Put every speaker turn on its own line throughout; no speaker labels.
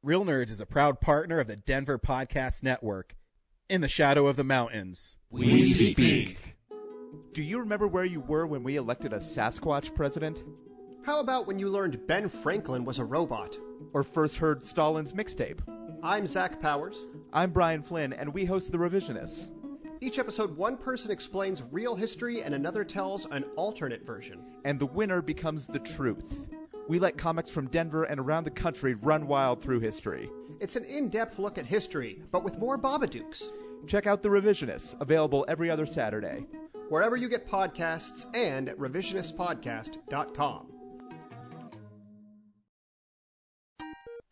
Real Nerds is a proud partner of the Denver Podcast Network. In the shadow of the mountains,
we speak.
Do you remember where you were when we elected a Sasquatch president?
How about when you learned Ben Franklin was a robot?
Or first heard Stalin's mixtape?
I'm Zach Powers.
I'm Brian Flynn, and we host The Revisionists.
Each episode, one person explains real history and another tells an alternate version.
And the winner becomes the truth. We let comics from Denver and around the country run wild through history.
It's an in-depth look at history, but with more Babadooks.
Check out The Revisionists, available every other Saturday.
Wherever you get podcasts and at revisionistpodcast.com.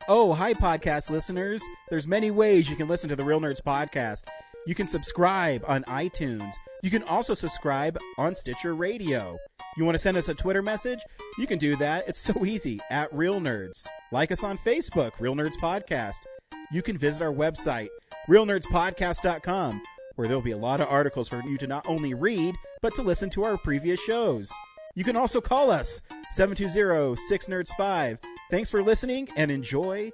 Oh, hi, podcast listeners. There's many ways you can listen to the Real Nerds podcast. You can subscribe on iTunes. You can also subscribe on Stitcher Radio. You want to send us a Twitter message? You can do that. It's so easy, at Real Nerds. Like us on Facebook, Real Nerds Podcast. You can visit our website, realnerdspodcast.com, where there'll be a lot of articles for you to not only read, but to listen to our previous shows. You can also call us, 720-6nerds5. Thanks for listening, and enjoy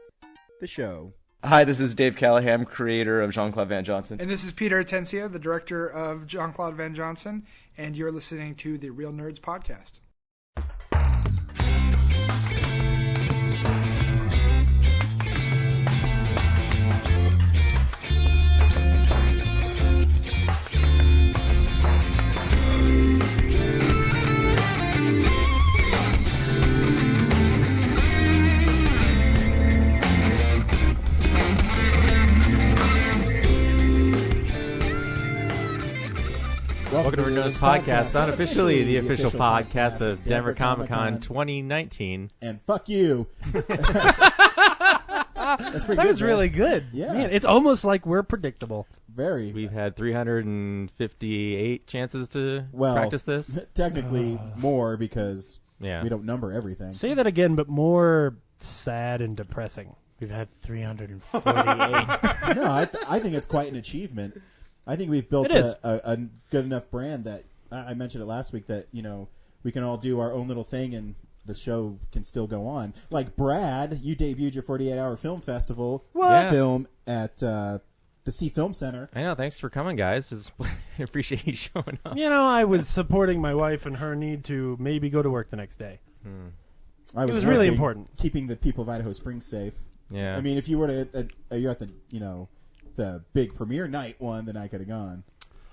the show.
Hi, this is Dave Callahan, creator of Jean-Claude Van Johnson.
And this is Peter Atencio, the director of Jean-Claude Van Johnson, and you're listening to the Real Nerds Podcast.
Welcome to Real Nerds Podcast, unofficially the official podcast of Denver Comic Con 2019.
And fuck you. That's pretty
that
good,
was really good.
Yeah.
Man, it's almost like we're predictable.
Very.
We've had 358 chances to practice this.
Technically more because
Yeah.
we don't number everything.
Say that again, but more sad and depressing.
We've had 348.
No, I think it's quite an achievement. I think we've built a good enough brand that I mentioned it last week that, you know, we can all do our own little thing and the show can still go on. Like Brad, you debuted your 48-hour film festival film at the Sea Film Center.
I know. Thanks for coming, guys. I appreciate you showing up.
You know, I was supporting my wife and her need to maybe go to work the next day.
It
was really important.
Keeping the people of Idaho Springs safe.
Yeah.
I mean, if you were you're at the, you know, the big premiere night one, then I could have gone.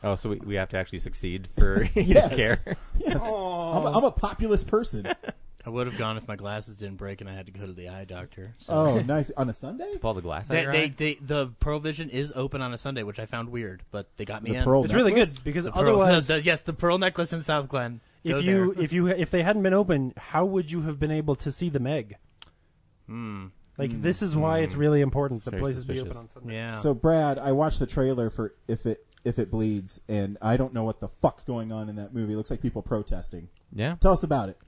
Oh, so we have to actually succeed for you
Yes.
to care.
Yes. I'm a populist person.
I would have gone if my glasses didn't break and I had to go to the eye doctor. So.
Oh, nice. On a Sunday?
Pull the glass out of your eye?
The Pearl Vision is open on a Sunday, which I found weird, but they got me
The
in.
Pearl
It's really good
necklace?
because
The Pearl-
otherwise,
yes, the Pearl necklace in South Glen. Go
if they hadn't been open, how would you have been able to see the Meg? Like this is why it's really important that
Very
places be open
suspicious.
on Sunday.
Yeah.
So, Brad, I watched the trailer for If It Bleeds, and I don't know what the fuck's going on in that movie. It looks like people protesting.
Yeah.
Tell us about it.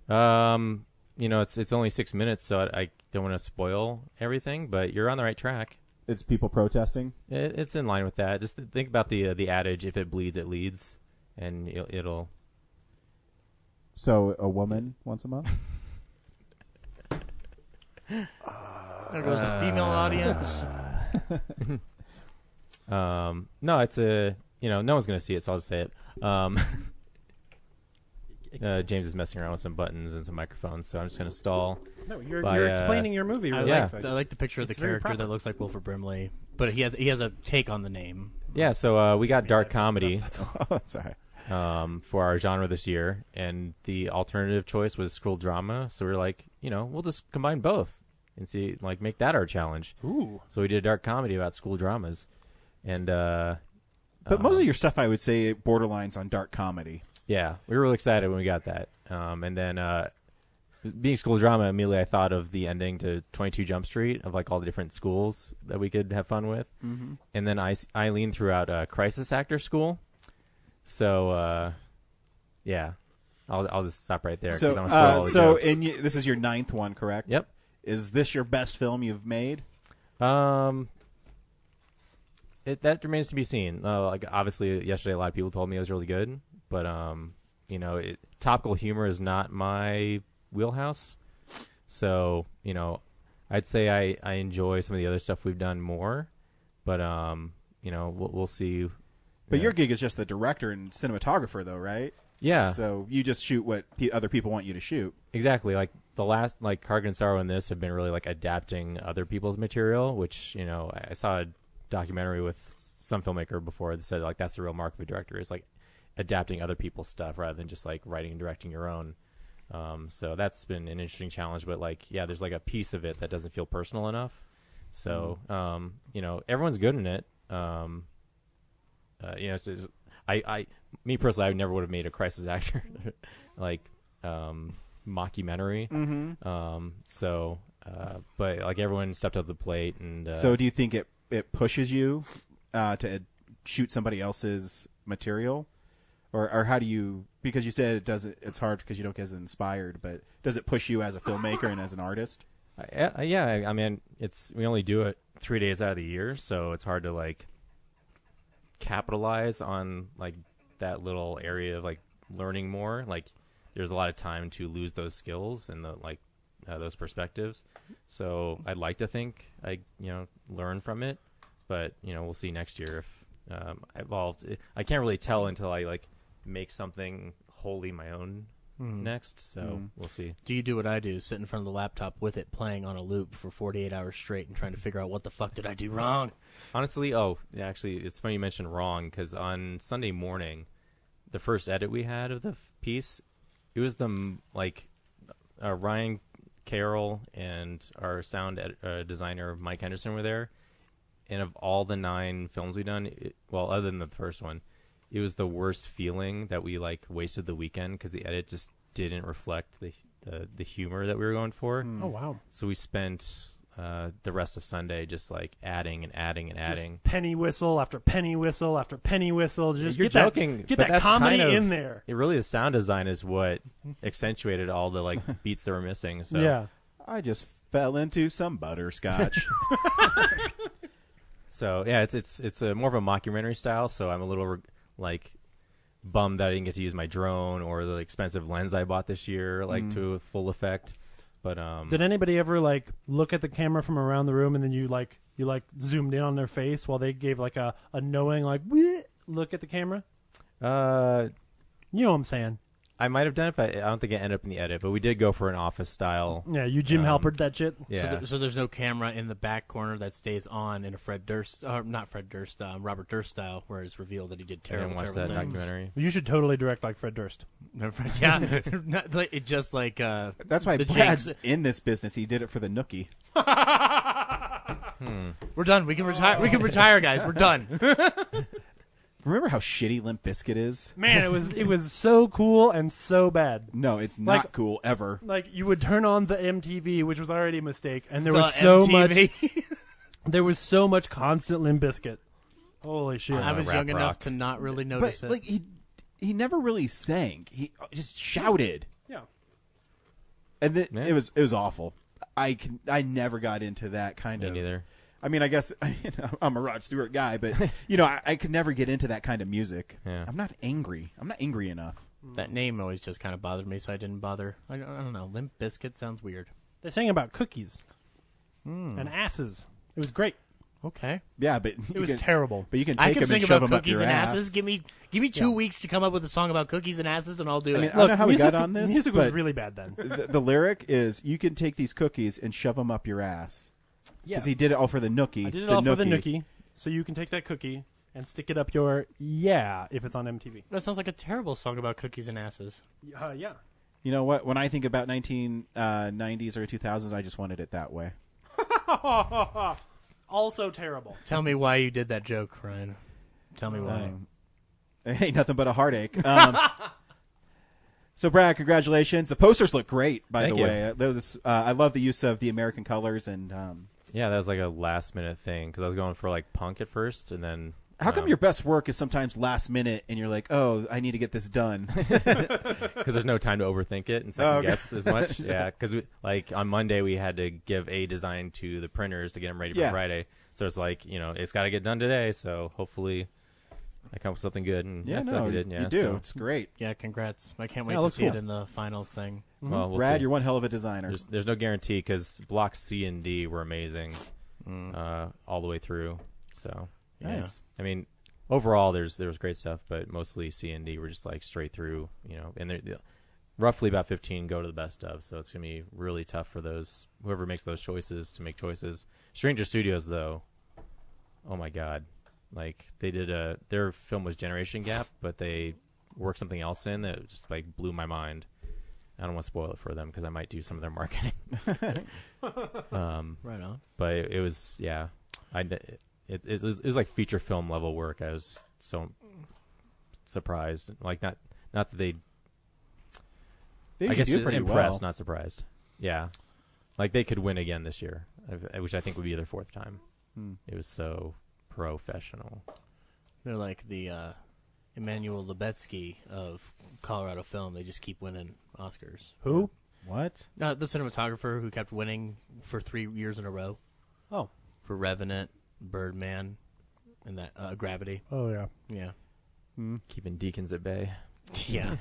You know, it's only 6 minutes, so I don't want to spoil everything, but you're on the right track.
It's people protesting.
It's in line with that. Just think about the adage: if it bleeds, it leads, and it'll.
So, a woman once a month?
There goes the female audience.
No, it's no one's gonna see it, so I'll just say it. James is messing around with some buttons and some microphones, so I'm just gonna stall.
No, you're explaining your movie.
I
Really
Yeah.
like the picture of the
It's very
character
proper.
that looks like Wilford Brimley, but he has a take on the name.
Yeah, so we got dark comedy
Sorry.
for our genre this year, and the alternative choice was school drama. So we're like, we'll just combine both and see, like, make that our challenge.
Ooh.
So we did a dark comedy about school dramas, and
But most of your stuff, I would say, borderlines on dark comedy.
yeah, we were really excited when we got that. And then being school drama, immediately I thought of the ending to 22 Jump Street, of like all the different schools that we could have fun with. Mm-hmm. And then Eileen threw out Crisis Actor School. So, yeah, I'll just stop right there. 'cause I don't spoil all the jokes.
This is your 9th one, correct?
Yep.
Is this your best film you've made?
That remains to be seen. Like, obviously, yesterday a lot of people told me it was really good, but topical humor is not my wheelhouse. So I'd say I enjoy some of the other stuff we've done more, but we'll see.
But your gig is just the director and cinematographer, though, right?
Yeah.
So you just shoot what other people want you to shoot.
Exactly. Like the last, like Cardigan Sorrow and this have been really like adapting other people's material, which I saw a documentary with some filmmaker before that said like that's the real mark of a director is like adapting other people's stuff rather than just like writing and directing your own. So that's been an interesting challenge, but like, yeah, there's like a piece of it that doesn't feel personal enough. So, everyone's good in it. Me personally, I never would have made a crisis actor, like, mockumentary. But like everyone stepped up to the plate and,
so do you think it pushes you, to shoot somebody else's material? Or how do you, because you said it's hard because you don't get as inspired, but does it push you as a filmmaker and as an artist?
Yeah, I mean, we only do it 3 days out of the year, so it's hard to like capitalize on like that little area of like learning more. Like there's a lot of time to lose those skills and those perspectives. So I'd like to think I learn from it, but we'll see next year if evolved. I can't really tell until I like make something wholly my own next, so we'll see.
Do you do what I do, sit in front of the laptop with it playing on a loop for 48 hours straight and trying to figure out what the fuck did I do wrong?
Honestly, actually, it's funny you mentioned wrong, because on Sunday morning, the first edit we had of the piece, it was Ryan Carroll and our sound designer, Mike Henderson, were there, and of all the 9 films we've done, other than the first one, it was the worst feeling that we like wasted the weekend because the edit just didn't reflect the humor that we were going for.
Oh wow!
So we spent the rest of Sunday just like adding and adding and adding.
Just penny whistle after penny whistle after penny whistle. Just
You're joking.
Get that comedy in there.
It really, the sound design is what accentuated all the like beats that were missing. So
yeah,
I just fell into some butterscotch.
So yeah, it's a more of a mockumentary style. So I'm a little like bummed that I didn't get to use my drone or the expensive lens I bought this year to full effect. But
did anybody ever like look at the camera from around the room and then you zoomed in on their face while they gave like a knowing like look at the camera? You know what I'm saying?
I might have done it, but I don't think it ended up in the edit. But we did go for an office style.
Yeah, you Jim Halpert that shit.
Yeah.
So there's no camera in the back corner that stays on in a Robert Durst style, where it's revealed that he did terrible,
I didn't watch that documentary.
You should totally direct like Fred Durst.
Yeah, it just like
that's why Brad's in this business. He did it for the Nookie.
We're done. We can retire. We can retire, guys. We're done.
Remember how shitty Limp Bizkit is?
Man, it was so cool and so bad.
No, it's not cool ever.
Like you would turn on the MTV, which was already a mistake, and there was so much. There was so much constant Limp Bizkit. Holy shit!
I was young enough to not really notice it.
Like he never really sang. He just shouted.
Yeah.
And it was awful. I never got into that kind of.
Me neither.
I mean, I guess I'm a Rod Stewart guy, but I could never get into that kind of music.
Yeah.
I'm not angry. I'm not angry enough.
That name always just kind of bothered me, so I didn't bother. I don't know. Limp Bizkit sounds weird.
They sang about cookies and asses. It was great.
Okay.
Yeah, but
it was terrible.
But you can
I
take
can
them and
sing
shove
about
them up
cookies
your
and
ass.
asses. Give me 2 weeks to come up with a song about cookies and asses, and I'll do it.
I don't know how we got on this.
Music was
but
really bad then.
The lyric is, "You can take these cookies and shove them up your ass." Because he did it all for the Nookie.
I did it all for the Nookie, so you can take that cookie and stick it up your if it's on MTV.
That sounds like a terrible song about cookies and asses.
Yeah.
You know what? When I think about 1990s or 2000s, I just wanted it that way.
Also terrible.
Tell me why you did that joke, Ryan. Tell me why.
It ain't nothing but a heartache. So, Brad, congratulations. The posters look great, by the way. I love the use of the American colors and.
Yeah, that was like a last-minute thing because I was going for like punk at first, and then.
How come your best work is sometimes last minute, and you're like, "Oh, I need to get this done,"
because there's no time to overthink it and second guess as much. Yeah, because like on Monday we had to give a design to the printers to get them ready for Friday, so it's like it's got to get done today. So hopefully, I come up with something good, and
Yeah,
I feel
no,
like I did. Yeah,
you do.
so-
It's great.
Yeah, congrats. I can't
Yeah,
wait
it
to
looks
see it
cool.
in the finals thing.
Well, we'll
Brad,
see.
you're one hell of a designer.
There's no guarantee because blocks C and D were amazing all the way through. So
Nice.
I mean, overall, there was great stuff, but mostly C and D were just like straight through. And they're roughly about 15 go to the best of. So it's gonna be really tough for whoever makes those choices to make choices. Stranger Studios, though, oh my god, like they did their film was Generation Gap, but they worked something else in that just like blew my mind. I don't want to spoil it for them because I might do some of their marketing.
Right on.
But it was, yeah, it was like feature film level work. I was so surprised. Like not that they I
usually
guess
do pretty
impressed,
well.
not surprised. Yeah, like they could win again this year, which I think would be their fourth time. It was so professional.
They're like the Emmanuel Lubetsky of Colorado film. They just keep winning Oscars.
Who?
What?
The cinematographer who kept winning for 3 years in a row.
Oh.
For Revenant, Birdman, and that Gravity.
Oh, yeah.
Yeah.
Keeping Deacons at bay.
Yeah.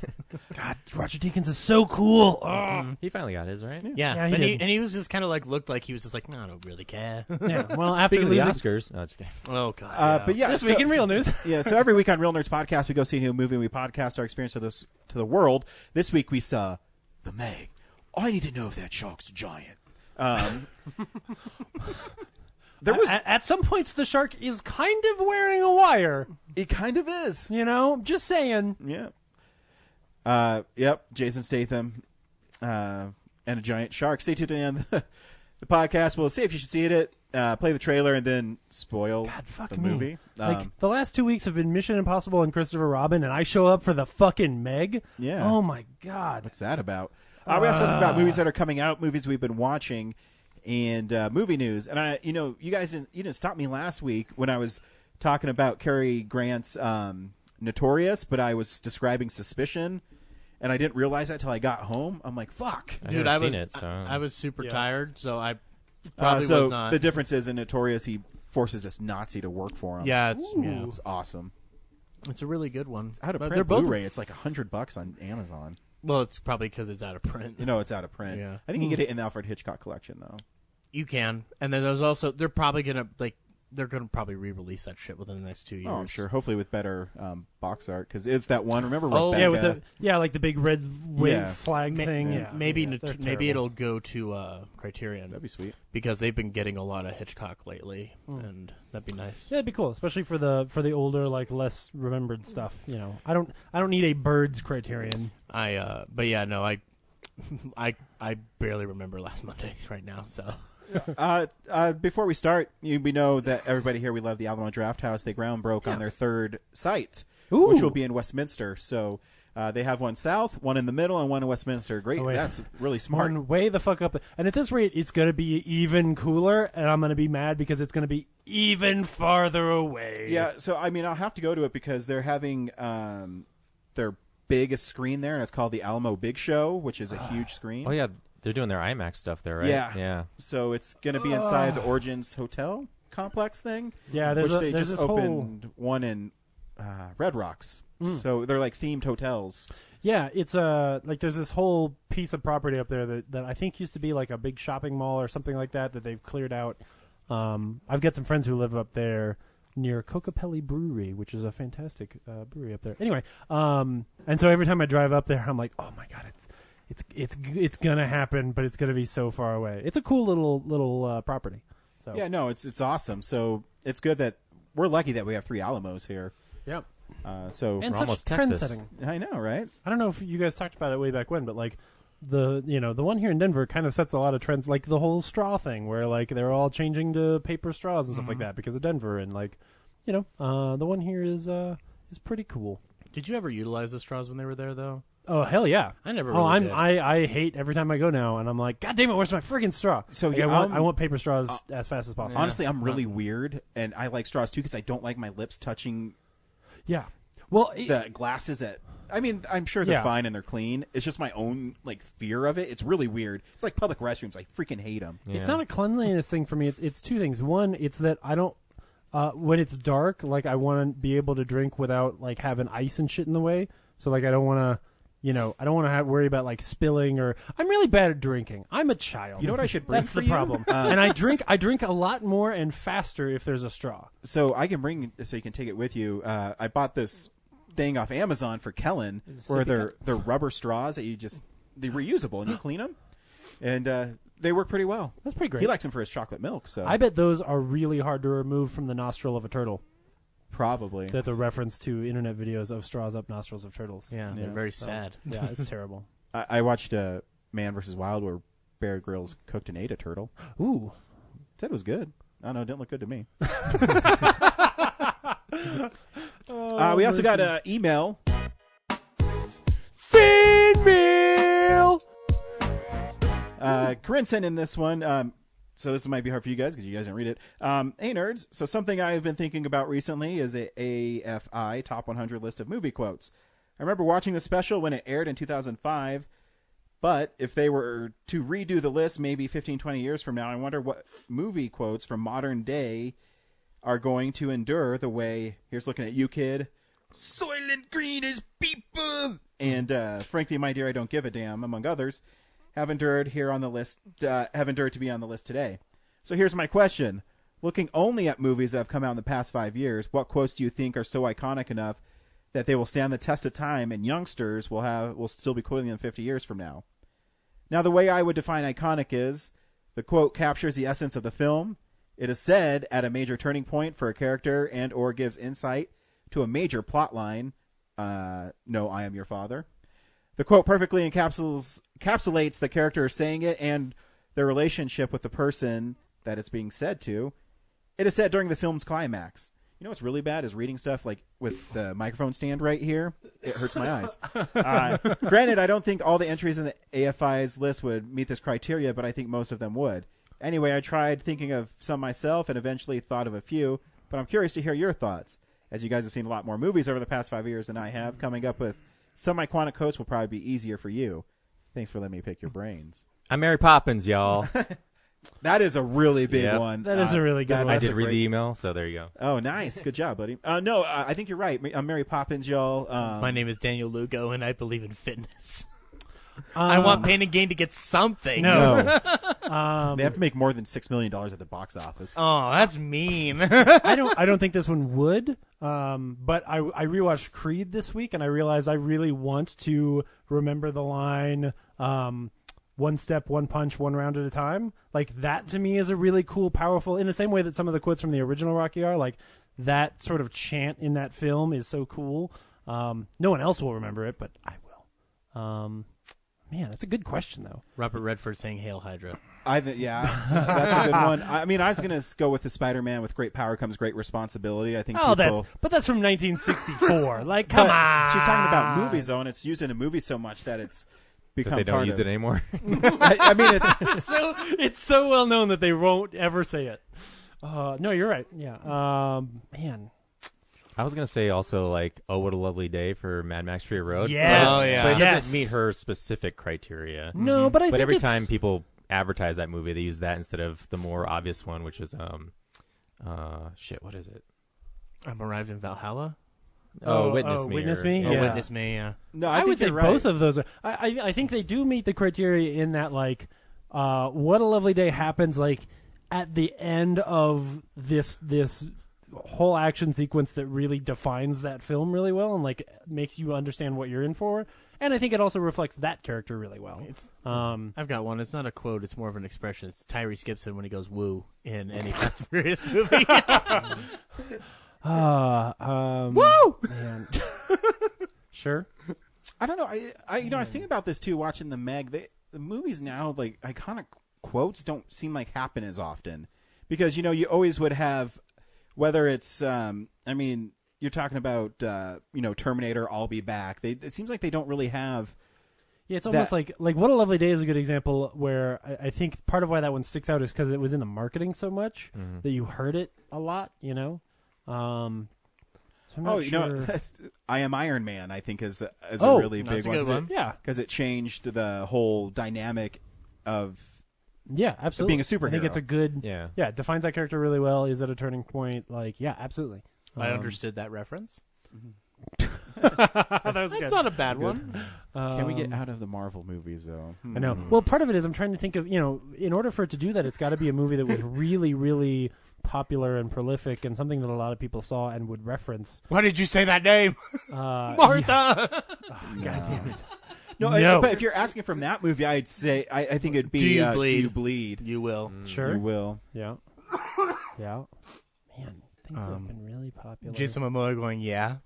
God, Roger Deakins is so cool. Oh.
He finally got his, right?
Yeah,
Yeah, he
and
did.
he was just kind of like looked like he was just like, no, I don't really care.
Yeah. Well, after
Speaking of the
losing
Oscars, no, just kidding.
Oh god.
But yeah,
this
so,
week in real news.
yeah. So every week on Real Nerds Podcast, we go see a new movie and we podcast our experience of this to the world. This week we saw The Meg. I need to know if that shark's a giant. There was
At some points, the shark is kind of wearing a wire.
it kind of is.
You know, just saying.
Yeah. Yep. Jason Statham and a giant shark. Stay tuned to the end of the podcast. We'll see if you should see it. Play the trailer and then spoil
God, fuck
the
me.
movie.
Like the last 2 weeks have been Mission Impossible and Christopher Robin, and I show up for the fucking Meg.
Yeah.
Oh my god.
What's that about? We also talk about movies that are coming out, movies we've been watching, and movie news. And you guys didn't stop me last week when I was talking about Cary Grant's Notorious, but I was describing Suspicion, and I didn't realize that till I got home. I'm like, fuck.
Dude,
never
I
seen
was
it, so-
I was super
Yeah.
tired, so I probably
so
was not.
the difference is in Notorious, he forces this Nazi to work for him.
yeah,
It's awesome.
it's a really good one.
Out of
But
print
they're both
Blu-ray, it's like $100 on Amazon.
Well, it's probably because it's out of print.
You know, it's out of print.
Yeah.
I think you get it in the Alfred Hitchcock collection, though.
You can, and then they're gonna probably re-release that shit within the next 2 years.
Oh, I'm sure. Hopefully with better box art, because it's that one. Remember
Oh,
Rebecca?
Yeah, with like the big red wave
Yeah.
flag thing. Yeah,
maybe
yeah, they're
maybe
terrible.
it'll go to Criterion.
That'd be sweet.
Because they've been getting a lot of Hitchcock lately, and that'd be nice.
Yeah, it'd be cool, especially for the older, like less remembered stuff. You know, I don't need a Birds Criterion.
But yeah, no, I barely remember last Monday right now. So
Before we start, we know that everybody here, we love the Alamo Draft House. They ground broke on their third site, which will be in Westminster. So they have one south, one in the middle, and one in Westminster. Great.
Oh, wait.
That's really smart.
One way the fuck up. And at this rate, it's going to be even cooler, and I'm going to be mad because it's going to be even farther away.
Yeah, so I mean, I'll have to go to it because they're having their biggest screen there, and it's called the Alamo Big Show, which is a huge screen.
Oh yeah, they're doing their IMAX stuff there, right?
Yeah.
Yeah.
So it's going to be inside the Origins Hotel complex thing.
Yeah,
which they
there's
just
this
opened one in Red Rocks. So they're like themed hotels.
Yeah, it's like there's this whole piece of property up there that I think used to be like a big shopping mall or something like that they've cleared out. I've got some friends who live up there near Cocopelli Brewery, which is a fantastic brewery up there. Anyway, and so every time I drive up there, I'm like, oh my god, it's gonna happen, but it's gonna be so far away. It's a cool little property. So
Yeah, no, it's awesome. So it's good that we're lucky that we have 3 Alamos here.
Yep.
So
And
We're
such
almost
trend
Texas.
setting.
I know, right?
I don't know if you guys talked about it way back when, but like the one here in Denver kind of sets a lot of trends, like the whole straw thing, where like they're all changing to paper straws and stuff like that because of Denver, and like the one here is pretty cool.
did you ever utilize the straws when they were there though?
Oh hell yeah!
I never.
Oh,
Really did.
I hate every time I go now, and I'm like, God damn it, where's my friggin' straw?
So,
Like,
yeah,
I want paper straws as fast as possible.
Honestly, I'm really weird, and I like straws too because I don't like my lips touching
Yeah. Well,
the glasses. I mean, I'm sure they're
Yeah.
fine and they're clean. It's just my own like fear of it. It's really weird. It's like public restrooms. I freaking hate them.
It's not a cleanliness thing for me. It's two things. One, it's that I don't when it's dark, like I want to be able to drink without like having ice and shit in the way. So like I don't want to. I don't want to worry about like spilling or. I'm really bad at drinking. I'm a child.
You know what I should bring
That's
for
the
you?
problem. And I drink a lot more and faster if there's a straw.
So I can bring, so you can take it with you. I bought this thing off Amazon for Kellen, where they're rubber straws that they're reusable and you clean them, and they work pretty well.
That's pretty great.
He likes them for his chocolate milk. So
I bet those are really hard to remove from the nostril of a turtle.
probably.
That's a reference to internet videos of straws up nostrils of turtles.
Yeah, they're very sad.
Yeah, it's terrible.
I watched Man vs. Wild where Bear Grylls cooked and ate a turtle.
Ooh.
Said it was good. I don't know, it didn't look good to me. We also got an email. Feed meal! Corinne sent in this one. So this might be hard for you guys because you guys didn't read it. Hey, nerds. So something I've been thinking about recently is a AFI Top 100 list of movie quotes. I remember watching the special when it aired in 2005, but if they were to redo the list maybe 15, 20 years from now, I wonder what movie quotes from modern day are going to endure the way, here's looking at you, kid, Soylent Green is people, and frankly, my dear, I don't give a damn, among others, have endured to be on the list today. So here's my question. Looking only at movies that have come out in the past 5 years, what quotes do you think are so iconic enough that they will stand the test of time and youngsters will still be quoting them 50 years from now? Now, the way I would define iconic is the quote captures the essence of the film. It is said at a major turning point for a character and or gives insight to a major plot line. No, I am your father. The quote perfectly encapsulates the character saying it and their relationship with the person that it's being said to. It is said during the film's climax. You know what's really bad is reading stuff like with the microphone stand right here. It hurts my eyes. Granted, I don't think all the entries in the AFI's list would meet this criteria, but I think most of them would. Anyway, I tried thinking of some myself and eventually thought of a few, but I'm curious to hear your thoughts. As you guys have seen a lot more movies over the past 5 years than I have, coming up with some iconic quotes will probably be easier for you. Thanks for letting me pick your brains.
I'm Mary Poppins, y'all.
That is a really big one.
That is a really good one.
I did read the email, so there you go.
Oh, nice. Good job, buddy. No, I think you're right. I'm Mary Poppins, y'all.
My name is Daniel Lugo, and I believe in fitness. I want Pain and Gain to get something.
No. They have to make more than $6 million at the box office.
Oh, that's mean.
I don't think this one would. But I rewatched Creed this week, and I realized I really want to remember the line, one step, one punch, one round at a time. Like, that to me is a really cool, powerful, in the same way that some of the quotes from the original Rocky are. Like, that sort of chant in that film is so cool. No one else will remember it, but I will. Man, that's a good question, though.
Robert Redford saying Hail Hydra.
That's a good one. I mean, I was going to go with the Spider-Man, with great power comes great responsibility. I think
that's from 1964. Like, come on.
She's talking about movies, though, and it's used in a movie so much that it's become
that they don't use it anymore.
I mean,
it's so well known that they won't ever say it. No, you're right. Yeah. Man.
I was going to say also, like, Oh, What a Lovely Day for Mad Max Fury Road.
Yes.
Oh, yeah.
But it doesn't meet her specific criteria.
No, but I think
every time people advertise that movie, they use that instead of the more obvious one, which is, what is it?
I'm Arrived in Valhalla.
Witness Me.
Witness Me?
Oh,
Yeah.
Witness Me, yeah.
No,
I would say
you're right.
both of those are. I think they do meet the criteria in that, like, What a Lovely Day happens, like, at the end of this whole action sequence that really defines that film really well and, like, makes you understand what you're in for. And I think it also reflects that character really well.
I've got one. It's not a quote. It's more of an expression. It's Tyrese Gibson when he goes woo in any Fast and Furious movie.
Woo! Man. Sure.
I don't know. I was thinking about this too. Watching the Meg, the movies now, like, iconic quotes don't seem like happen as often because you always would have, whether it's I mean, you're talking about Terminator, I'll be back. It seems like they don't really have.
Yeah, it's almost like What a Lovely Day is a good example where I think part of why that one sticks out is because it was in the marketing so much that you heard it a lot. So I'm not sure.
I Am Iron Man, I think is a really big
that's a good one.
Yeah,
because it changed the whole dynamic of
Yeah, absolutely.
being a superhero.
I think it's a good.
Yeah.
Yeah, it defines that character really well. Is it a turning point? Like, yeah, absolutely.
I understood that reference.
That was
That's
good.
not a bad one.
Can we get out of the Marvel movies though?
I know. Well, part of it is I'm trying to think of, in order for it to do that, it's got to be a movie that was really, really popular and prolific and something that a lot of people saw and would reference.
Why did you say that name?
Martha! God damn it.
No, but if you're asking from that movie, I'd say I think it'd be
Do You
Do
Bleed?
You Bleed?
You will.
Sure.
You will.
Yeah. Yeah. Man, things have been really popular.
Jason Momoa going, yeah.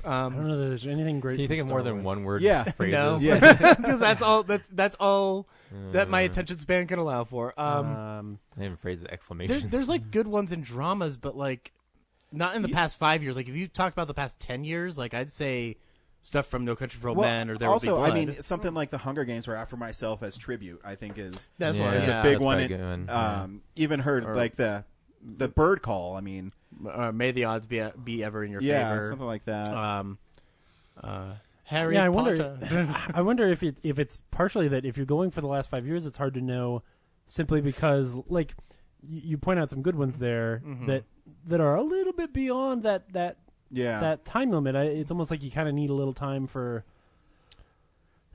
I don't know that there's anything great.
Can you
from
think of
Star
more than
Wars.
one word
Yeah.
phrases?
No.
Yeah.
Because that's all. That's all that my attention span can allow for.
I even phrase it exclamation.
There's like good ones in dramas, but like not in the past 5 years. Like if you talked about the past 10 years, like I'd say stuff from No Country for Old Men or There
also,
Will Be Blood.
I mean, something like The Hunger Games or After Myself as tribute, I think is
That's
Yeah.
one.
is
Yeah.
a big
that's
one.
probably a good one.
Even heard
Or-
like the bird call. I mean,
May the odds be ever in your
yeah,
favor.
something like that.
Harry
Yeah, I
Potter.
wonder. I wonder if it's partially that if you're going for the last 5 years, it's hard to know, simply because like you point out some good ones there that are a little bit beyond that
yeah,
that time limit. It's almost like you kind of need a little time for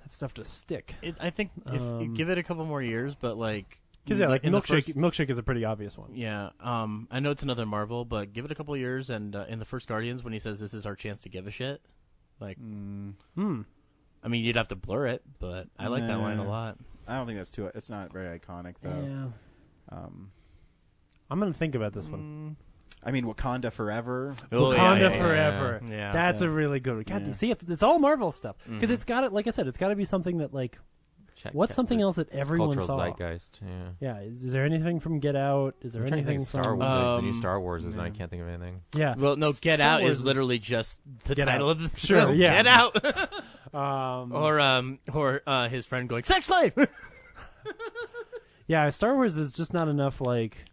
that stuff to stick.
I think if you give it a couple more years, but like
Because like
in the
Milkshake is a pretty obvious one.
Yeah, I know it's another Marvel, but give it a couple years, and in the first Guardians, when he says this is our chance to give a shit, like, I mean, you'd have to blur it, but I like that line a lot.
I don't think that's too. It's not very iconic though.
Yeah. I'm gonna think about this one.
I mean, Wakanda Forever.
Oh,
Wakanda
yeah.
Forever.
Yeah.
That's a really good one. God, you see, it's all Marvel stuff because it's got it. Like I said, it's got to be something that like. What's something else that everyone
cultural
saw?
zeitgeist. Yeah.
Yeah. Is there anything from Get Out? Is there
I'm trying to
anything
think Star
from
Wars? The new Star Wars is, and I can't think of anything.
Yeah.
Well, no, Get
Star
Out
Wars
is literally just the
Get
title
Out.
of the
Sure,
film.
yeah.
Get Out. Or his friend going, sex slave!
Yeah, Star Wars is just not enough. Like,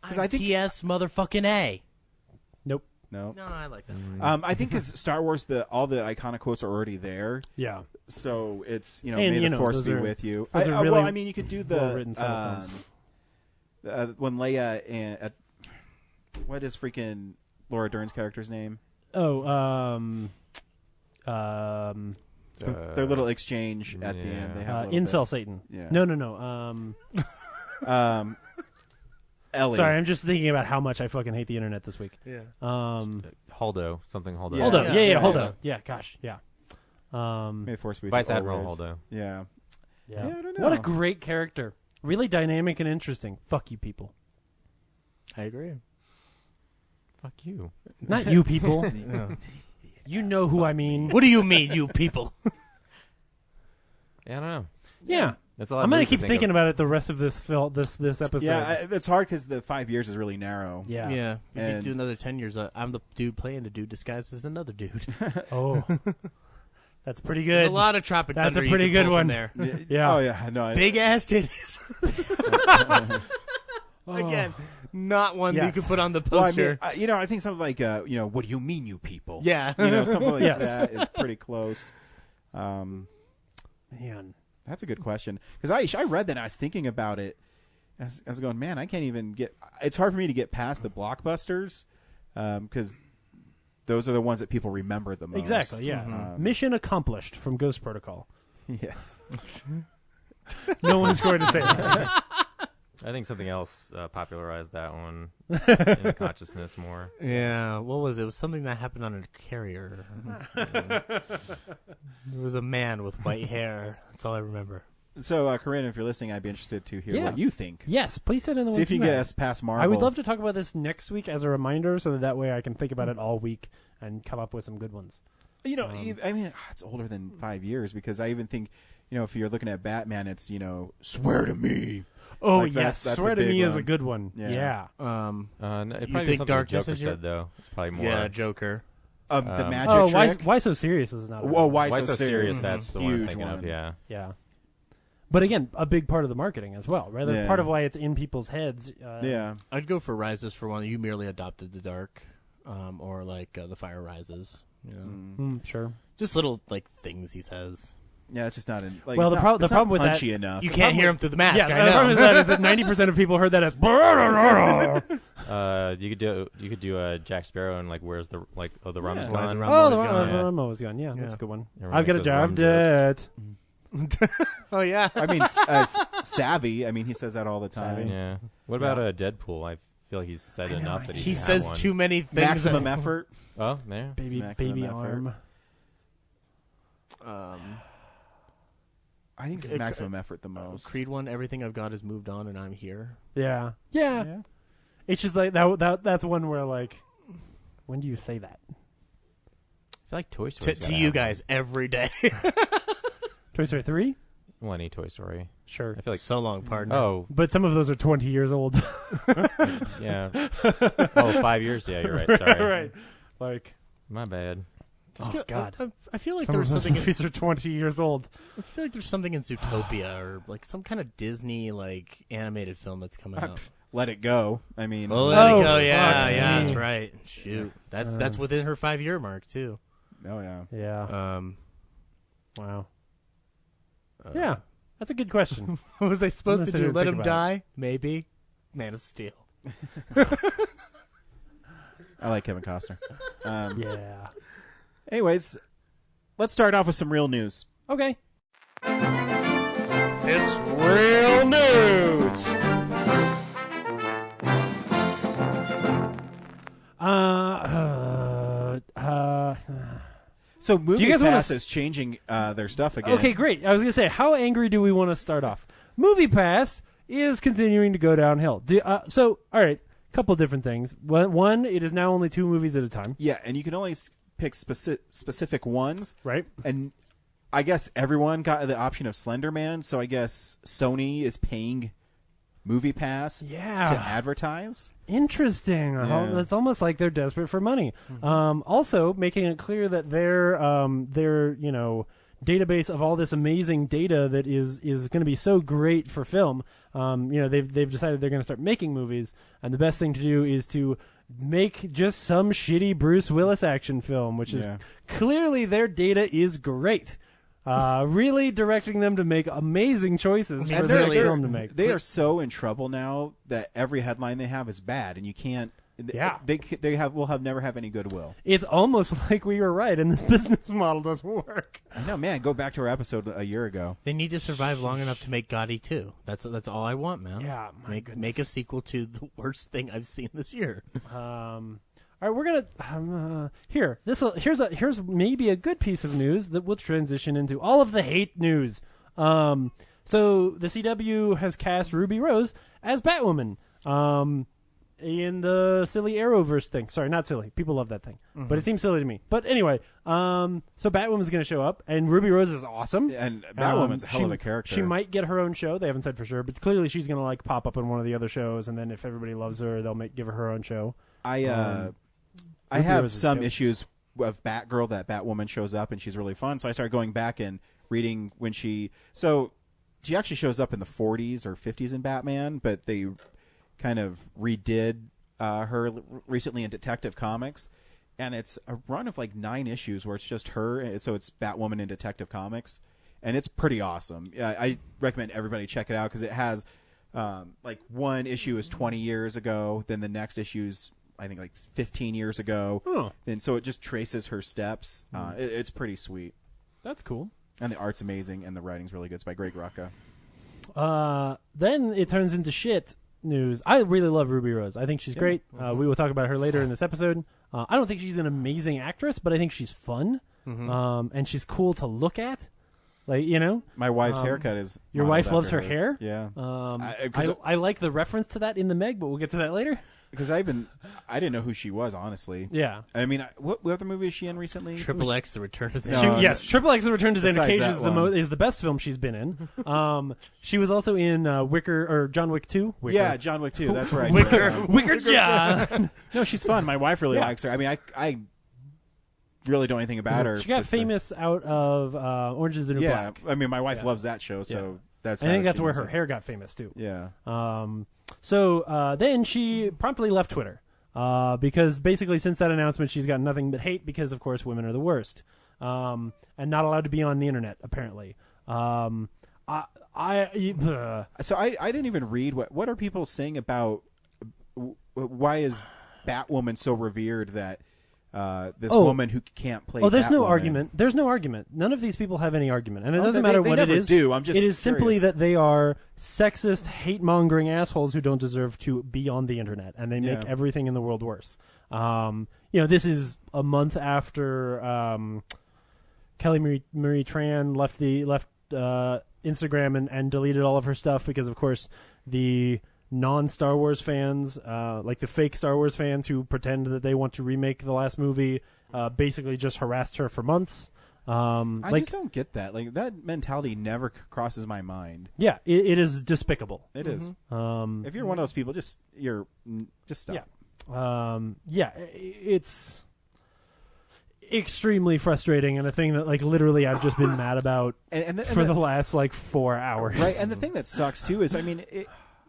Because I think
TS motherfucking A.
nope.
no.
No, I like that.
I think because Star Wars, all the iconic quotes are already there,
Yeah.
so it's
And,
may
you
the
know,
force
those
be
are-
with you.
those are
well,
really
I mean, you could do the
well-written set of films.
when Leia and what is freaking Laura Dern's character's name?
Oh,
Their little exchange at the end. They have a little
Incel Satan.
Yeah.
No.
bit. Ellie.
Sorry, I'm just thinking about how much I fucking hate the internet this week.
Yeah.
Holdo, something Holdo.
Yeah.
Holdo. Yeah,
Yeah.
Holdo. Yeah, gosh, yeah.
May the force be with
Vice
you
Admiral
always.
Holdo.
Yeah.
Yeah.
Yeah, I don't know.
What a great character. Really dynamic and interesting. Fuck you people.
I agree.
Fuck you.
Not you people. You know who I mean.
What do you mean, you people?
Yeah, I don't know.
Yeah.
That's a lot.
I'm
going to
keep thinking about it the rest of this this episode.
Yeah, it's hard because the 5 years is really narrow.
Yeah.
Yeah. If
And-
you do another 10 years, I'm the dude playing the dude disguised as another dude.
Oh. That's pretty
There's
good.
a lot of Tropic
That's
Thunder
a pretty
you can
good
pull
one.
from there.
Yeah.
Oh yeah. No. I-
Big ass titties. Again, not one
Yes.
you could put on the
Well, I
poster.
mean, I think something like, what do you mean, you people?
Yeah.
Something like
Yes.
that is pretty close.
Man.
That's a good question because I read that and I was thinking about it. I was going, man, I can't even get. It's hard for me to get past the blockbusters because those are the ones that people remember the most.
Exactly, yeah. Mission accomplished from Ghost Protocol.
Yes.
No one's going to say that.
I think something else popularized that one in consciousness more.
Yeah, what was it? It was something that happened on a carrier. There was a man with white hair. That's all I remember.
So, Corinne, if you're listening, I'd be interested to hear
Yeah.
what you think.
Yes, please send in the
See
ones
if you
you
can get
have.
us past Marvel.
I would love to talk about this next week as a reminder so that way I can think about it all week and come up with some good ones.
I mean, it's older than 5 years because I even think, if you're looking at Batman, it's, swear to me.
Oh,
Like,
yes.
that's
Swear
a
to
big
me is a
one.
good one.
Yeah.
Yeah.
No, it
You
probably
think
was something
Darkness
Joker
is your-
said though. It's probably more.
Yeah, Joker.
The magic
Oh,
trick.
why so serious is not a
Whoa,
Why
why
so serious? That's the one I'm
Huge
thinking of.
one.
Yeah.
Yeah. But again, a big part of the marketing as well, right? That's
Yeah.
part of why it's in people's heads.
Yeah.
I'd go for Rises for one. You merely adopted the dark, or like The Fire Rises.
Sure.
Just little like things he says.
Yeah, it's just not in. Like,
Well,
it's
the
not- it's
problem
not
with that-
punchy enough.
You can't hear him through the mask.
Yeah,
I
the
know.
problem with that is that 90% of people heard that as.
You could do Jack Sparrow and like where's the the rum's
Where's
gone.
the rum?
Oh,
Always
the
gone.
rum always gone. Yeah, that's a good one.
Everyone
I've got a
says
jar
rum
of
jokes.
debt.
Oh yeah.
I mean, savvy. I mean, he says that all the time.
Yeah. What about Deadpool? I feel like he's said enough that
He
can
says
have one.
too many things.
Maximum effort.
Oh, yeah.
Baby
effort.
arm.
I think it's maximum effort the most.
Creed 1, everything I've got is moved on, and I'm here.
Yeah. It's just like that's one where like, when do you say that?
I feel like Toy Story.
To you guys every day.
Toy Story 3?
Well, any Toy Story.
Sure.
I feel like
So long, partner.
Oh,
But some of those are 20 years old.
yeah. 5 years. Yeah, you're right. Sorry.
right. Like,
My bad.
oh, God.
I feel like
Some
there's
of those
something.
movies are 20 years old.
I feel like there's something in Zootopia or like some kind of Disney like animated film that's coming out.
Let it go. I mean,
Oh, let it go.
fuck
Yeah,
me.
that's right. Shoot, that's within her 5-year mark too.
oh yeah.
Yeah.
Um,
Wow. Yeah. That's a good question.
what was I supposed to
sit
do?
here and
Let
think
him
about
die? Maybe. Man of Steel.
I like Kevin Costner.
Yeah.
Anyways, let's start off with some real news.
Okay.
It's real news. So
Do
Movie
you guys wanna
Pass is changing their stuff again.
Okay, great. I was going to say, how angry do we want to start off? Movie Pass is continuing to go downhill. So, all right, a couple different things. One, it is now only 2 movies at a time.
Yeah, and you can only pick specific ones.
Right.
And I guess everyone got the option of Slender Man, so I guess Sony is paying Movie Pass to advertise.
Interesting.
Yeah.
It's almost like they're desperate for money. Also, making it clear that their database of all this amazing data that is going to be so great for film. They've decided they're going to start making movies, and the best thing to do is to make just some shitty Bruce Willis action film, which is clearly their data is great. Really directing them to make amazing choices for their film to make.
They are so in trouble now that every headline they have is bad, and you can't.
Yeah.
They will never have any goodwill.
It's almost like we were right, and this business model doesn't work.
I know, man. Go back to our episode a year ago.
They need to survive long enough to make Gotti 2. That's all I want, man.
Yeah, my goodness.
Make a sequel to the worst thing I've seen this year.
All right, we're gonna here's maybe a good piece of news that will transition into all of the hate news. So the CW has cast Ruby Rose as Batwoman. In the silly Arrowverse thing. Sorry, not silly. People love that thing. But it seems silly to me. But anyway, so Batwoman's going to show up, and Ruby Rose is awesome.
And Batwoman's a hell of a character.
She might get her own show. They haven't said for sure, but clearly she's going to like pop up in one of the other shows, and then if everybody loves her, they'll give her own show.
I
Ruby
have
Rose is
some
good.
issues of Batgirl that Batwoman shows up, and she's really fun. So I started going back and reading when she actually shows up in the 40s or 50s in Batman, but they kind of redid her recently in Detective Comics, and it's a run of like 9 issues where it's just her. So it's Batwoman in Detective Comics, and it's pretty awesome. I recommend everybody check it out because it has like one issue is 20 years ago, then the next issue's I think like 15 years ago, and so it just traces her steps. It's pretty sweet.
That's cool.
And the art's amazing, and the writing's really good. It's by Greg Rucka.
Then it turns into shit news. I really love Ruby Rose. I think she's great. We will talk about her later in this episode. I don't think she's an amazing actress, but I think she's fun. And she's cool to look at. Like,
My wife's haircut is
your
modeled
wife loves
after
her hair?
Yeah.
I like the reference to that in the Meg, but we'll get to that later.
Because I didn't know who she was, honestly.
Yeah.
I mean, what other movie is she in recently?
Triple X: The Return of
No,
Yes, Triple X: The Return to Xander
besides
Cage
that
is the best film she's been in. She was also in John Wick 2.
Yeah, John Wick 2. That's where I knew her from.
Wicker John.
No, she's fun. My wife really likes her. I mean, I really don't know anything about her.
She got famous out of Orange is the New
Yeah,
Black.
I mean, my wife loves that show, so that's.
I think that's
she
where
was
her
in.
hair got famous too.
Yeah.
So then she promptly left Twitter because basically since that announcement she's gotten nothing but hate because of course women are the worst. and not allowed to be on the internet apparently. So I
didn't even read what are people saying about why is Batwoman so revered that this woman who can't play.
There's no
Batwoman.
argument. There's no argument. None of these people have any argument, and it
Well,
doesn't
they
matter what
never
it is.
do. I'm just
it is simply
curious.
that they are sexist, hate-mongering assholes who don't deserve to be on the internet, and they make everything in the world worse. This is a month after Kelly Marie Tran left Instagram and deleted all of her stuff because, of course, the non-Star Wars fans, like the fake Star Wars fans who pretend that they want to remake the last movie, basically just harassed her for months.
I just don't get that. Like, that mentality never crosses my mind.
Yeah, it is despicable.
It is. If you're one of those people, just stop.
Yeah. It's extremely frustrating and a thing that, like, literally I've just been mad about for the last, 4 hours.
Right, and the thing that sucks, too, is, I mean,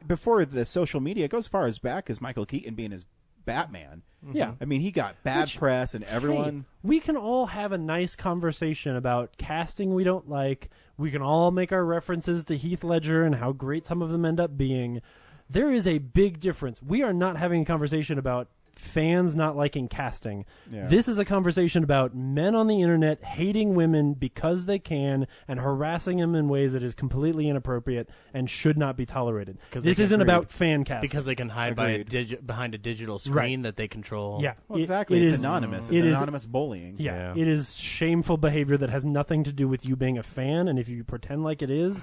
before the social media, it goes as far as back as Michael Keaton being his Batman.
Yeah.
I mean, he got bad press and everyone...
Hey, we can all have a nice conversation about casting we don't like. We can all make our references to Heath Ledger and how great some of them end up being. There is a big difference. We are not having a conversation about fans not liking casting.
Yeah.
This is a conversation about men on the internet hating women because they can and harassing them in ways that is completely inappropriate and should not be tolerated. This isn't about fan casting.
Because they can hide behind a digital screen that they control.
Yeah,
Well, exactly. It's anonymous. It's anonymous bullying.
Yeah, it is shameful behavior that has nothing to do with you being a fan, and if you pretend like it is,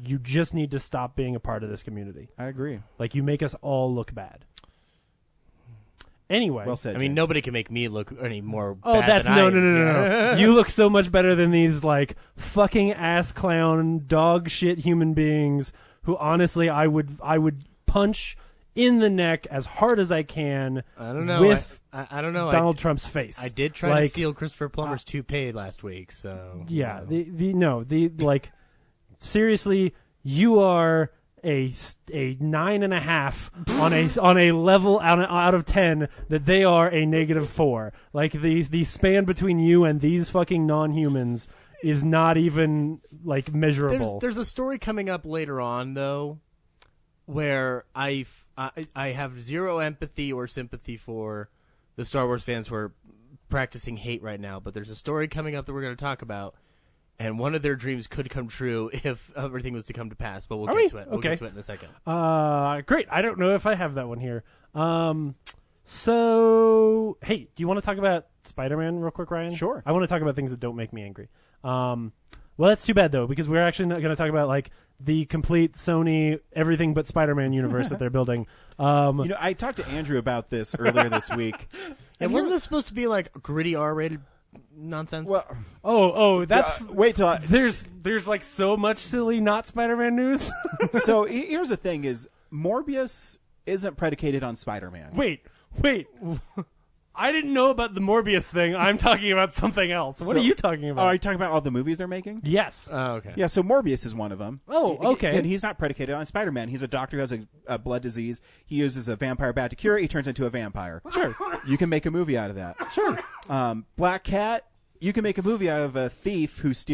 you just need to stop being a part of this community.
I agree.
Like, you make us all look bad. Anyway,
Well said,
I mean,
James.
nobody can make me look any more
oh,
bad
that's
than
no. You look so much better than these fucking ass clown dog shit human beings who honestly I would punch in the neck as hard as I can.
I don't know.
With
I don't know.
Donald Trump's face.
I did try to steal Christopher Plummer's toupee last week. So
yeah, seriously, you are a 9.5 on a level out of 10 that they are a -4. Like the span between you and these fucking non-humans is not even measurable.
There's a story coming up later on though, where I have zero empathy or sympathy for the Star Wars fans who are practicing hate right now. But there's a story coming up that we're going to talk about. And one of their dreams could come true if everything was to come to pass. But we'll get to it. We'll get to it in a second.
Great. I don't know if I have that one here. So, hey, do you want to talk about Spider-Man real quick, Ryan?
Sure.
I want to talk about things that don't make me angry. Well, that's too bad, though, because we're actually not going to talk about, the complete Sony everything but Spider-Man universe that they're building.
I talked to Andrew about this earlier this week.
And wasn't this supposed to be, gritty R-rated nonsense?
Well,
that's
wait till
there's so much silly not Spider-Man news.
So here's the thing: is Morbius isn't predicated on Spider-Man.
Wait. I didn't know about the Morbius thing. I'm talking about something else. What are you talking about?
Are you talking about all the movies they're making?
Yes.
Oh, okay.
Yeah, so Morbius is one of them.
Oh, okay.
And he's not predicated on Spider-Man. He's a doctor who has a blood disease. He uses a vampire bat to cure it. He turns into a vampire.
Sure.
You can make a movie out of that.
Sure.
Black Cat, you can make a movie out of a thief who's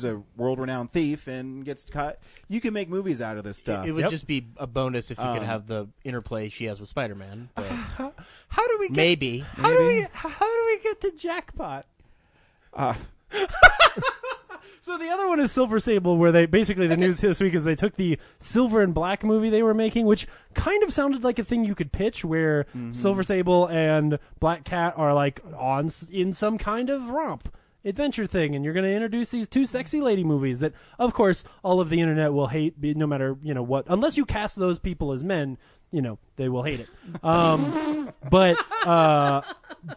a world-renowned thief and gets caught. You can make movies out of this stuff.
It would just be a bonus if you could have the interplay she has with Spider-Man. But
How do we get
maybe.
How do we get to Jackpot? So the other one is Silver Sable, where they basically the news this week is they took the Silver and Black movie they were making, which kind of sounded like a thing you could pitch, where Silver Sable and Black Cat are in some kind of romp adventure thing, and you're going to introduce these two sexy lady movies that, of course, all of the internet will hate, no matter what, unless you cast those people as men. They will hate it. But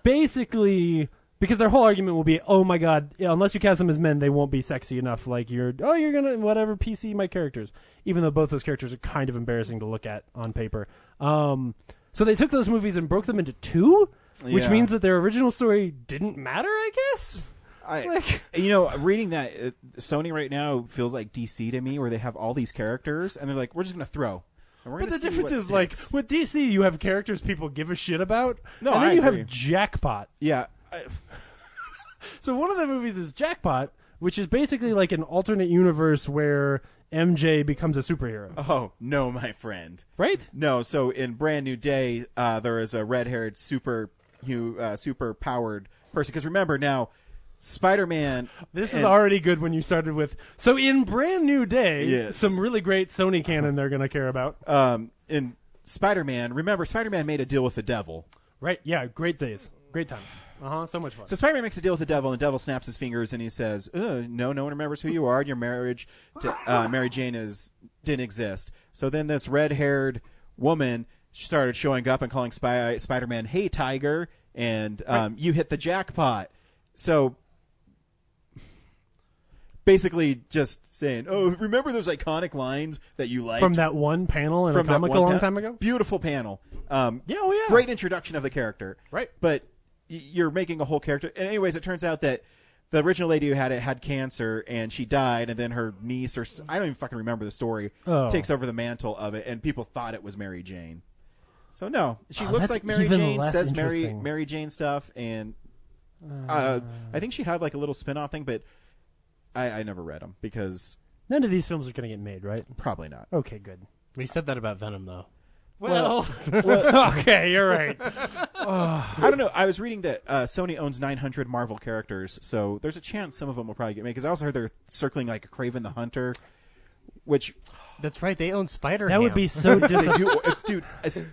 basically, because their whole argument will be, oh my God, unless you cast them as men, they won't be sexy enough. You're gonna whatever PC my characters, even though both those characters are kind of embarrassing to look at on paper. So they took those movies and broke them into two, which means that their original story didn't matter, I guess.
Reading that, Sony right now feels like DC to me, where they have all these characters and they're like, we're just gonna throw.
But the difference is, with DC, you have characters people give a shit about,
No,
and then
I
you
agree.
have Jackpot.
Yeah.
So one of the movies is Jackpot, which is basically like an alternate universe where MJ becomes a superhero.
Oh, no, my friend.
Right?
No, so in Brand New Day, there is a red-haired super-powered person. Because remember now, Spider-Man...
This is already good when you started with... So in Brand New Day,
Yes.
some really great Sony canon they're going to care about.
in Spider-Man, remember, Spider-Man made a deal with the devil.
Right, yeah, great days. Great time. So much fun.
So Spider-Man makes a deal with the devil, and the devil snaps his fingers, and he says, no one remembers who you are. Your marriage to Mary Jane didn't exist. So then this red-haired woman started showing up and calling Spider-Man, hey, Tiger, and you hit the jackpot. So basically just saying, oh, remember those iconic lines that you liked?
From that one panel in a comic a long time ago?
Beautiful panel.
Yeah.
Great introduction of the character.
Right.
But you're making a whole character. And anyways, it turns out that the original lady who had cancer, and she died, and then her niece, or I don't even fucking remember the story, takes over the mantle of it, and people thought it was Mary Jane. So no, she looks like Mary Jane, says Mary Jane stuff, and I think she had like a little spin-off thing, but I never read them because
none of these films are going to get made, right?
Probably not.
Okay, good.
We said that about Venom, though.
Well, okay, you're right.
I don't know. I was reading that Sony owns 900 Marvel characters, so there's a chance some of them will probably get made. Because I also heard they're circling like Kraven the Hunter, which
that's right. They own Spider-Ham.
That would be so
disappointing. Dude,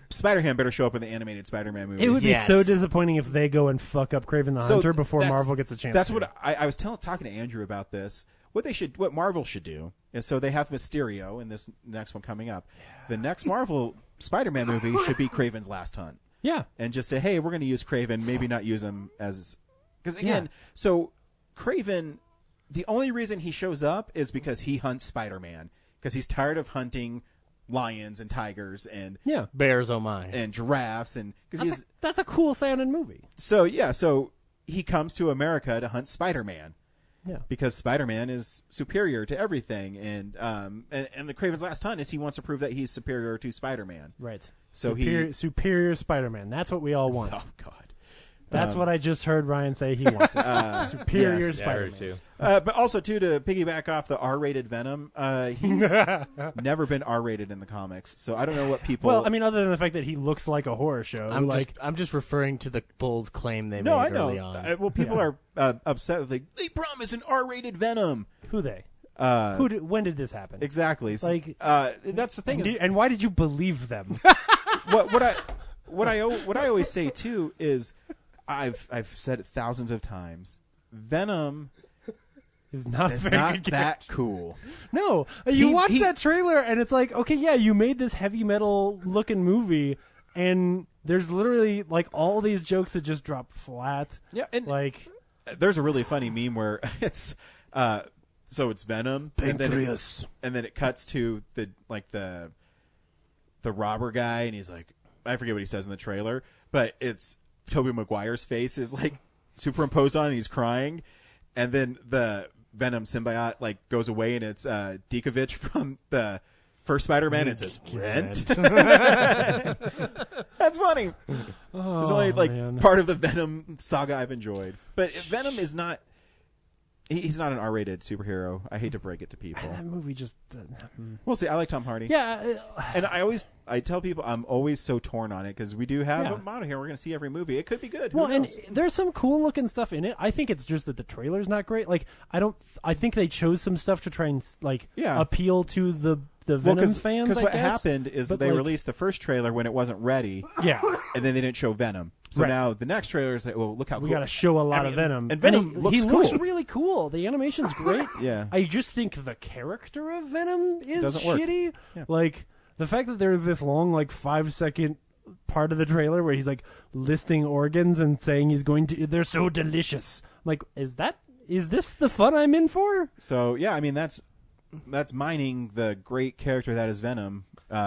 Spider-Ham better show up in the animated Spider-Man movie.
It would be so disappointing if they go and fuck up Kraven the Hunter before Marvel gets a chance.
That's what I was talking to Andrew about this. What Marvel should do is, so they have Mysterio in this next one coming up. The next Marvel Spider-Man movie should be Kraven's Last Hunt.
Yeah.
And just say, hey, we're going to use Kraven, maybe not use him as... Because, again, so Kraven, the only reason he shows up is because he hunts Spider-Man. Because he's tired of hunting lions and tigers and...
bears, oh my.
And giraffes. And
that's a cool sounding movie.
So, so he comes to America to hunt Spider-Man.
Yeah.
Because Spider-Man is superior to everything, and the Kraven's Last Hunt is he wants to prove that he's superior to Spider-Man.
Right.
So
superior Spider-Man. That's what we all want.
Oh God.
That's what I just heard Ryan say he wants. Superior Spider-Man.
too.
But also too, to piggyback off the R-rated Venom, he's never been R-rated in the comics, so I don't know what people.
Well, I mean, other than the fact that he looks like a horror show,
I'm just referring to the bold claim they made early on.
Well, people are upset. They promise an R-rated Venom.
Who they? When did this happen?
Exactly.
Like
that's the thing.
And why did you believe them?
What I always say too is, I've said it thousands of times. Venom
is not
that cool.
No, you watch that trailer and it's like, okay, yeah, you made this heavy metal looking movie, and there's literally like all these jokes that just drop flat.
Yeah, and
like
there's a really funny meme where it's so it's Venom,
Pancreas,
and then it cuts to the robber guy, and he's like, I forget what he says in the trailer, but it's Tobey Maguire's face is like superimposed on, and he's crying, and then the Venom symbiote like goes away, and it's Djokovic from the first Spider-Man. It says Rent. That's funny. It's only part of the Venom saga I've enjoyed, but Venom is not. He's not an R-rated superhero. I hate to break it to people.
That movie just...
We'll see. I like Tom Hardy.
Yeah.
And I tell people I'm always so torn on it because we do have a motto here. We're going to see every movie. It could be good.
Well, and there's some cool-looking stuff in it. I think it's just that the trailer's not great. Like, I think they chose some stuff to try and, appeal to the Venom fans,
because what happened is that they released the first trailer when it wasn't ready.
Yeah.
And then they didn't show Venom. So now the next trailer is like, well, look how cool.
We got to show a lot of Venom.
And Venom looks cool.
He looks really cool. The animation's great.
Yeah.
I just think the character of Venom is
doesn't work.
shitty.
Yeah.
Like, the fact that there's this long, 5-second part of the trailer where he's, listing organs and saying he's going to... They're so delicious. I'm like, is this the fun I'm in for?
So, yeah, I mean, that's mining the great character that is Venom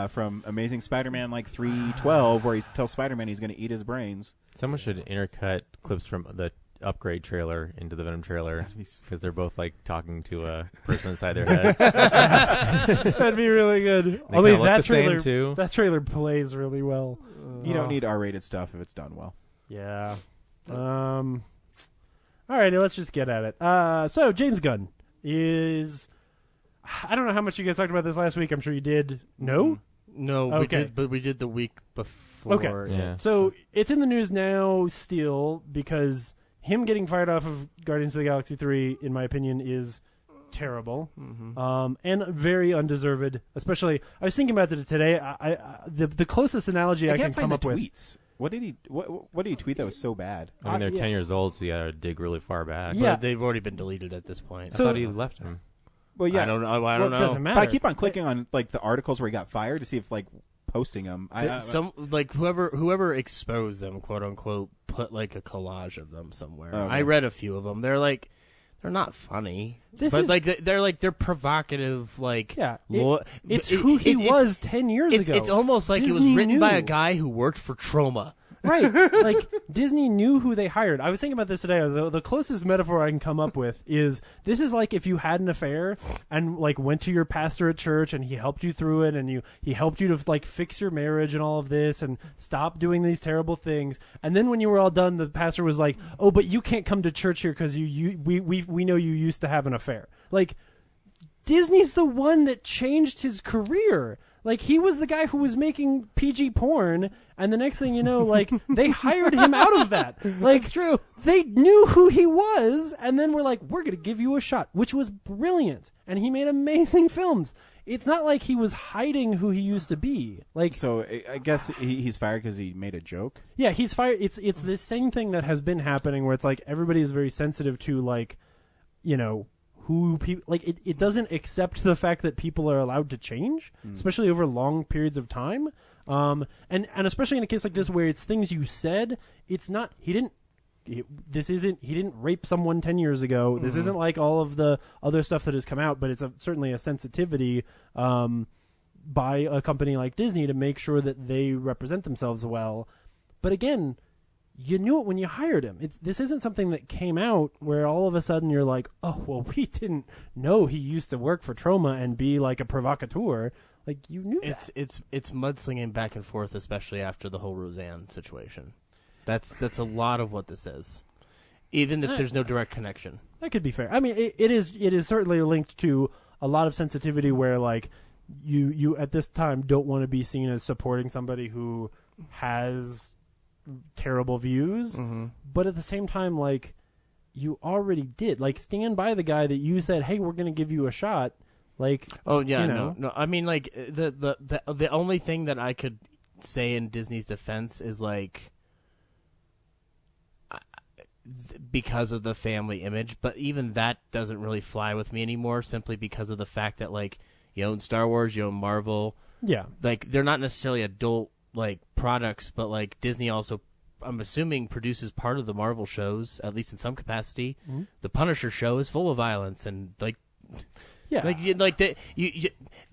from Amazing Spider-Man 312, where he tells Spider-Man he's going to eat his brains.
Someone should intercut clips from the Upgrade trailer into the Venom trailer because they're both talking to a person inside their heads.
That'd be really good.
They only that trailer too.
That trailer plays really well.
You don't need R-rated stuff if it's done well.
Yeah. All righty, let's just get at it. So James Gunn is. I don't know how much you guys talked about this last week. I'm sure you did. No?
No, we
Okay.
did, but we did the week before.
Okay.
Yeah.
So it's in the news now still because him getting fired off of Guardians of the Galaxy 3, in my opinion, is terrible and very undeserved. Especially, I was thinking about it today. The closest analogy I can
can't find
come
the
up with.
tweets. What did he? What did he tweet that was so bad?
I mean, they're
yeah.
10 years old, so you gotta dig really far back.
Yeah.
But they've already been deleted at this point.
I
So-
thought he left him.
Well, yeah.
I don't know. I
Well,
don't
it
know.
doesn't matter.
But I keep on clicking on like the articles where he got fired to see if like posting them.
Some like whoever exposed them, quote unquote, put like a collage of them somewhere.
Okay.
I read a few of them. They're not funny,
This
but
is-
like they're provocative. Like
Yeah,
it's
who he was 10 years ago.
It's almost like it was
Disney
written by
knew.
a guy who worked for Troma.
Right. Like, Disney knew who they hired. I was thinking about this today. The closest metaphor I can come up with is this is like if you had an affair and, like, went to your pastor at church and he helped you through it and he helped you to, like, fix your marriage and all of this and stop doing these terrible things. And then when you were all done, the pastor was like, oh, but you can't come to church here because we know you used to have an affair. Like, Disney's the one that changed his career. Like, he was the guy who was making PG porn, and the next thing you know, like, they hired him out of that. Like,
That's true.
They knew who he was, and then we're like, we're going to give you a shot, which was brilliant. And he made amazing films. It's not like he was hiding who he used to be. Like,
so I guess he's fired because he made a joke.
yeah, he's fired. It's this same thing that has been happening where it's like everybody is very sensitive to, like, you know, who people like. It doesn't accept the fact that people are allowed to change, especially over long periods of time. And especially in a case like this where it's things you said. It's not. He didn't rape someone 10 years ago. This isn't like all of the other stuff that has come out, but it's certainly a sensitivity by a company like Disney to make sure that they represent themselves well. But again, you knew it when you hired him. This isn't something that came out where all of a sudden you're like, oh, well, we didn't know he used to work for Troma and be like a provocateur. Like, you knew that.
It's mudslinging back and forth, especially after the whole Roseanne situation. That's a lot of what this is, even if there's no direct connection.
That could be fair. I mean, it is certainly linked to a lot of sensitivity where, like, you at this time don't want to be seen as supporting somebody who has terrible views, but at the same time, like, you already did. Like, stand by the guy that you said, hey, we're going to give you a shot. Like,
oh yeah,
you know.
no. I mean, like the only thing that I could say in Disney's defense is like because of the family image, but even that doesn't really fly with me anymore. Simply because of the fact that, like, you own Star Wars, you own Marvel.
Yeah,
like, they're not necessarily adult like products, but like Disney also, I'm assuming, produces part of the Marvel shows, at least in some capacity. The Punisher show is full of violence and like.
yeah.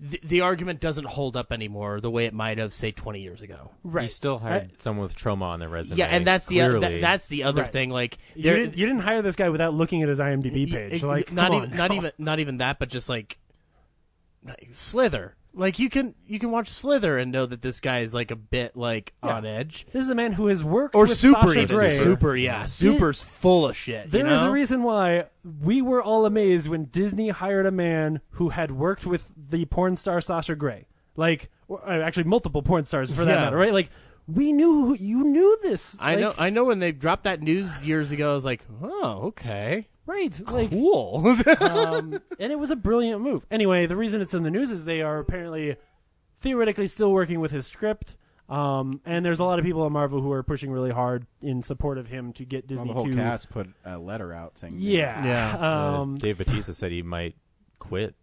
The argument doesn't hold up anymore the way it might have, say, 20 years ago.
Right.
You still hired someone with trauma on their resume.
Yeah, and that's
clearly.
that's the other
Right.
thing. Like,
You didn't hire this guy without looking at his IMDb page. Like,
not
come
even
on.
not even that, but just like Slither. Like, you can watch Slither and know that this guy is like a bit like on edge.
This is a man who has worked
Or
with
Super,
Sasha
even.
Grey.
Super, yeah. Super's full of shit.
There
you
is
know?
a reason why we were all amazed when Disney hired a man who had worked with the porn star Sasha Grey. Like, actually, multiple porn stars for that
Yeah.
matter, right? Like, we knew you knew this.
I
Like,
know when they dropped that news years ago, I was like, oh, okay.
right? Like,
Cool.
and it was a brilliant move. Anyway, the reason it's in the news is they are apparently theoretically still working with his script. And there's a lot of people at Marvel who are pushing really hard in support of him to get Disney
the whole
to.
cast put a letter out saying,
Yeah.
Yeah.
Dave Bautista said he might quit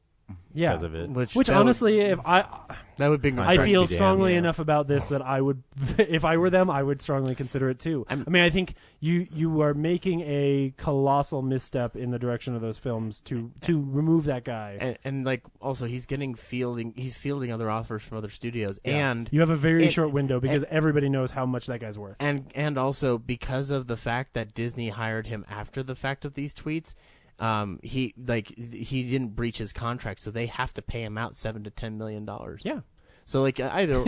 Yeah.
because of it.
Which
that
honestly, if
that would be
Contract
I feel
be damned,
strongly
yeah.
enough about this that I would, if I were them, I would strongly consider it too. I mean, I think you are making a colossal misstep in the direction of those films to remove that guy.
and like also he's fielding other offers from other studios, and
You have a very
and-
short window because everybody knows how much that guy's worth.
and also because of the fact that Disney hired him after the fact of these tweets. He didn't breach his contract, so they have to pay him out $7 to $10 million.
Yeah.
So like either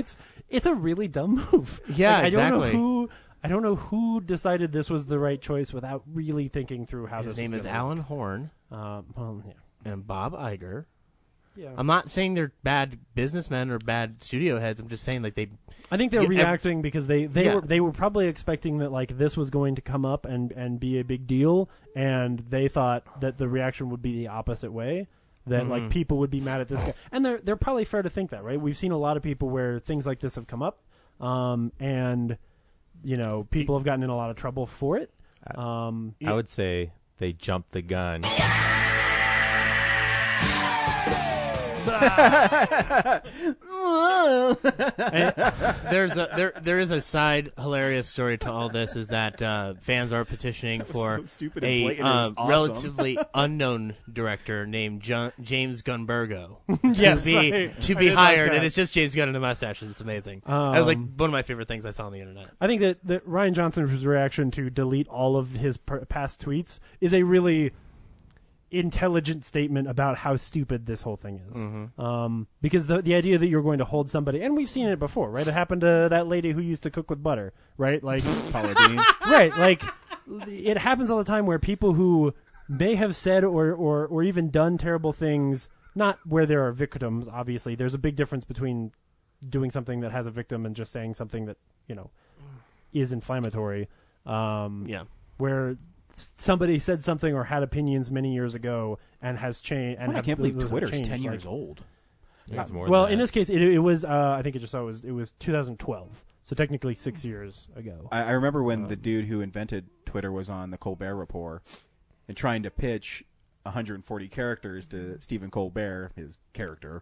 It's a really dumb move.
Yeah,
Like, I don't know
exactly.
who. I don't know who decided this was the right choice without really thinking through how
His
this
name
was
is
gonna
Alan
work.
Horn
Well, yeah.
and Bob Iger.
Yeah.
I'm not saying they're bad businessmen or bad studio heads. I'm just saying like they.
I think they're
Yeah,
reacting because they
Yeah.
were probably expecting that like this was going to come up and be a big deal, and they thought that the reaction would be the opposite way. That like people would be mad at this guy, and they're probably fair to think that, right? We've seen a lot of people where things like this have come up, and people have gotten in a lot of trouble for it.
I would say they jumped the gun.
There is a side hilarious story to all this is that fans are petitioning for
so stupid and
a
blatant, it was awesome.
relatively unknown director named James Gunbergo
Yes,
to
I
be
did like
hired,
that.
and it's just James Gunn and a mustache, and it's amazing. That was like one of my favorite things I saw on the internet.
I think that Ryan Johnson's reaction to delete all of his past tweets is a really intelligent statement about how stupid this whole thing is. Because the idea that you're going to hold somebody, and we've seen it before, right? It happened to that lady who used to cook with butter, right? Like
Paula Deen.
right, like it happens all the time where people who may have said or even done terrible things, not where there are victims, obviously. There's a big difference between doing something that has a victim and just saying something that, is inflammatory. Where somebody said something or had opinions many years ago and has changed. And
I can't believe
those have
Twitter's
changed,
10
like-
years old.
It's more
Well,
than
in
that.
this case, it was. I think it just saw it was 2012, so technically 6 years ago.
I remember when the dude who invented Twitter was on the Colbert Report and trying to pitch 140 characters to Stephen Colbert, his character.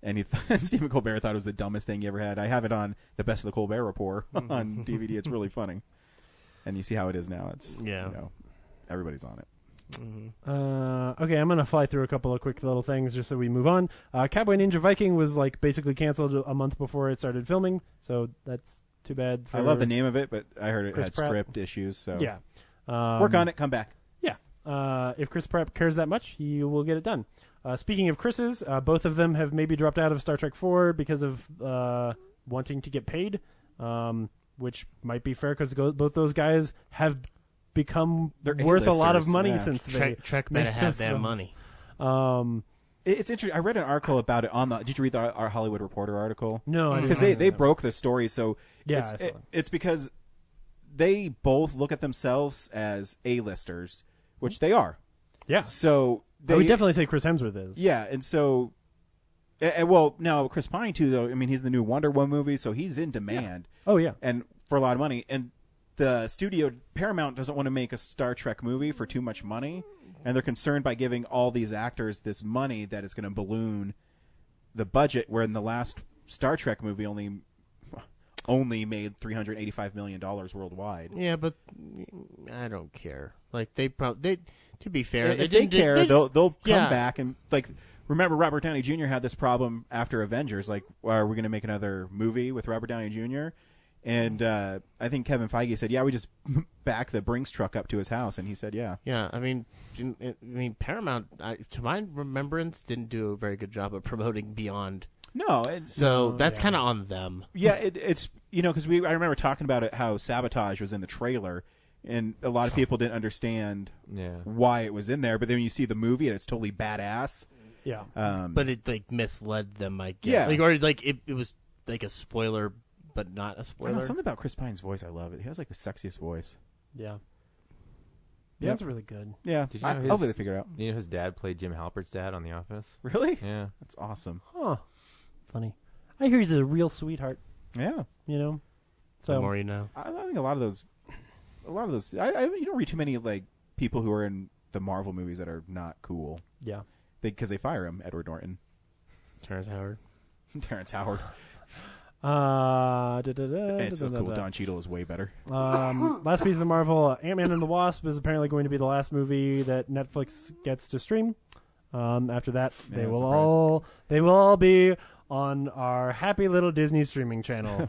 And Stephen Colbert thought it was the dumbest thing he ever had. I have it on the Best of the Colbert Report on DVD. It's really funny. And you see how it is now. It's everybody's on it.
Okay, I'm gonna fly through a couple of quick little things just so we move on. Cowboy Ninja Viking was like basically canceled a month before it started filming, so that's too bad. For
I love the name of it, but I heard it
Chris
had
Pratt.
script issues. So
Yeah,
work on it. Come back.
Yeah, if Chris Pratt cares that much, he will get it done. Speaking of Chris's, both of them have maybe dropped out of Star Trek 4 because of wanting to get paid, which might be fair because both those guys have become
They're
worth a lot of
A-listers,
money
yeah.
since they
Trek
made
better have
those
that
films.
money.
It's interesting. I read an article about it on the. Did you read our Hollywood Reporter article?
No, I
because
didn't.
they broke the story. So
Yeah,
it's,
I saw it.
it's because they both look at themselves as A-listers, which they are.
Yeah,
So they
I would definitely say Chris Hemsworth is.
Yeah, and so, well, now Chris Pine too. Though I mean, he's the new Wonder Woman movie, so he's in demand.
Oh yeah.
And for a lot of money. And the studio Paramount doesn't want to make a Star Trek movie for too much money, and they're concerned by giving all these actors this money that it's going to balloon the budget. Where in the last Star Trek movie only made $385 million worldwide.
Yeah, but I don't care. Like they to be fair,
If
they
they care, they'll come
Yeah.
back and like. Remember, Robert Downey Jr. had this problem after Avengers. Like, are we going to make another movie with Robert Downey Jr.? And I think Kevin Feige said, "Yeah, we just back the Brinks truck up to his house," and he said, "Yeah."
Yeah, I mean, Paramount, to my remembrance, didn't do a very good job of promoting Beyond.
No,
So that's kind of on them.
yeah, it's because I remember talking about it how Sabotage was in the trailer, and a lot of people didn't understand why it was in there. But then when you see the movie, and it's totally badass.
Yeah.
But it like misled them, I guess.
Yeah.
Like, or like it was like a spoiler, but not a
I don't know,
spoiler.
something about Chris Pine's voice, I love it. He has like the sexiest voice.
Yeah. Yeah, that's really good.
Yeah,
Did you know
hopefully they figure it out.
You know his dad played Jim Halpert's dad on The Office?
Really?
Yeah.
That's awesome.
Huh. Funny. I hear he's a real sweetheart.
Yeah.
The
So
more you know.
I think a lot of those. You don't read too many like people who are in the Marvel movies that are not cool.
yeah.
Because they fire him, Edward Norton,
Terrence Howard.
Terrence Howard.
It's
It's so cool. Don Cheadle is way better.
Last piece of Marvel, Ant-Man and the Wasp is apparently going to be the last movie that Netflix gets to stream. After that, they
Yeah,
will all be on our happy little Disney streaming channel,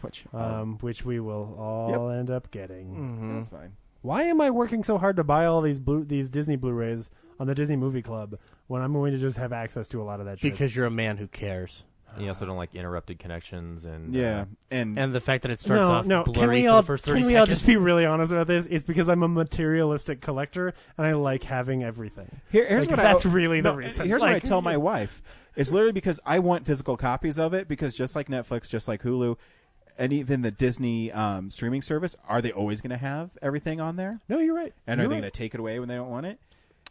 which we will all end up getting.
That's fine.
Why am I working so hard to buy all these Disney Blu-rays on the Disney Movie Club when I'm going to just have access to a lot of that shit?
Because you're a man who cares.
You also don't like interrupted connections and
and
the fact that it starts off
Can
blurry
we
for
all,
the first 30
can we
seconds.
all just be really honest about this? It's because I'm a materialistic collector and I like having everything.
Here's
Like,
what
that's
I,
really the
no,
reason.
Here's what I
Like,
tell my wife. It's literally because I want physical copies of it, because just like Netflix, just like Hulu, and even the Disney streaming service, are they always going to have everything on there?
No, you're right.
And are
You're
they
right.
going to take it away when they don't want it?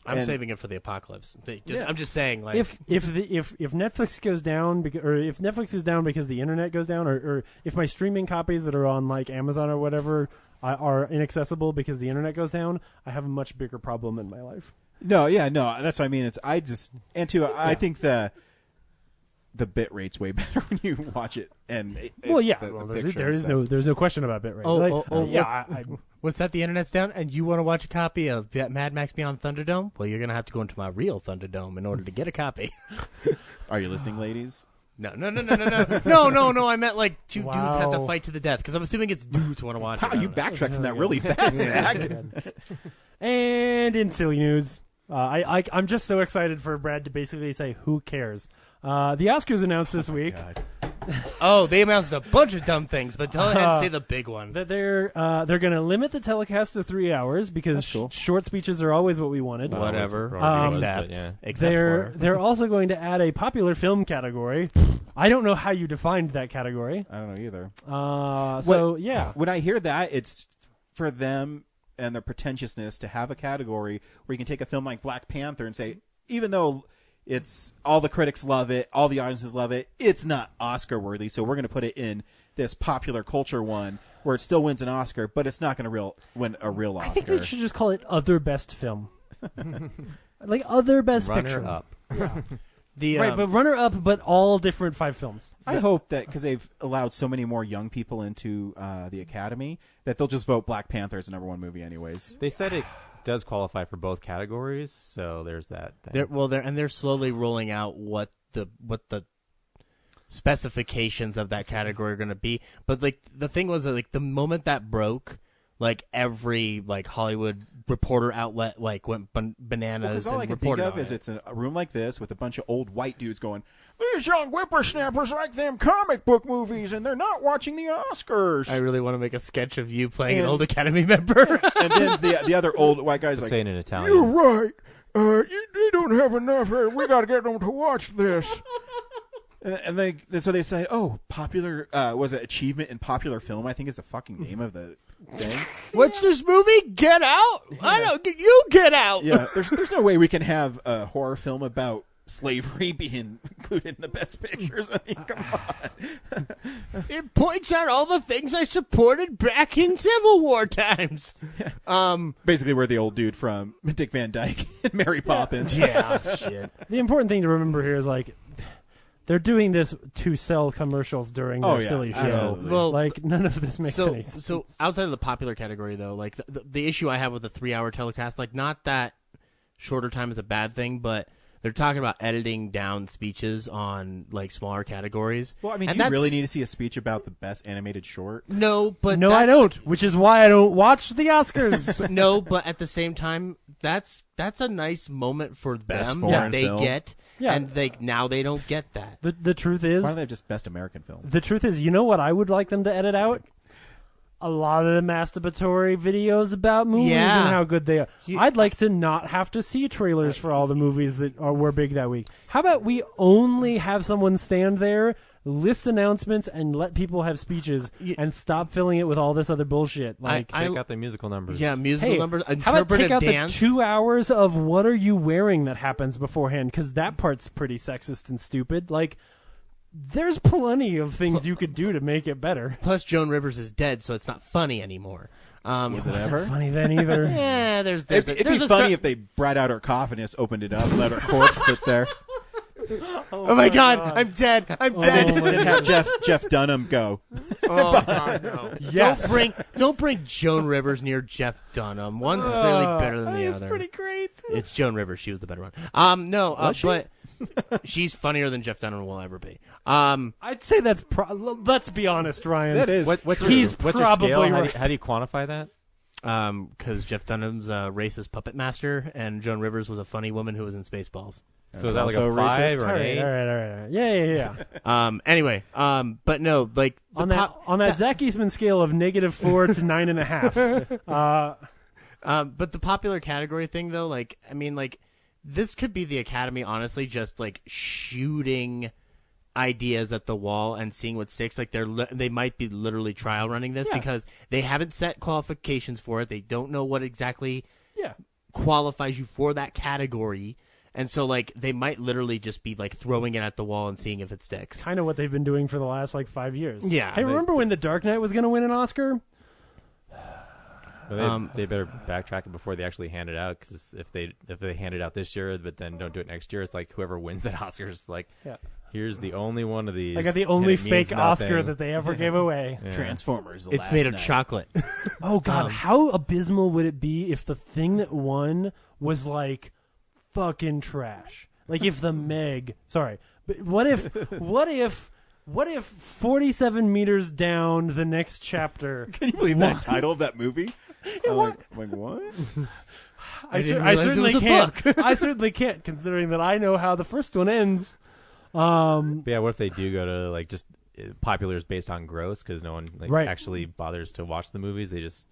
I'm
And-
saving it for the apocalypse.
Yeah.
I'm just saying, like,
if Netflix goes down or if Netflix is down because the internet goes down, or if my streaming copies that are on like Amazon or whatever are inaccessible because the internet goes down, I have a much bigger problem in my life.
No, that's what I mean. I think the bit rate's way better when you watch it. And
there's no question about bit rate.
What's that? The internet's down, and you want to watch a copy of Mad Max Beyond Thunderdome? Well, you're gonna have to go into my real Thunderdome in order to get a copy.
Are you listening, ladies?
No. I meant like two dudes have to fight to the death, because I'm assuming it's dudes who want to watch it.
Wow, you backtracked from that really fast, Zach.
And in silly news, I'm just so excited for Brad to basically say, "Who cares?" The Oscars announced this week.
Oh, they announced a bunch of dumb things, but go ahead and say the big one.
That they're going to limit the telecast to 3 hours because short speeches are always what we wanted.
Whatever.
They're also going to add a popular film category. I don't know how you defined that category.
I don't know either.
When
I hear that, it's for them and their pretentiousness to have a category where you can take a film like Black Panther and say, even though it's all the critics love it, all the audiences love it, it's not Oscar worthy, so we're going to put it in this popular culture one where it still wins an Oscar, but it's not going to win a real Oscar.
I think they should just call it Other Best Film. Like Other Best Picture.
Runner up.
Yeah.
Right, but runner up, but all different 5 films.
I hope that because they've allowed so many more young people into the Academy that they'll just vote Black Panther as the #1 movie anyways.
They said it does qualify for both categories, so there's that thing.
They're slowly rolling out what the specifications of that category are going to be. But like the thing was, like the moment that broke, like every like Hollywood reporter outlet like went bananas.
All I can think of is it's a room like this with a bunch of old white dudes going, "These young whippersnappers like them comic book movies, and they're not watching the Oscars."
I really want to make a sketch of you playing an old Academy member.
And then the other old white guys like,
saying in Italian.
"You're right. They don't have enough. We got to get them to watch this." And so they say, "Oh, popular was it achievement in popular film? I think is the fucking name of the thing."
What's this movie? Get Out? I don't. You get out.
Yeah, there's no way we can have a horror film about slavery being included in the best pictures. I mean, come on.
It points out all the things I supported back in Civil War times.
Basically, we're the old dude from Dick Van Dyke and Mary Poppins.
Yeah, shit.
The important thing to remember here is like they're doing this to sell commercials during their silly show.
Absolutely.
Well,
like none of this makes any sense.
So outside of the popular category, though, like the issue I have with the 3-hour telecast, like not that shorter time is a bad thing, but they're talking about editing down speeches on like smaller categories.
Well, I mean, do you really need to see a speech about the best animated short?
No, but
no, I don't. Which is why I don't watch the Oscars.
No, but at the same time, that's a nice moment for
Best
them
foreign
that they
film.
get,
Yeah.
and now they don't get that.
The truth is,
Why don't they have just best American film?
the truth is, you know what I would like them to edit out? A lot of the masturbatory videos about movies
Yeah.
and how good they are. I'd like to not have to see trailers for all the movies that were big that week. How about we only have someone stand there, list announcements, and let people have speeches, and stop filling it with all this other bullshit? Like,
Take out the musical numbers.
Yeah, musical numbers.
how about take
Interpretive
out
dance.
the 2 hours of what are you wearing that happens beforehand? Because that part's pretty sexist and stupid. Like, there's plenty of things you could do to make it better.
Plus, Joan Rivers is dead, so it's not funny anymore.
Was it ever?
Funny then either.
Yeah, there's
It'd be funny if they brought out her coffin and just opened it up and let her corpse sit there.
Oh my God, I'm dead. I'm dead.
And then have Jeff Dunham go.
Oh God, no.
Yes.
Don't bring Joan Rivers near Jeff Dunham. One's clearly better than the
It's
other.
pretty great.
It's Joan Rivers. She was the better one.
Was she?
But she's funnier than Jeff Dunham will ever be.
I'd say that's let's be honest, Ryan.
That is.
What's
He's
your
probably
scale?
right.
How do you quantify that?
Because Jeff Dunham's a racist puppet master, and Joan Rivers was a funny woman who was in Spaceballs.
So is that like a 5 or an 8?
All right. Yeah.
Anyway, but no, like
on that Zach Eastman scale of -4 to 9.5.
But the popular category thing, though, like, I mean, like, this could be the Academy, honestly, just like shooting ideas at the wall and seeing what sticks. Like, they might be literally trial running this because they haven't set qualifications for it. They don't know what exactly qualifies you for that category. And so, like, they might literally just be, like, throwing it at the wall and seeing if it sticks.
Kind of what they've been doing for the last, 5 years.
Yeah.
Hey, remember when The Dark Knight was going to win an Oscar?
Well, they better backtrack it before they actually hand it out, because if they hand it out this year but then don't do it next year, it's like whoever wins that Oscar is like, here's the only one of these.
I got the only fake Oscar that they ever gave away.
Yeah. Transformers.
It's made of chocolate.
Oh, God. How abysmal would it be if the thing that won was, fucking trash? Like, if the Meg... Sorry. But what if 47 meters down the next chapter...
Can you believe that title of that movie? Like what?
I
certainly can't. I certainly can't, considering that I know how the first one ends.
But yeah, what if they do go to just popular is based on gross, because no one actually bothers to watch the movies? They just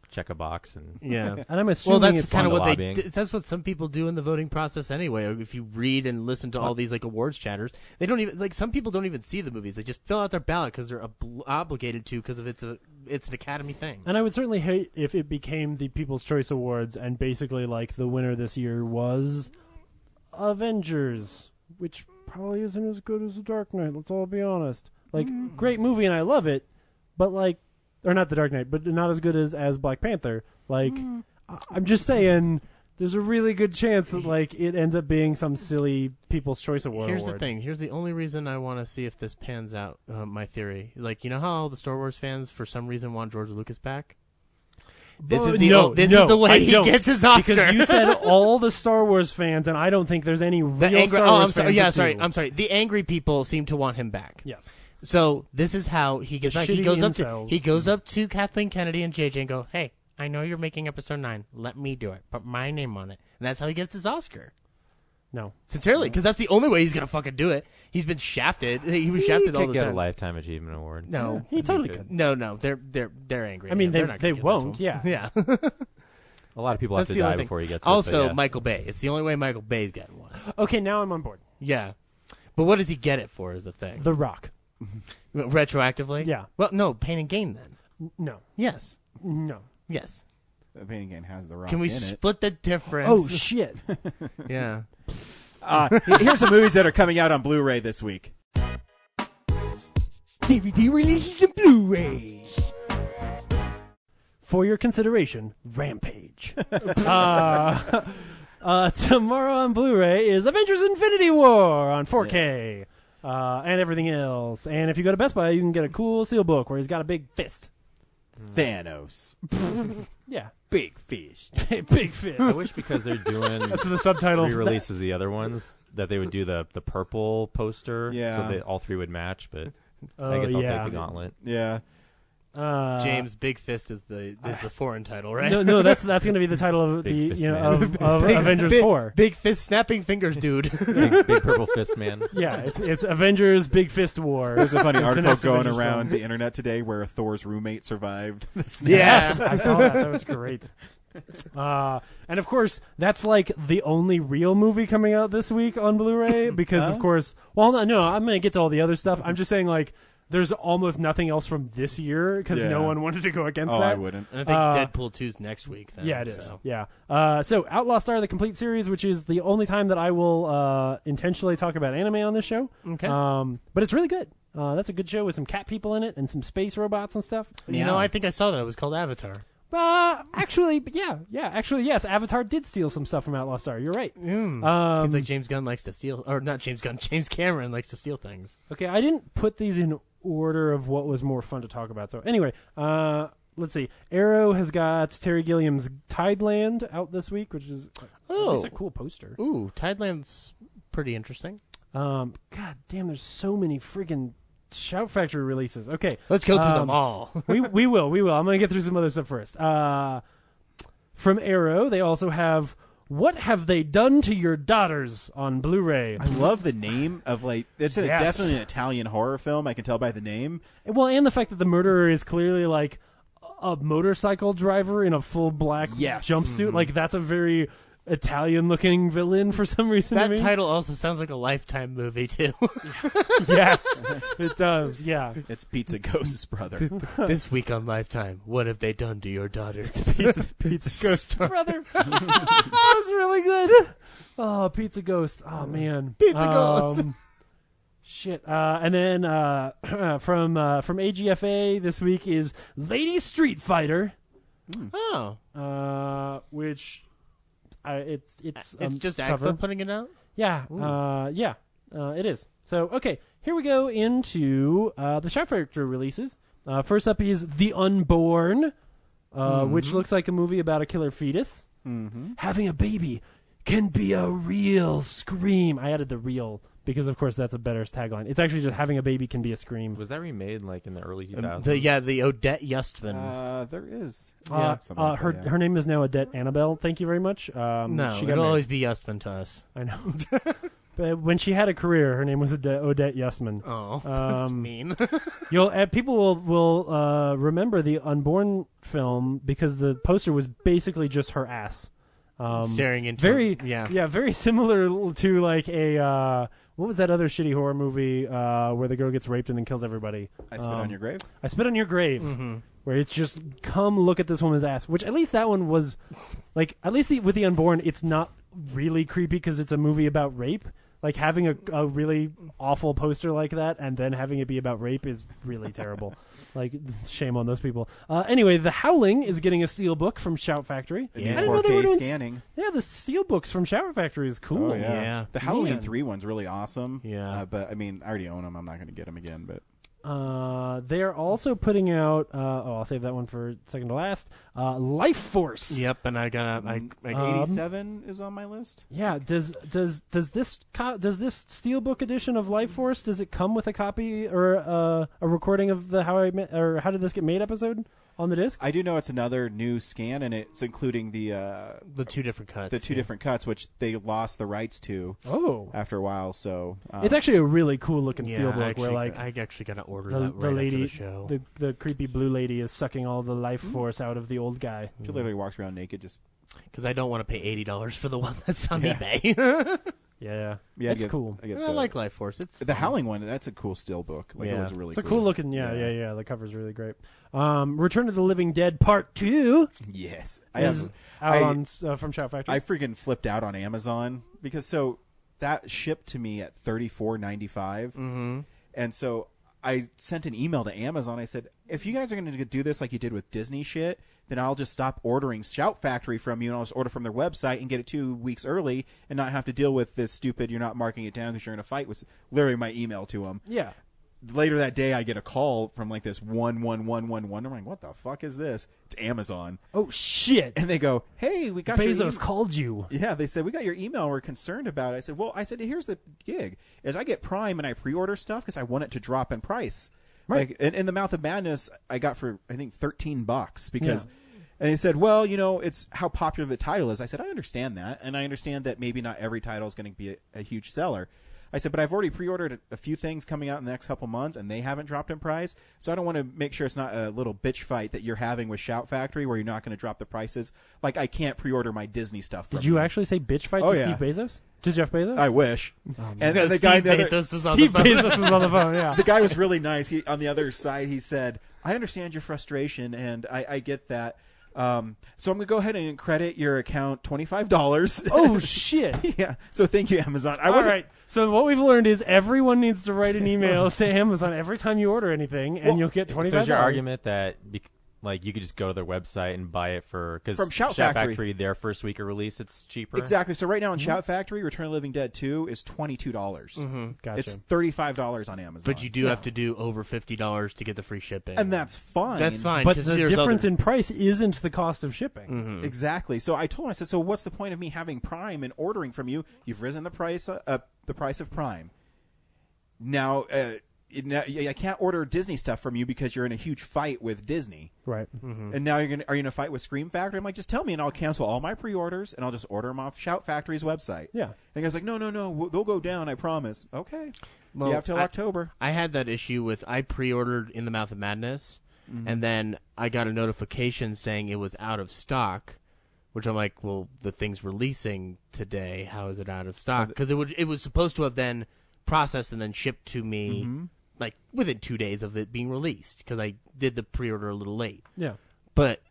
check a box and
and I'm assuming
that's
it's
kind of what
lobbying.
that's what some people do in the voting process anyway. If you read and listen to all these awards chatters, they don't even some people don't even see the movies. They just fill out their ballot because they're obligated to, because of it's an Academy thing.
And I would certainly hate if it became the People's Choice Awards and basically the winner this year was Avengers, which probably isn't as good as The Dark Knight. Let's all be honest. Great movie and I love it, but or not The Dark Knight, but not as good as Black Panther. I'm just saying, there's a really good chance that it ends up being some silly People's Choice Award.
Here's the thing. Here's the only reason I want to see if this pans out. My theory, you know how all the Star Wars fans for some reason want George Lucas back. This is the way he gets his Oscar.
Because you said all the Star Wars fans, and I don't think there's any real Star Wars fans.
I'm sorry. The angry people seem to want him back.
Yes.
So this is how he gets back. He goes up to Kathleen Kennedy and JJ and go, "Hey, I know you're making episode 9. Let me do it. Put my name on it." And that's how he gets his Oscar.
No,
sincerely, because that's the only way he's gonna fucking do it. He's been shafted. He was shafted all the time.
He could get a Lifetime Achievement Award.
No,
he totally could.
No, they're angry.
I mean,
they're not
they won't. Yeah.
A lot of people have to die before he gets
also,
it. Also,
Michael Bay. It's the only way Michael Bay's getting one.
Okay, now I'm on board.
Yeah, but what does he get it for? Is the thing.
The Rock.
Retroactively?
Yeah.
Well, no, Pain and Gain then.
No.
Yes.
No.
Yes.
Pain and Gain has The Rock.
Can we
in
split the difference?
Oh shit.
Yeah.
Here's some movies that are coming out on Blu-ray this week.
DVD releases and Blu-rays. For your consideration, Rampage. Tomorrow on Blu-ray is Avengers Infinity War on 4K. And everything else. And if you go to Best Buy, you can get a cool steelbook where he's got a big fist.
Thanos.
Yeah.
Big fist.
Big fist.
I wish, because they're doing
that's the subtitle
re-releases the other ones, that they would do the purple poster,
yeah,
so that all three would match, but I guess I'll take the gauntlet.
Yeah.
James, Big Fist is the foreign title, right?
No, that's going to be the title of of Avengers 4.
Big Fist snapping fingers, dude.
big purple fist man.
Yeah, it's Avengers Big Fist War.
There's a funny article going around the internet today where Thor's roommate survived the snap.
Yes, I saw that. That was great. And of course, that's the only real movie coming out this week on Blu-ray because, of course, no, I'm going to get to all the other stuff. I'm just saying, there's almost nothing else from this year because no one wanted to go against that.
I wouldn't.
And I think Deadpool 2's next week. Then,
yeah, it is. Yeah. So Outlaw Star, the complete series, which is the only time that I will intentionally talk about anime on this show.
Okay.
But it's really good. That's a good show with some cat people in it and some space robots and stuff.
You know, I think I saw that. It was called Avatar.
Actually, Actually, yes. Avatar did steal some stuff from Outlaw Star. You're right.
Seems like James Gunn likes to steal, or not James Gunn. James Cameron likes to steal things.
Okay, I didn't put these in order of what was more fun to talk about. So anyway, let's see. Arrow has got Terry Gilliam's Tideland out this week, which is a cool poster.
Ooh, Tideland's pretty interesting.
God damn, there's so many friggin' Shout Factory releases. Okay,
Let's go through them all.
we will. I'm going to get through some other stuff first. From Arrow, they also have What Have They Done to Your Daughters on Blu-ray.
I love the name of it's definitely an Italian horror film. I can tell by the name.
Well, and the fact that the murderer is clearly like a motorcycle driver in a full black jumpsuit. Like that's a very Italian-looking villain for some reason.
That
to me.
title also sounds like a Lifetime movie too.
Yes, it does. Yeah,
It's Pizza Ghost's brother.
This week on Lifetime, what have they done to your daughters?
Pizza Ghost brother. That was really good. Oh, Pizza Ghost. Oh man,
Pizza Ghost.
Shit. And then from AGFA this week is Lady Street Fighter.
Oh,
Which it's
just
cover.
Agfa putting it out.
Yeah. It is. So okay, here we go into the Shout Factory releases. First up is The Unborn, which looks like a movie about a killer fetus. Having a baby can be a real scream. I added the real because, of course, that's a better tagline. It's actually just having a baby can be a scream.
Was that remade in the early 2000s?
The Odette Yustman.
There is.
Her name is now Odette Annabelle. Thank you very much.
No,
she got
it'll
married.
always be Yustman to us.
I know. But when she had a career, her name was Odette Yustman.
Oh, that's mean.
People will remember the Unborn film because the poster was basically just her ass.
Staring into
very similar to like a what was that other shitty horror movie where the girl gets raped and then kills everybody?
I Spit on Your Grave.
I Spit on Your Grave, where it's just come look at this woman's ass. Which at least that one was like with the Unborn, it's not really creepy because it's a movie about rape. Like having a really awful poster like that and then having it be about rape is really terrible. Like shame on those people. Anyway, The Howling is getting a steelbook from Shout Factory.
I didn't know they were doing scanning.
Yeah, the steelbooks from Shout Factory is cool.
Oh, yeah. The Halloween
Man.
3 one's really awesome.
Yeah.
But I mean, I already own them. I'm not going to get them again. But
they are also putting out. I'll save that one for second to last. Life Force.
Yep, and I got
87 is on my list.
Yeah. Does this steelbook edition of Life Force, does it come with a copy or a recording of the How Did This Get Made episode on the disc?
I do know it's another new scan, and it's including the
two different cuts.
The two different cuts, which they lost the rights to.
After
a while. So
it's actually a really cool looking steelbook where like
I actually got to order
the
that right
lady,
after the show.
The creepy blue lady is sucking all the life force out of the old guy.
She literally walks around naked, just
because I don't want to pay $80 for the one that's on eBay.
Yeah,
it's
cool.
I like Life Force. It's
the Howling one. That's a cool still book. Like, it was really.
It's a cool looking. Yeah. The cover's really great. Return of the Living Dead Part 2.
Yes,
from Shout Factory.
I freaking flipped out on Amazon because that shipped to me at $34.95, and so I sent an email to Amazon. I said, if you guys are going to do this like you did with Disney shit, then I'll just stop ordering Shout Factory from you and I'll just order from their website and get it 2 weeks early and not have to deal with this stupid you're not marking it down because you're in a fight was literally my email to them.
Yeah.
Later that day, I get a call from like this 11111. I'm like, what the fuck is this? It's Amazon.
Oh, shit.
And they go, hey, we got
Bezos called you.
Yeah, they said, we got your email. We're concerned about it. I said, here's the gig. Is I get Prime and I pre-order stuff because I want it to drop in price.
Right.
Like, in The Mouth of Madness, I got for, I think, $13 because... Yeah. And they said, well, it's how popular the title is. I said, I understand that. And I understand that maybe not every title is going to be a huge seller. I said, but I've already pre-ordered a few things coming out in the next couple months, and they haven't dropped in price. So I don't want to make sure it's not a little bitch fight that you're having with Shout Factory where you're not going to drop the prices. Like, I can't pre-order my Disney stuff from
Did you actually say bitch fight to Steve Bezos? To Jeff Bezos?
I wish.
And the guy Bezos was on the phone.
Bezos was on the phone, yeah.
The guy was really nice. On the other side, he said, I understand your frustration, and I get that. So I'm going to go ahead and credit your account $25.
Oh, shit.
Yeah. So thank you, Amazon.
All right. So what we've learned is everyone needs to write an email to Amazon every time you order anything, and you'll get $25.
So is your argument that you could just go to their website and buy it from
Shout Factory,
their first week of release, it's cheaper?
Exactly. So right now on Shout Factory, Return of the Living Dead 2 is $22.
Gotcha.
It's $35 on Amazon.
But you do have to do over $50 to get the free shipping.
And that's fine.
That's fine.
But the difference in price isn't the cost of shipping.
Exactly. So I told him, I said, so what's the point of me having Prime and ordering from you? You've risen the price of Prime. Now, I can't order Disney stuff from you because you're in a huge fight with Disney.
Right.
Mm-hmm. And now are you going to fight with Scream Factory? I'm like, just tell me and I'll cancel all my pre-orders and I'll just order them off Shout Factory's website.
Yeah.
And the guy's like, no, they'll go down, I promise. Okay. Well, you have till October.
I had that issue with I pre-ordered In the Mouth of Madness, and then I got a notification saying it was out of stock, which I'm like, well, the thing's releasing today. How is it out of stock? Because it was supposed to have then processed and then shipped to me like within 2 days of it being released because I did the pre-order a little late.
Yeah.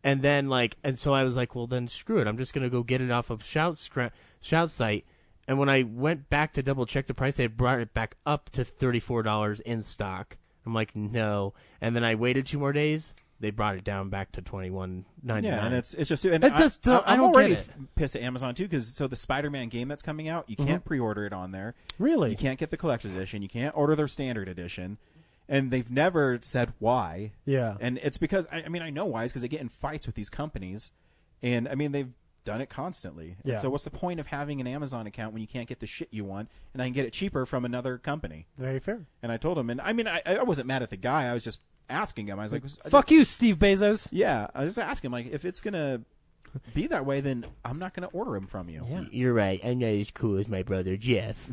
And so I was like, well, then screw it. I'm just going to go get it off of Shout site. And when I went back to double check the price, they had brought it back up to $34 in stock. I'm like, no. And then I waited 2 more days. They brought it down back to $21.99.
Yeah, and it's just and
I don't
already
get it.
pissed at Amazon too because the Spider-Man game that's coming out, you can't pre-order it on there.
Really?
You can't get the collector's edition. You can't order their standard edition, and they've never said why.
Yeah,
and it's because I know why. It's because they get in fights with these companies, and they've done it constantly.
Yeah.
And so what's the point of having an Amazon account when you can't get the shit you want, and I can get it cheaper from another company?
Very fair.
And I told him, and I wasn't mad at the guy. I was just asking him. I was like,
fuck you, Steve Bezos.
Yeah, I was just asking him, like, if it's gonna be that way, then I'm not gonna order him from you.
Yeah.
You're right. I'm not as cool as my brother Jeff.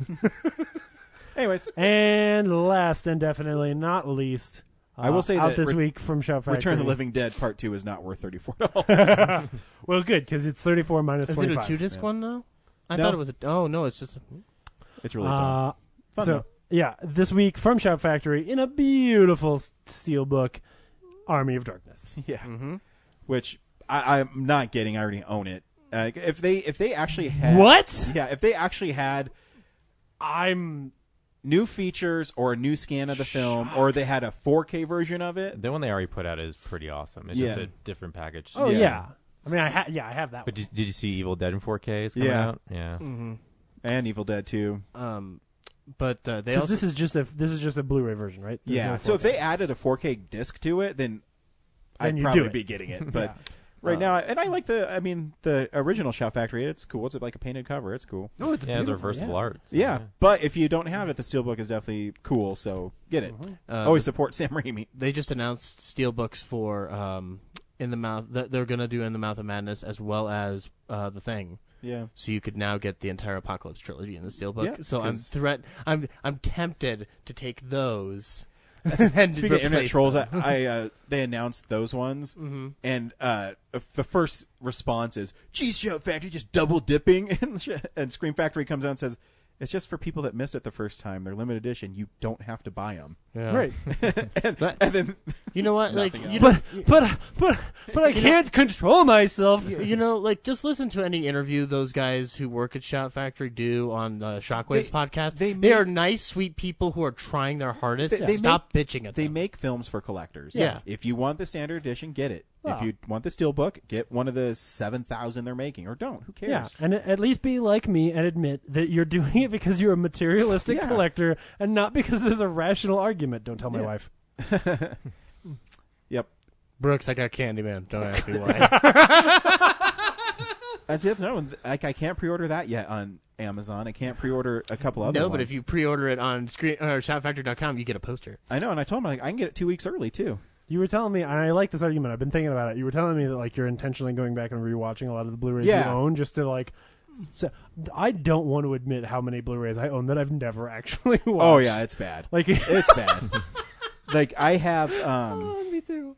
Anyways,
and last and definitely not least,
I will say
out
that
this week from Shout Factory,
Return of the Living Dead Part 2 is not worth $34.
Well, good because it's 34 minus 25.
Is it a 2-disc one though? I
No.
thought it was no, it's just.
It's really fun.
So
though.
yeah, this week from Shout Factory in a beautiful steel book, Army of Darkness.
Yeah, which I'm not getting. I already own it. If they actually had
What?
Yeah, if they actually had
I'm
new features or a new scan of the film, or they had a 4K version of it.
The one they already put out is pretty awesome. It's just a different package.
Oh
Yeah.
yeah. I mean, I have that.
But
one.
did you see Evil Dead in 4K is coming
Yeah.
out? Yeah.
And Evil Dead 2.
But they
'Cause
also
this is just a Blu-ray version, right? There's
Yeah.
no
So if
4K.
they added a 4K disc to it, then I'd
you
probably
do it.
be getting it. But
Yeah.
right now, and I like the original Shout Factory. It's cool. It's like a painted cover. It's cool.
Oh, it's
Yeah, it's
beautiful,
reversible
yeah.
art. So,
Yeah, but if you don't have it, the steelbook is definitely cool. So get it. Always support Sam Raimi.
they just announced steelbooks for In the Mouth. They're gonna do In the Mouth of Madness as well as The Thing.
Yeah.
So you could now get the entire Apocalypse trilogy in the steelbook.
Yeah,
so
'cause-
I'm tempted to take those. And
Speaking of internet
replace
trolls,
them.
they announced those ones, and the first response is, "Geez, Shout Factory just double dipping," and Scream Factory comes out and says, "It's just for people that missed it the first time. They're limited edition. You don't have to buy them."
Yeah.
Right.
And then
You know what? Like
Nothing
you
else.
know,
But I can't control myself.
you know, like just listen to any interview those guys who work at Shout Factory do on the Shockwaves podcast. They are nice, sweet people who are trying their hardest.
They
Stop bitching at
they
them.
make films for collectors.
Yeah.
If you want the standard edition, get it.
Well.
If you want the steelbook, get one of the 7,000 they're making, or don't. Who cares?
Yeah, and at least be like me and admit that you're doing it because you're a materialistic
Yeah.
collector and not because there's a rational argument. Don't tell my
Yeah.
wife.
Yep.
Brooks, I got Candyman. Don't ask me why.
That's another one. Like, I can't pre-order that yet on Amazon. I can't pre-order a couple other
No,
ones.
but if you pre-order it on shoutfactory.com, you get a poster.
I know, and I told him, like, I can get it 2 weeks early, too.
You were telling me, and I like this argument. I've been thinking about it. You were telling me that like you're intentionally going back and rewatching a lot of the Blu-rays
Yeah.
you own just to like. So, I don't want to admit how many Blu-rays I own that I've never actually watched.
Oh, yeah, it's bad.
Like
It's bad. Like, I have...
me too.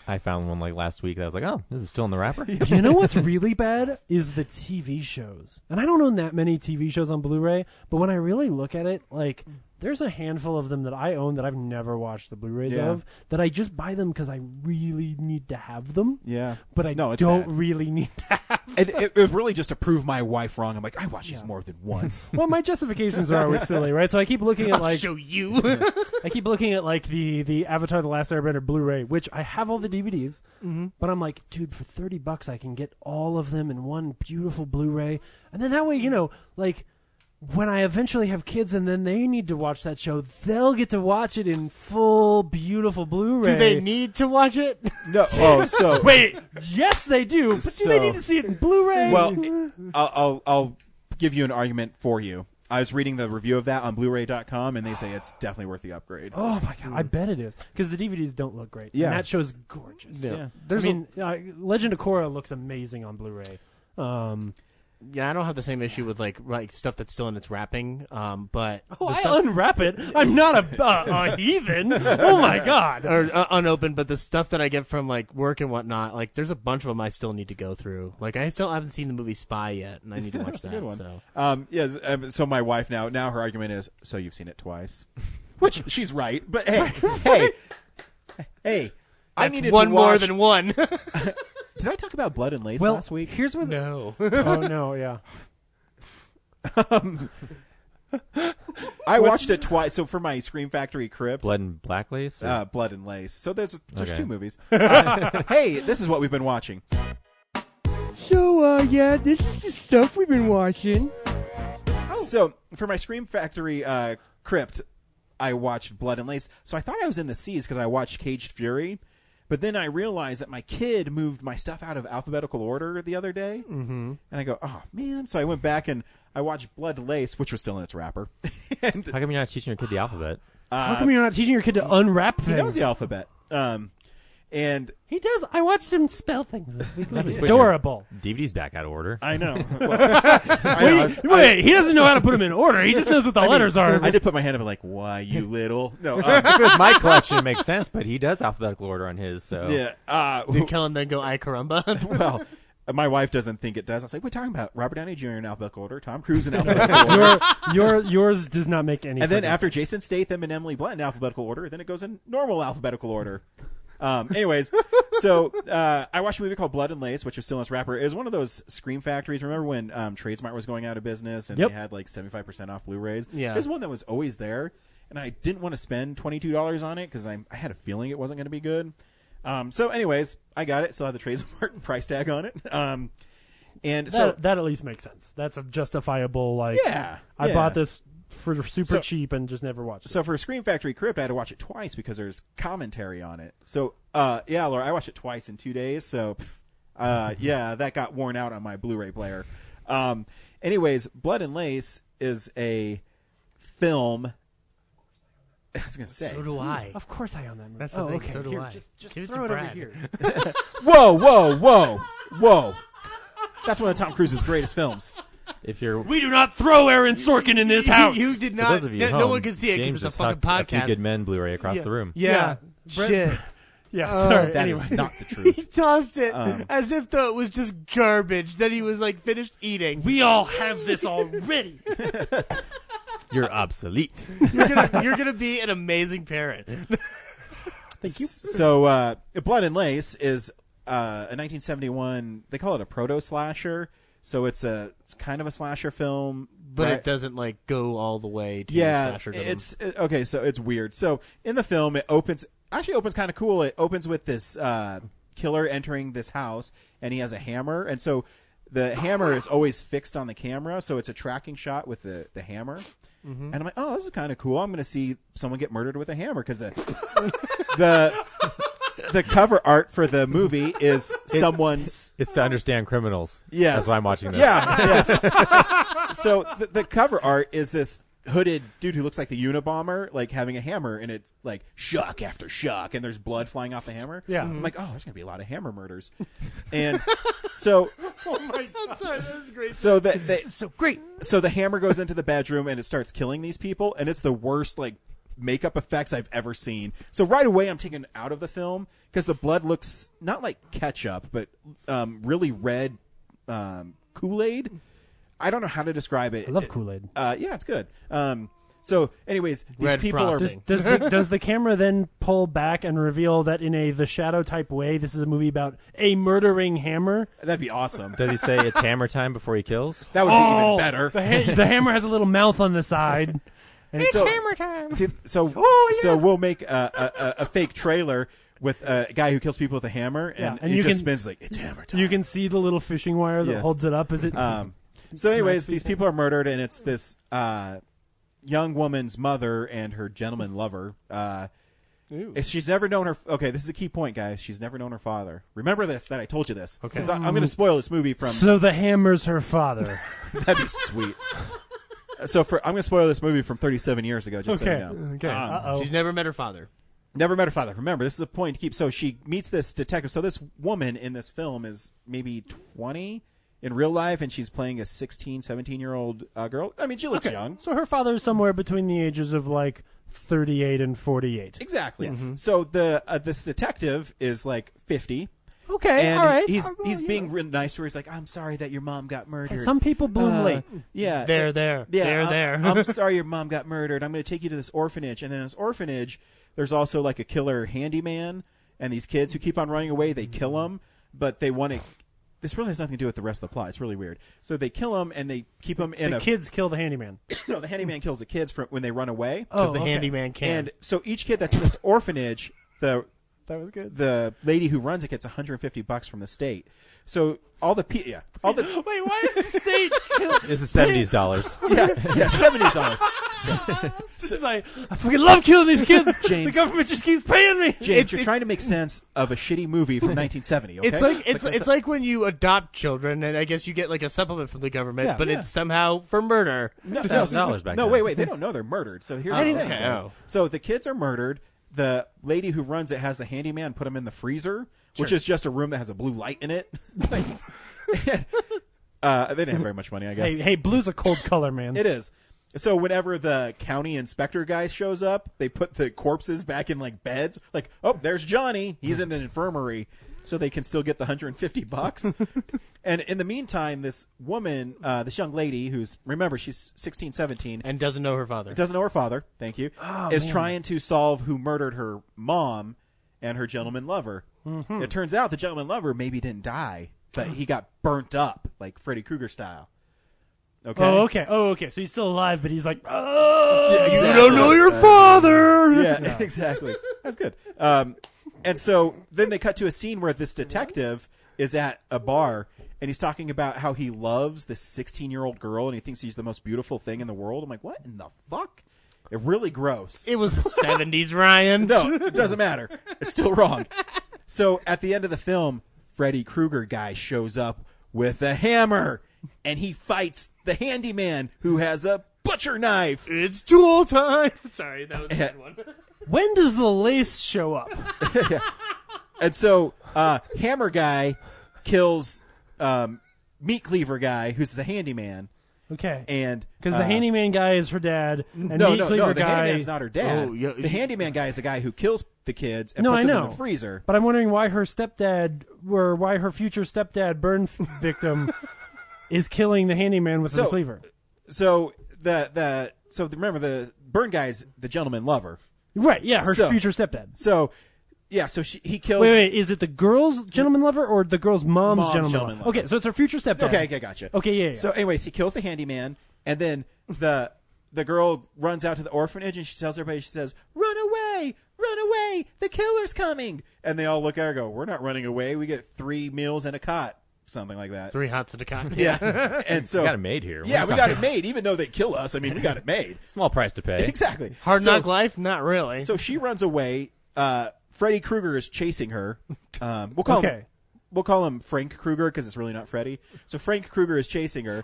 I found one like last week that I was like, oh, this is still in the wrapper.
You know what's really bad is the TV shows. And I don't own that many TV shows on Blu-ray, but when I really look at it, like there's a handful of them that I own that I've never watched the Blu-rays
Yeah.
of that I just buy them because I really need to have them.
Yeah.
But I
No, it's
don't
bad.
really need to have
And it was really just to prove my wife wrong. I'm like, I watch these more than once.
Well, my justifications are always silly, right? So I keep looking at like
Show you.
I keep looking at like the Avatar: The Last Airbender Blu-ray, which I have all the DVDs, but I'm like, dude, for $30 I can get all of them in one beautiful Blu-ray, and then that way, you know, like when I eventually have kids and then they need to watch that show, they'll get to watch it in full, beautiful Blu-ray.
Do they need to watch it?
No. Oh, so...
Wait, yes, they do. But do they
So-
need to see it in Blu-ray?
Well, I'll give you an argument for you. I was reading the review of that on Blu-ray.com, and they say it's definitely worth the upgrade.
Oh my god, I bet it is because the DVDs don't look great.
Yeah.
And that show's gorgeous.
Yeah.
Legend of Korra looks amazing on Blu-ray.
Yeah, I don't have the same issue with like stuff that's still in its wrapping. But
I unwrap it. I'm not a heathen. Oh my god.
Or unopened, but the stuff that I get from like work and whatnot, like there's a bunch of them I still need to go through. Like I still haven't seen the movie Spy yet, and I need to watch that.
Good one.
So.
Yes. So my wife now her argument is, so you've seen it twice, which she's right. But hey, I needed
one
to
more
watch...
than one.
Did I talk about Blood and Lace
well,
last week?
Here's what.
No.
Oh no, yeah.
I watched it twice. So for my Scream Factory Crypt,
Blood and Black Lace? Or?
Blood and Lace. So there's
Okay.
two movies. Hey, this is what we've been watching.
So, yeah, this is the stuff we've been watching.
So for my Scream Factory Crypt, I watched Blood and Lace. So I thought I was in the C's because I watched Caged Fury. But then I realized that my kid moved my stuff out of alphabetical order the other day. Mm-hmm. And I go, oh, man. So I went back and I watched Blood and Lace, which was still in its wrapper. And
How come you're not teaching your kid the alphabet?
How come you're not teaching your kid to unwrap things?
he knows the alphabet. And
He does. I watched him spell things this week. It was
He's putting
adorable.
your DVD's back out of order.
I know.
Wait, he doesn't know how to put them in order. He just knows what the letters are.
I did put my hand up and like, why, you little? No.
If it was my collection, it makes sense, but he does alphabetical order on his, so.
Yeah.
Did Kellen then go "I caramba"?
Well, my wife doesn't think it does. I was like, what are you talking about? Robert Downey Jr. in alphabetical order, Tom Cruise in alphabetical order.
Yours does not make any.
And then
sense.
after Jason Statham and Emily Blunt in alphabetical order, then it goes in normal alphabetical order. Anyways, so I watched a movie called Blood and Lace, which was still in its wrapper. It was one of those Scream Factories. Remember when Tradesmart was going out of business and
Yep.
they had like 75% off Blu-rays?
Yeah.
It was one that was always there, and I didn't want to spend $22 on it because I had a feeling it wasn't going to be good. So anyways, I got it. Still had the Tradesmart price tag on it. And so
that at least makes sense. That's a justifiable I
yeah.
bought this for super
So-
cheap and just never watched it.
So for Scream Factory Crypt, I had to watch it twice because there's commentary on it. So, yeah, Laura, I watched it twice in 2 days. So, yeah, that got worn out on my Blu-ray player. Anyways, Blood and Lace is a film. I was going to say.
So do I.
Of course I own that movie.
That's the thing.
Okay.
So do
Here,
I.
Just
Give it
throw
to
it over
Brad.
here.
Whoa. That's one of Tom Cruise's greatest films.
If you're.
We do not throw Aaron Sorkin in this house.
You did
For
not.
those of you at
No
home,
one can see it
James
because it's
just
a fucking
hucked A Few
podcast.
Good Men Blu-ray across the room.
Yeah.
Brett-
Shit.
Yeah, sorry.
That
anyway.
is not the
He
truth.
tossed it as if though it was just garbage that he was like finished eating.
We all have this already.
You're obsolete.
You're gonna be an amazing parent.
Thank you.
So, Blood and Lace is a 1971. They call it a proto-slasher. So it's kind of a slasher film,
But it doesn't like go all the way to
yeah,
slasherdom.
it's okay. So it's weird. So in the film, it opens kind of cool. It opens with this killer entering this house, and he has a hammer, and so the hammer is always fixed on the camera, so it's a tracking shot with the hammer. Mm-hmm. And I'm like, oh, this is kind of cool. I'm going to see someone get murdered with a hammer because the cover art for the movie is someone's.
It's to understand criminals.
Yes.
That's why I'm watching this.
Yeah. So the cover art is this hooded dude who looks like the Unabomber, like having a hammer, and it's like shock after shock, and there's blood flying off the hammer.
Yeah.
I'm like, oh, there's gonna be a lot of hammer murders, and so.
Oh my God. Sorry, that was great.
So
So great.
So the hammer goes into the bedroom and it starts killing these people, and it's the worst like makeup effects I've ever seen. So right away I'm taken out of the film because the blood looks not like ketchup, but really red Kool-Aid. I don't know how to describe it.
I love Kool-Aid.
Yeah, it's good. So, anyways, these
Red
people
frosting.
Does the camera then pull back and reveal that in a The Shadow type way, this is a movie about a murdering hammer?
That'd be awesome.
Does he say it's hammer time before he kills?
That would be even better.
The hammer has a little mouth on the side. And it's
hammer time. So we'll make a fake trailer with a guy who kills people with a hammer, and
and
he
you
just
can-
spins like it's hammer time.
you can see the little fishing wire that
Yes.
holds it up as it.
So, anyways,
smacks
these people are murdered, and it's this young woman's mother and her gentleman lover. She's never known her. Okay, this is a key point, guys. She's never known her father. Remember this, that I told you this.
Okay.
'Cause I'm going to spoil this movie from.
So the hammer's her father.
That'd be sweet. So I'm going to spoil this movie from 37 years ago, just so you know.
Okay.
She's never met her father.
Never met her father. Remember, this is a point to keep. So she meets this detective. So this woman in this film is maybe 20 in real life, and she's playing a 16, 17-year-old girl. I mean, she looks young.
So her father is somewhere between the ages of like 38 and 48.
Exactly. So this detective is like 50.
Okay,
and
all right.
He's being real nice to her. He's like, I'm sorry that your mom got murdered.
Some people bloom late.
Yeah.
They're there.
Yeah,
They're there.
I'm sorry your mom got murdered. I'm going to take you to this orphanage. And then in this orphanage, there's also like a killer handyman. And these kids who keep on running away, they kill them. But they want to... This really has nothing to do with the rest of the plot. It's really weird. So they kill them and they keep them in
the kids kill the handyman.
No, the handyman kills the kids when they run away.
Oh, the handyman can.
And so each kid that's in this orphanage,
that was good.
The lady who runs it gets $150 from the state. So all the
Wait, why is the state?
This is $70.
yeah, $70.
It's like I fucking love killing these kids.
James,
the government just keeps paying me.
James, you're trying to make sense of a shitty movie from 1970. Okay?
It's like when you adopt children, and I guess you get like a supplement from the government, but it's somehow for murder.
$1,000 back
no,
then.
wait, they don't know they're murdered. So here's the thing.
Okay.
So the kids are murdered. The lady who runs it has the handyman put them in the freezer, which is just a room that has a blue light in it. They didn't have very much money, I guess.
Hey, blue's a cold color, man.
It is. So whenever the county inspector guy shows up, they put the corpses back in like beds. Like, oh, there's Johnny. He's in the infirmary. So they can still get the $150. And in the meantime, this woman, this young lady who's, remember, she's 16, 17.
And doesn't know her father.
Doesn't know her father. Thank you. Is trying to solve who murdered her mom and her gentleman lover. Mm-hmm. It turns out the gentleman lover maybe didn't die, but he got burnt up like Freddy Krueger style. Okay.
Oh, okay. So he's still alive, but he's like, oh,
yeah, exactly.
You don't know your father.
Yeah, exactly. That's good. And so then they cut to a scene where this detective is at a bar, and he's talking about how he loves this 16-year-old girl, and he thinks she's the most beautiful thing in the world. I'm like, what in the fuck? It really gross.
It was the 70s, Ryan.
No, it doesn't matter. It's still wrong. So at the end of the film, Freddy Krueger guy shows up with a hammer, and he fights the handyman who has a butcher knife.
It's tool time. Sorry, that was a good one.
When does the lace show up?
And so hammer guy kills meat cleaver guy, who's the handyman.
Okay.
And
because the handyman guy is her dad, and
no,
meat cleaver
the
guy.
handyman's not her dad.
Oh, yeah.
The handyman guy is the guy who kills the kids and
No,
puts
I
them
know.
in the freezer.
But I'm wondering why her stepdad, or why her future stepdad burn victim, is killing the handyman with the cleaver.
So remember the burn guy's the gentleman lover.
Right, yeah, her future stepdad.
So, yeah, so he kills...
Wait, is it the girl's gentleman lover or the girl's mom's gentleman lover?
lover.
Okay, so it's her future stepdad.
Okay, gotcha.
Okay, yeah.
So, anyways, he kills the handyman, and then the girl runs out to the orphanage, and she tells everybody, she says, run away, the killer's coming. And they all look at her and go, we're not running away, we get 3 meals and a cot. Something like that.
3 hots and a cot.
Yeah. And so
we got it made here.
Yeah, we got it made, even though they kill us. I mean, we got it made.
Small price to pay.
Exactly.
Hard knock life? Not really.
So she runs away. Freddy Krueger is chasing her. We'll call him Frank Krueger because it's really not Freddy. So Frank Krueger is chasing her.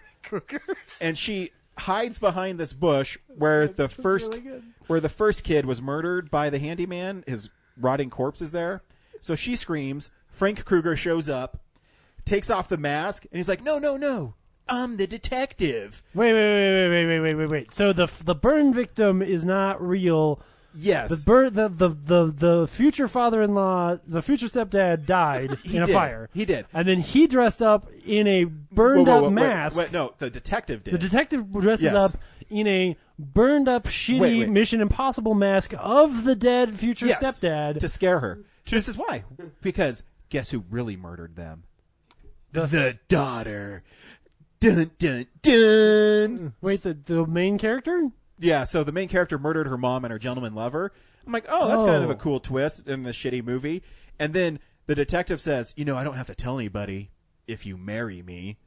And she hides behind this bush where the first kid was murdered by the handyman. His rotting corpse is there. So she screams. Frank Krueger shows up, takes off the mask, and he's like, no, I'm the detective.
Wait. So the burn victim is not real.
Yes.
The future father-in-law, the future stepdad died in a fire.
He did.
And then he dressed up in a burned-up mask.
Wait, no, the detective did.
The detective dresses up in a burned-up, shitty Mission Impossible mask of the dead future stepdad.
To scare her. This is why. Because guess who really murdered them? The daughter. Dun, dun, dun.
Wait, the main character?
Yeah, so the main character murdered her mom and her gentleman lover. I'm like, oh, that's kind of a cool twist in the shitty movie. And then the detective says, I don't have to tell anybody if you marry me.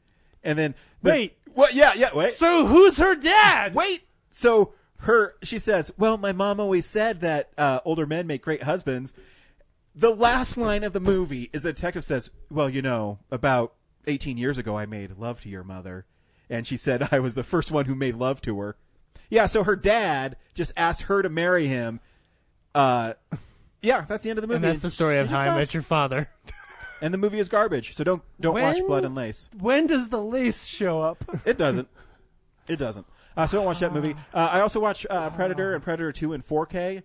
And then...
Wait.
What? Yeah, wait.
So who's her dad?
Wait. So she says, well, my mom always said that older men make great husbands. The last line of the movie is the detective says, well, about 18 years ago I made love to your mother. And she said I was the first one who made love to her. Yeah, so her dad just asked her to marry him. Yeah, that's the end of the movie.
And that's the story of
She
How
just
I Met
laughs.
Your Father.
And the movie is garbage, so don't watch Blood and Lace.
When does the lace show up?
It doesn't. It doesn't. So don't watch that movie. I also watch Predator and Predator 2 in 4K.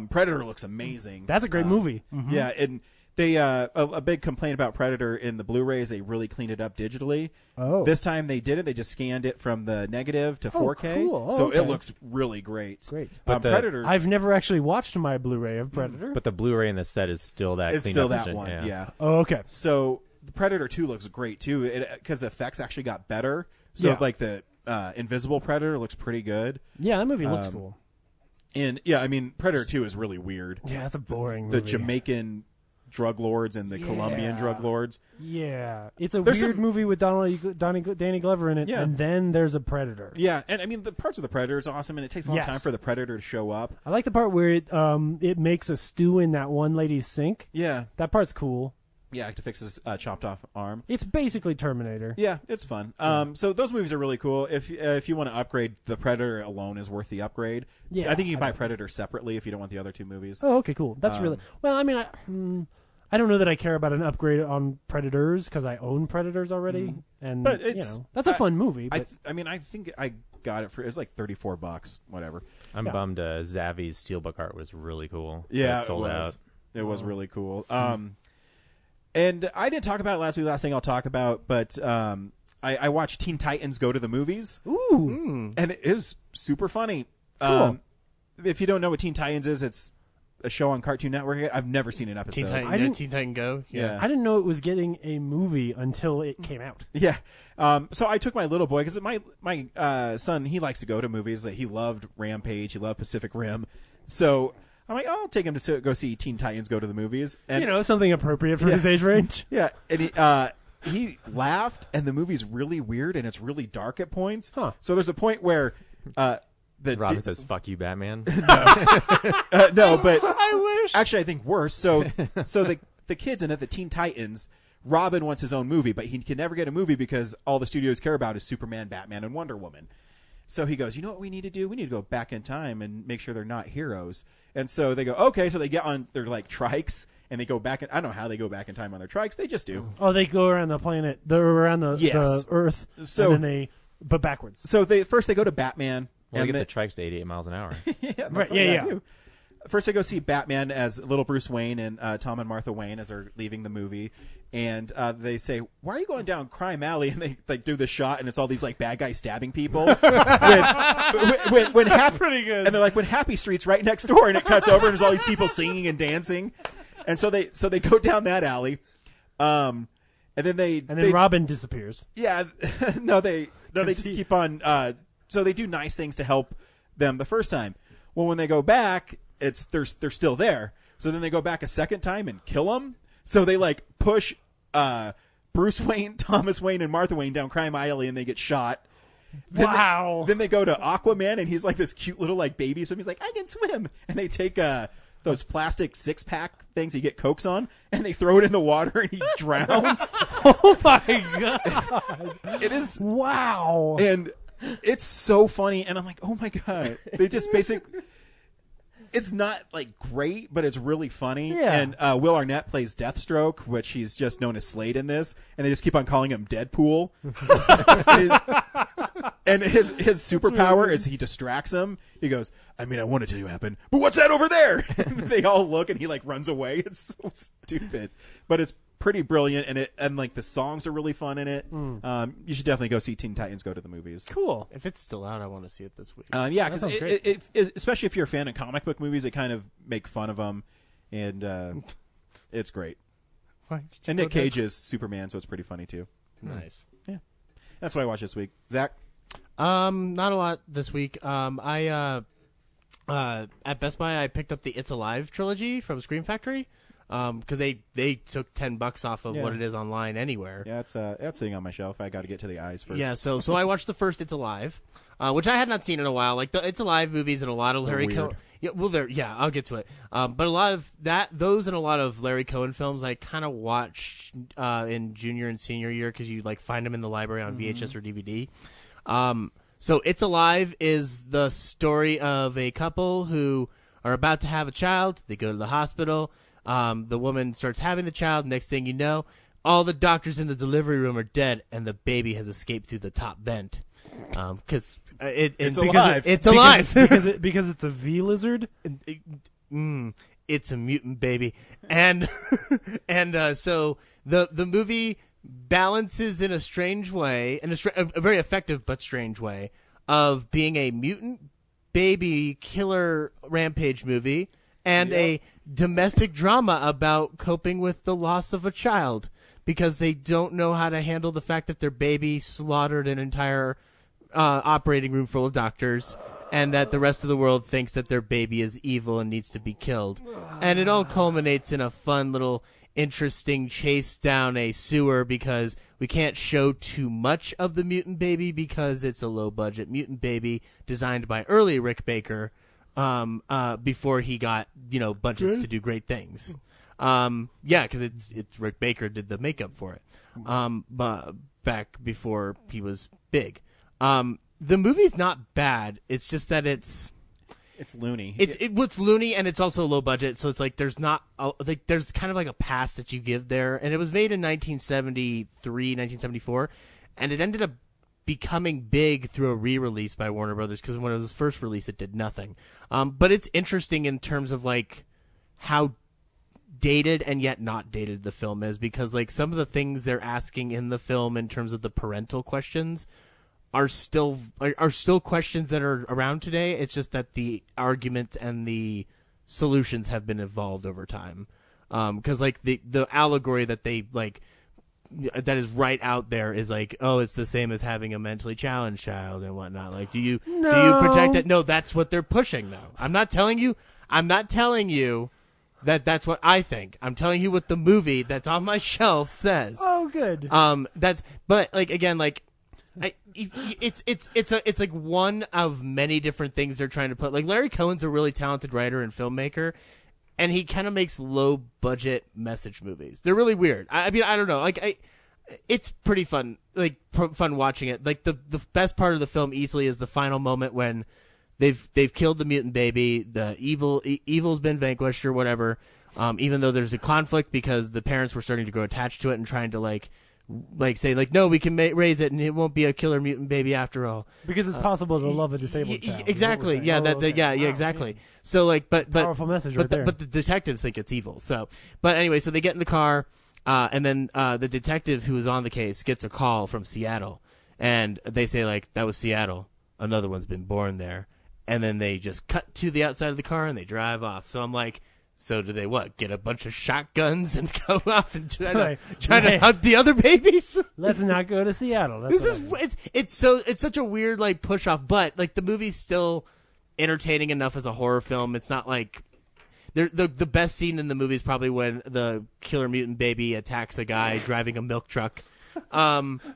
Predator looks amazing.
That's a great movie.
Yeah, and they a big complaint about Predator in the Blu-ray is they really cleaned it up digitally.
Oh.
This time they didn't. They just scanned it from the negative to 4K.
Cool. Oh,
so
okay.
it looks really great.
Great.
But
Predator.
I've never actually watched my Blu-ray of Predator.
But the Blu-ray in the set is still that.
It's
cleaned
still
up
that
version,
one. Yeah.
Oh, okay.
So the Predator 2 looks great too, because the effects actually got better. So
Yeah.
like the Invisible Predator looks pretty good.
Yeah, that movie looks cool.
And yeah, I mean Predator 2 is really weird.
Yeah, that's a boring
The
movie.
Jamaican drug lords and the Colombian drug lords.
Yeah, it's a
There's
weird
some-
movie with Danny Glover in it,
Yeah.
and then there's a Predator.
Yeah, and I mean the parts of the Predator is awesome, and it takes a long
Yes.
time for the Predator to show up.
I like the part where it makes a stew in that one lady's sink.
Yeah,
That part's cool.
yeah, to fix his chopped off arm.
It's basically Terminator.
Yeah, it's fun. So those movies are really cool. If you want to upgrade, the Predator alone is worth the upgrade.
Yeah,
I think you can
I
buy Predator separately if you don't want the other two movies.
Oh, okay, cool. That's really well. I mean, I don't know that I care about an upgrade on Predators because I own Predators already, and
But it's-
that's a fun movie. But
I mean, I think I got it for it's like $34, whatever.
I'm bummed. Zavi's Steelbook art was really cool.
Yeah,
That sold
it was.
out.
It was really cool. And I didn't talk about it last week. Last thing I'll talk about, but I watched Teen Titans Go to the Movies.
ooh,
And it is super funny.
Cool.
If you don't know what Teen Titans is, it's a show on Cartoon Network. I've never seen an episode.
Teen Titan Go.
Yeah.
I didn't know it was getting a movie until it came out.
Yeah. So I took my little boy because my son, he likes to go to movies. Like, he loved Rampage. He loved Pacific Rim. So I'm like, I'll take him to go see Teen Titans Go to the Movies. And
Something appropriate for his age range.
yeah, and he laughed, and the movie's really weird and it's really dark at points.
Huh.
So there's a point where
Robin says, "Fuck you, Batman."
no, but
I wish.
actually I think worse. So the kids in it, the Teen Titans, Robin wants his own movie, but he can never get a movie because all the studios care about is Superman, Batman, and Wonder Woman. So he goes, you know what we need to do? We need to go back in time and make sure they're not heroes. And so they go, okay. So they get on their like trikes and they go back. I don't know how they go back in time on their trikes. They just do.
Oh, they go around the planet. They're around the Earth.
So-
and then but backwards.
So first they go to Batman.
Well,
and
get the trikes to 88 miles an hour.
yeah, that's
Right,
all you
yeah,
gotta do. First, I go see Batman as little Bruce Wayne and Tom and Martha Wayne as they're leaving the movie, and they say, "Why are you going down Crime Alley?" And they like do the shot, and it's all these like bad guys stabbing people. when Happy,
pretty good.
And they're like, "When Happy Street's right next door," and it cuts over, and there's all these people singing and dancing, and so they go down that alley, and then
Robin disappears.
yeah, they just keep on. So they do nice things to help them the first time. Well, when they go back, they're still there. So then they go back a second time and kill them. So they like push Bruce Wayne, Thomas Wayne, and Martha Wayne down Crime Alley, and they get shot.
Wow.
Then they go to Aquaman, and he's like this cute little like baby swim. He's like, I can swim, and they take those plastic 6-pack things you get Cokes on, and they throw it in the water, and he drowns.
Oh my god!
It is
Wow.
and it's so funny, and I'm like, oh my god, they just it's not like great, but it's really funny.
Yeah.
And Will Arnett plays Deathstroke, which he's just known as Slade in this, and they just keep on calling him Deadpool. and his superpower is he distracts them. He goes, I mean, I want to tell you what happened, but what's that over there? And they all look, and he like runs away. It's so stupid, but it's pretty brilliant, and like the songs are really fun in it. You should definitely go see Teen Titans Go to the Movies.
Cool.
If it's still out, I want to see it this week.
Yeah, because
sounds great.
especially if you're a fan of comic book movies, they kind of make fun of them, and it's great. And Nick Cage is Superman, so it's pretty funny too.
Nice.
Yeah, that's what I watched this week. Zach,
Not a lot this week. At Best Buy, I picked up the It's Alive trilogy from Scream Factory. Because they took $10 off of what it is online anywhere.
yeah, it's sitting on my shelf. I got to get to the eyes first.
Yeah, so I watched the first It's Alive, which I had not seen in a while. Like the It's Alive movies and a lot of Larry Cohen. Yeah, I'll get to it. But a lot of those and a lot of Larry Cohen films, I kind of watched in junior and senior year because you like find them in the library on VHS or DVD. So It's Alive is the story of a couple who are about to have a child. They go to the hospital. The woman starts having the child. Next thing you know, all the doctors in the delivery room are dead, and the baby has escaped through the top vent. Because it's alive. It's alive
because it's a V lizard.
It's a mutant baby, and so the movie balances in a strange way, in a very effective but strange way, of being a mutant baby killer rampage movie and a domestic drama about coping with the loss of a child because they don't know how to handle the fact that their baby slaughtered an entire operating room full of doctors, and that the rest of the world thinks that their baby is evil and needs to be killed. And it all culminates in a fun little interesting chase down a sewer because we can't show too much of the mutant baby because it's a low-budget mutant baby designed by early Rick Baker before he got, budgets to do great things. Because it's Rick Baker did the makeup for it back before he was big. The movie's not bad. It's just that it's
loony.
It's loony, and it's also low budget. So it's like there's not there's kind of like a pass that you give there. And it was made in 1973, 1974, and it ended up becoming big through a re-release by Warner Brothers because when it was first released, it did nothing. But it's interesting in terms of like how dated and yet not dated the film is because like some of the things they're asking in the film in terms of the parental questions are still questions that are around today. It's just that the arguments and the solutions have been evolved over time. Because like the allegory that they like that is right out there is like, oh, it's the same as having a mentally challenged child and whatnot. Like, do you protect it? No, that's what they're pushing though. I'm not telling you that that's what I think. I'm telling you what the movie that's on my shelf says.
Oh, good.
But like again, like. It's like one of many different things they're trying to put. Like Larry Cohen's a really talented writer and filmmaker, and he kind of makes low budget message movies. They're really weird. I mean, I don't know. Like, it's pretty fun. Like fun watching it. Like the best part of the film easily is the final moment when they've killed the mutant baby. The evil's been vanquished or whatever. Even though there's a conflict because the parents were starting to grow attached to it and trying to like say like no, we can raise it and it won't be a killer mutant baby after all
because it's possible to love a disabled child.
Exactly. Yeah. Exactly. So like, but
powerful message right there.
But the detectives think it's evil. So, but anyway, so they get in the car, and then the detective who is on the case gets a call from Seattle, and they say like that was Seattle. Another one's been born there, and then they just cut to the outside of the car and they drive off. So I'm like. So do they get a bunch of shotguns and go off and try to hunt the other babies?
Let's not go to Seattle.
It's such a weird like push off, but like the movie's still entertaining enough as a horror film. It's not like the best scene in the movie is probably when the killer mutant baby attacks a guy driving a milk truck.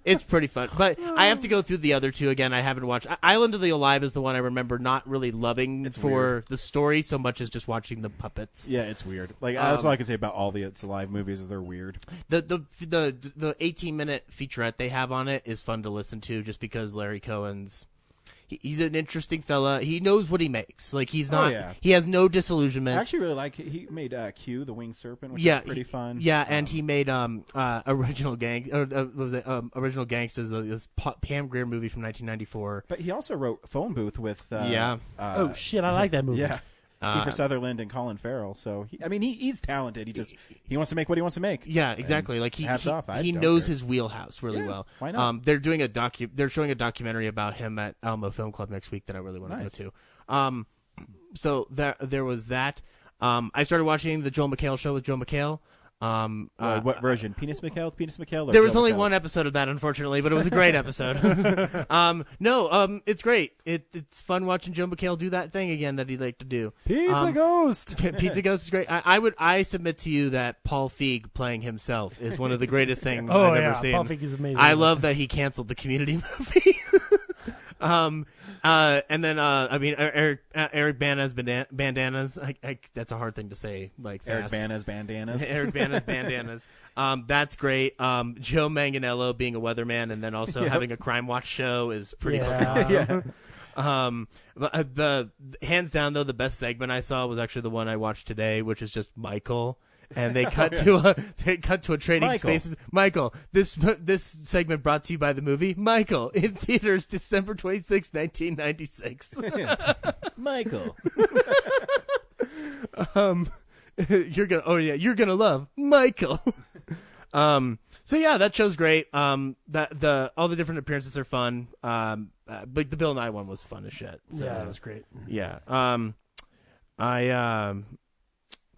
It's pretty fun, but I have to go through the other two again. I haven't watched. Island of the Alive is the one I remember not really loving the story so much as just watching the puppets.
Yeah, it's weird. Like that's all I can say about all the It's Alive movies is they're weird.
The 18-minute featurette they have on it is fun to listen to just because Larry Cohen's. He's an interesting fella. He knows what he makes. Like he's not. He has no disillusionments.
I actually really like. He made Q, the Winged Serpent, which is pretty fun.
Yeah, and he made Original Original Gangsters, this Pam Grier movie from 1994.
But he also wrote Phone Booth with.
Oh shit! I like that movie.
Yeah. Kiefer Sutherland and Colin Farrell. So he's talented. He wants to make what he wants to make.
Yeah, exactly. Like
hats off.
He knows his wheelhouse really well.
Why not?
They're doing they're showing a documentary about him at Alamo Film Club next week that I really want to go to. So there was that. I started watching the Joel McHale show with Joel McHale.
What version? Penis McHale?
There was only one episode of that, unfortunately, but it was a great episode. It's great. It's fun watching Joe McHale do that thing again that he'd like to do.
Pizza Ghost.
Pizza Ghost is great. I submit to you that Paul Feig playing himself is one of the greatest things I've ever seen.
Paul Feig is amazing.
I love that he canceled the Community movie. And then Eric Bana's bandanas. That's a hard thing to say. Like
Eric
fast.
Bana's bandanas.
Eric Bana's bandanas. That's great. Joe Manganiello being a weatherman and then also having a Crime Watch show is pretty fucking awesome. But the hands down though, the best segment I saw was actually the one I watched today, which is just Michael. And they cut to a Trading Spaces. Michael, this segment brought to you by the movie Michael in theaters December 26, 1996.
Michael.
You're gonna love Michael. So yeah, that show's great. All the different appearances are fun. But the Bill Nye one was fun as shit. So,
yeah, that was great.
Yeah.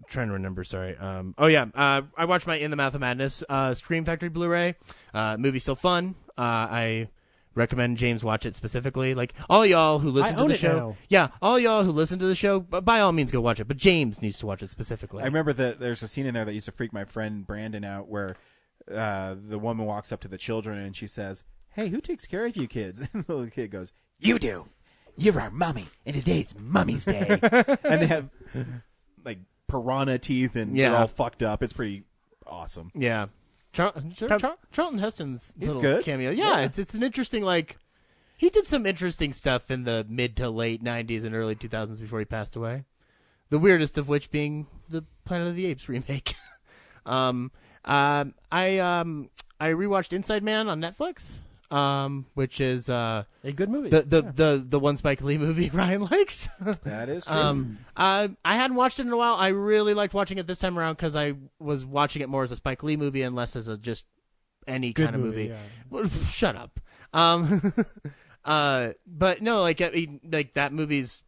Trying to remember. Sorry. I watched my In the Mouth of Madness Scream Factory Blu-ray. Movie's still fun. I recommend James watch it specifically. Like all y'all who listen to the show, all y'all who listen to the show, by all means go watch it. But James needs to watch it specifically.
I remember that there's a scene in there that used to freak my friend Brandon out, where the woman walks up to the children and she says, "Hey, who takes care of you kids?" And the little kid goes, "You do. You're our mummy, and today's Mummy's Day." And they have like piranha teeth, and they're all fucked up. It's pretty awesome.
Yeah. Charlton Heston's little
good.
cameo. Yeah, it's an interesting, like, he did some interesting stuff in the mid to late 90s and early 2000s before he passed away. The weirdest of which being the Planet of the Apes remake. I rewatched Inside Man on Netflix. Which is
a good movie.
The one Spike Lee movie Ryan likes.
That is true.
I hadn't watched it in a while. I really liked watching it this time around because I was watching it more as a Spike Lee movie and less as a just any
good
kind of movie.
Yeah.
Well, shut up. But no, like that movie's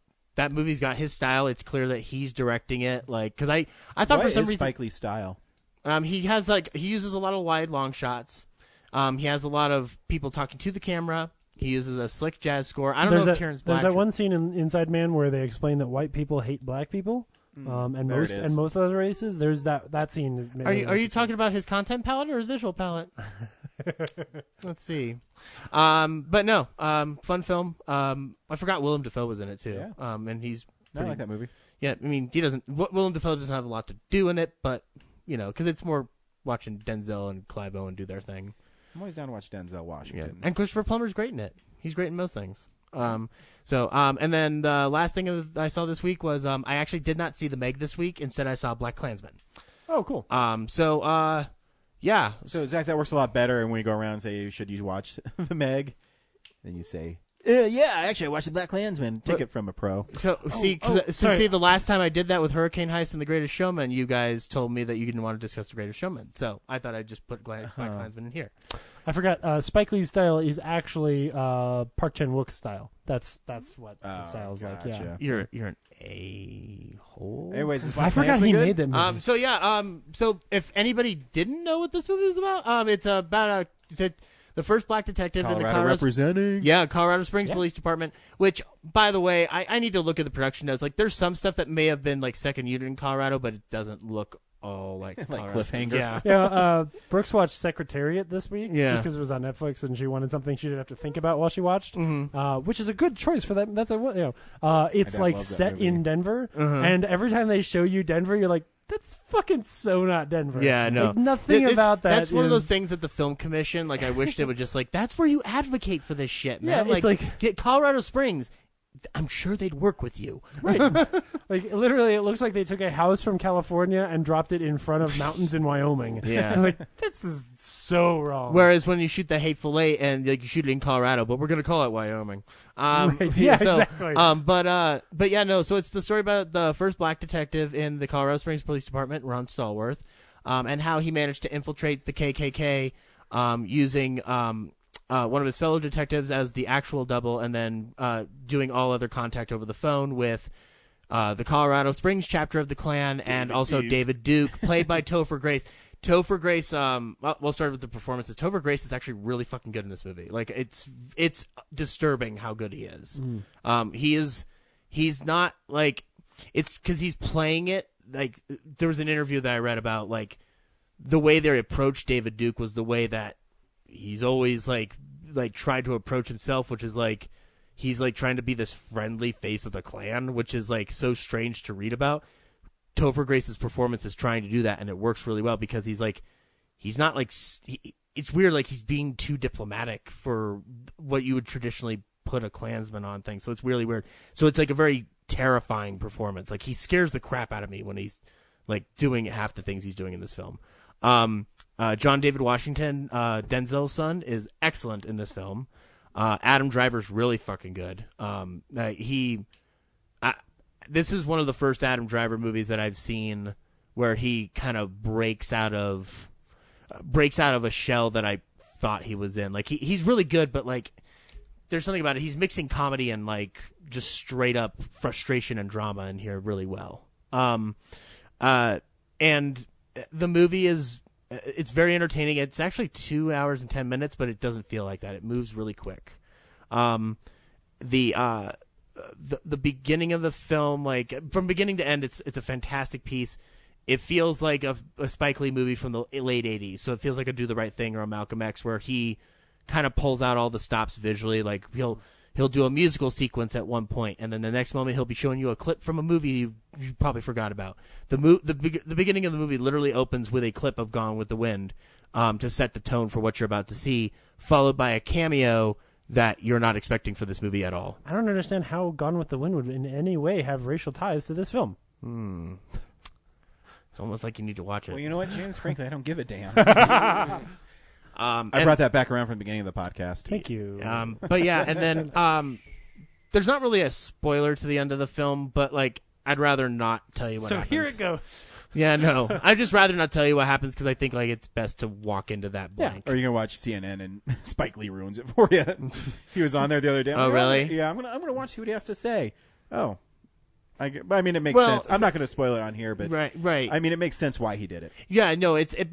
got his style. It's clear that he's directing it. Like, because I thought
what
for some
is
reason
Spike Lee's style.
he uses a lot of wide long shots. He has a lot of people talking to the camera. He uses a slick jazz score. I don't know if Terrence Blanchard...
There's that one scene in Inside Man where they explain that white people hate black people, and most other races. There's that scene.
Are you talking about his content palette or his visual palette? Let's see. But no, fun film. I forgot Willem Dafoe was in it too.
Yeah.
And he's
I like that movie.
Yeah, I mean, Willem Dafoe doesn't have a lot to do in it, but because it's more watching Denzel and Clive Owen do their thing.
I'm always down to watch Denzel Washington.
Yeah. And Christopher Plummer's great in it. He's great in most things. And then the last thing I saw this week was I actually did not see The Meg this week. Instead, I saw Black Klansman.
Oh, cool.
Yeah. So, Zach, that works a lot better. And when you go around and say, should you watch The Meg? Then you say, actually, I watched The Black Klansman. Take it from a pro.
So, the last time I did that with Hurricane Heist and The Greatest Showman, you guys told me that you didn't want to discuss The Greatest Showman. So I thought I'd just put Black Klansman in here.
I forgot. Spike Lee's style is actually Park Chan-wook's style. That's what his style is like. Yeah,
you're an a-hole.
Anyways, is
I forgot he made that movie.
So if anybody didn't know what this movie is about, it's about the first black detective in the Colorado Springs Police Department. Which, by the way, I need to look at the production notes. Like, there's some stuff that may have been like second unit in Colorado, but it doesn't look all like
Cliffhanger.
Yeah. Brooks watched Secretariat this week,
just
because it was on Netflix and she wanted something she didn't have to think about while she watched, which is a good choice for that. That's it's like set in Denver, and every time they show you Denver, you're like, that's fucking so not Denver.
Yeah, no.
Like, nothing about that.
That's one of those things that the film commission, like, I wish they would just like, that's where you advocate for this shit, man.
Yeah, it's like
get Colorado Springs. I'm sure they'd work with you.
Right. Like, literally, it looks like they took a house from California and dropped it in front of mountains in Wyoming.
Yeah.
Like, this is so wrong.
Whereas when you shoot The Hateful Eight and you shoot it in Colorado, but we're going to call it Wyoming.
Right. Yeah, exactly.
But yeah, no, so it's the story about the first black detective in the Colorado Springs Police Department, Ron Stallworth, and how he managed to infiltrate the KKK using one of his fellow detectives as the actual double, and then doing all other contact over the phone with the Colorado Springs chapter of the Klan, and also David Duke, played by Topher Grace. Topher Grace, we'll start with the performances. Topher Grace is actually really fucking good in this movie. Like, it's disturbing how good he is. He's not, like, it's because he's playing it. Like, there was an interview that I read about, like, the way they approached David Duke was the way that he's always like tried to approach himself, which is like he's like trying to be this friendly face of the Klan, which is like so strange to read about. Topher Grace's performance is trying to do that, and it works really well because he's not like it's weird, like he's being too diplomatic for what you would traditionally put a Klansman on thing. So it's really weird. So it's like a very terrifying performance. Like he scares the crap out of me when he's like doing half the things he's doing in this film. John David Washington, Denzel's son, is excellent in this film. Adam Driver's really fucking good. This is one of the first Adam Driver movies that I've seen where he kind of breaks out of a shell that I thought he was in. Like he's really good, but like there's something about it. He's mixing comedy and like just straight up frustration and drama in here really well. And the movie it's very entertaining. It's actually 2 hours and 10 minutes, but it doesn't feel like that. It moves really quick. The beginning of the film, like from beginning to end, it's a fantastic piece. It feels like a Spike Lee movie from the late 80s. So it feels like a Do the Right Thing or a Malcolm X, where he kind of pulls out all the stops visually. Like he'll do a musical sequence at one point, and then the next moment he'll be showing you a clip from a movie you probably forgot about. The beginning of the movie literally opens with a clip of Gone with the Wind to set the tone for what you're about to see, followed by a cameo that you're not expecting for this movie at all.
I don't understand how Gone with the Wind would in any way have racial ties to this film.
It's almost like you need to watch it.
Well, you know what, James? Frankly, I don't give a damn. I brought that back around from the beginning of the podcast.
Thank you.
But yeah, and then there's not really a spoiler to the end of the film, but like I'd rather not tell you what happens.
So here it goes.
Yeah, no. I'd just rather not tell you what happens because I think like it's best to walk into that blank.
Or you're gonna watch CNN and Spike Lee ruins it for you. He was on there the other day.
Oh, really?
Yeah, I'm gonna watch see what he has to say. Oh. I mean, it makes sense. I'm not going to spoil it on here, but
right.
I mean, it makes sense why he did it.
Yeah, no, it's
he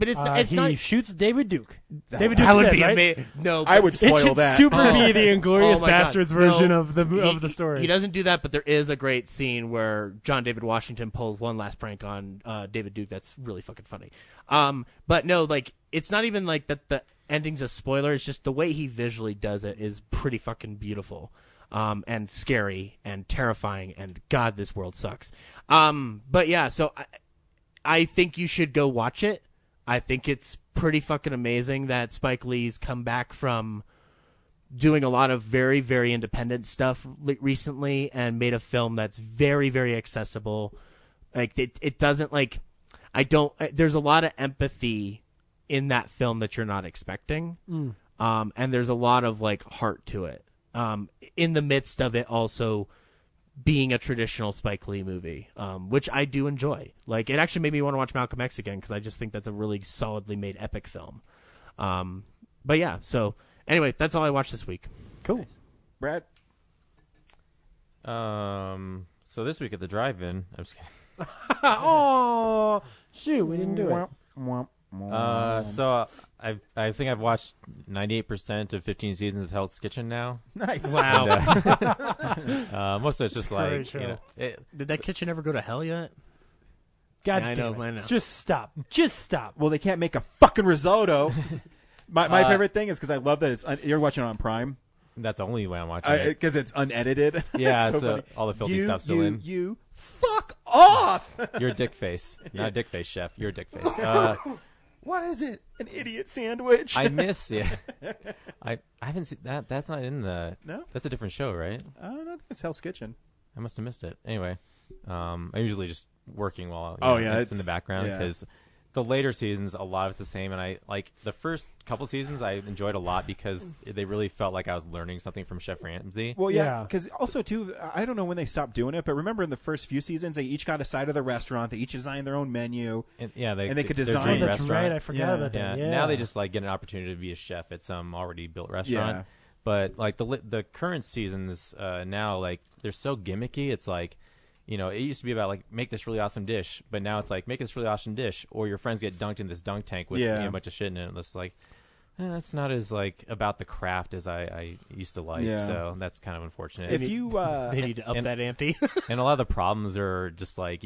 not.
Shoots David Duke.
David Duke would be amazing. No,
I would spoil
it should
that.
Super be the Inglourious Bastards version
No,
of the story.
He doesn't do that, but there is a great scene where John David Washington pulls one last prank on David Duke. That's really fucking funny. But no, like it's not even like that. The ending's a spoiler. It's just the way he visually does it is pretty fucking beautiful. And scary and terrifying, and God, this world sucks. But yeah, so I think you should go watch it. I think it's pretty fucking amazing that Spike Lee's come back from doing a lot of very, very independent stuff recently and made a film that's very, very accessible. Like it doesn't like there's a lot of empathy in that film that you're not expecting. And there's a lot of like heart to it. In the midst of it also being a traditional Spike Lee movie, which I do enjoy. Like, it actually made me want to watch Malcolm X again because I just think that's a really solidly made epic film. But yeah, so anyway, that's all I watched this week.
Cool.
Nice. Brad?
So this week at the drive-in, I'm just kidding.
Oh, shoot, we didn't do it.
So I think I've watched 98% of 15 seasons of Hell's Kitchen now.
Nice.
Wow.
And, most of it's just like, you know,
Did that kitchen ever go to hell yet?
God
Yeah, I
damn
know,
it.
I know.
Just stop. Just stop.
Well, they can't make a fucking risotto. My favorite thing is because I love that it's you're watching it on Prime.
that's the only way I'm watching it.
Because it's unedited.
Yeah,
It's
so
funny.
all the filthy stuff's still in.
You fuck off.
You're a dick face. Not a dick face, chef. You're a dick face.
What is it? An idiot sandwich?
I miss, yeah. I haven't seen that. That's not in the.
No?
That's a different show, right?
I don't think it's Hell's Kitchen.
I must have missed it. Anyway, I'm usually just working while it's in the background
yeah.
because the later seasons, a lot of it's the same, and I like the first couple seasons I enjoyed a lot because they really felt like I was learning something from Chef Ramsay.
Well, yeah,
Yeah.
because also too, I don't know when they stopped doing it, but remember in the first few seasons, they each got a side of the restaurant. They each designed their own menu.
And, yeah,
they could
their
design-
dream
Oh, that's
restaurant.
right. I forgot
Yeah.
about that. Yeah.
Now they just like get an opportunity to be a chef at some already built restaurant.
Yeah.
But like the current seasons now, like they're so gimmicky. It's like, you know, it used to be about like make this really awesome dish, but now it's like make this really awesome dish, or your friends get dunked in this dunk tank with
Yeah.
a bunch of shit in it. It's like that's not as like about the craft as I used to like.
Yeah.
So that's kind of unfortunate.
If you
They need to up that ante.
And a lot of the problems are just like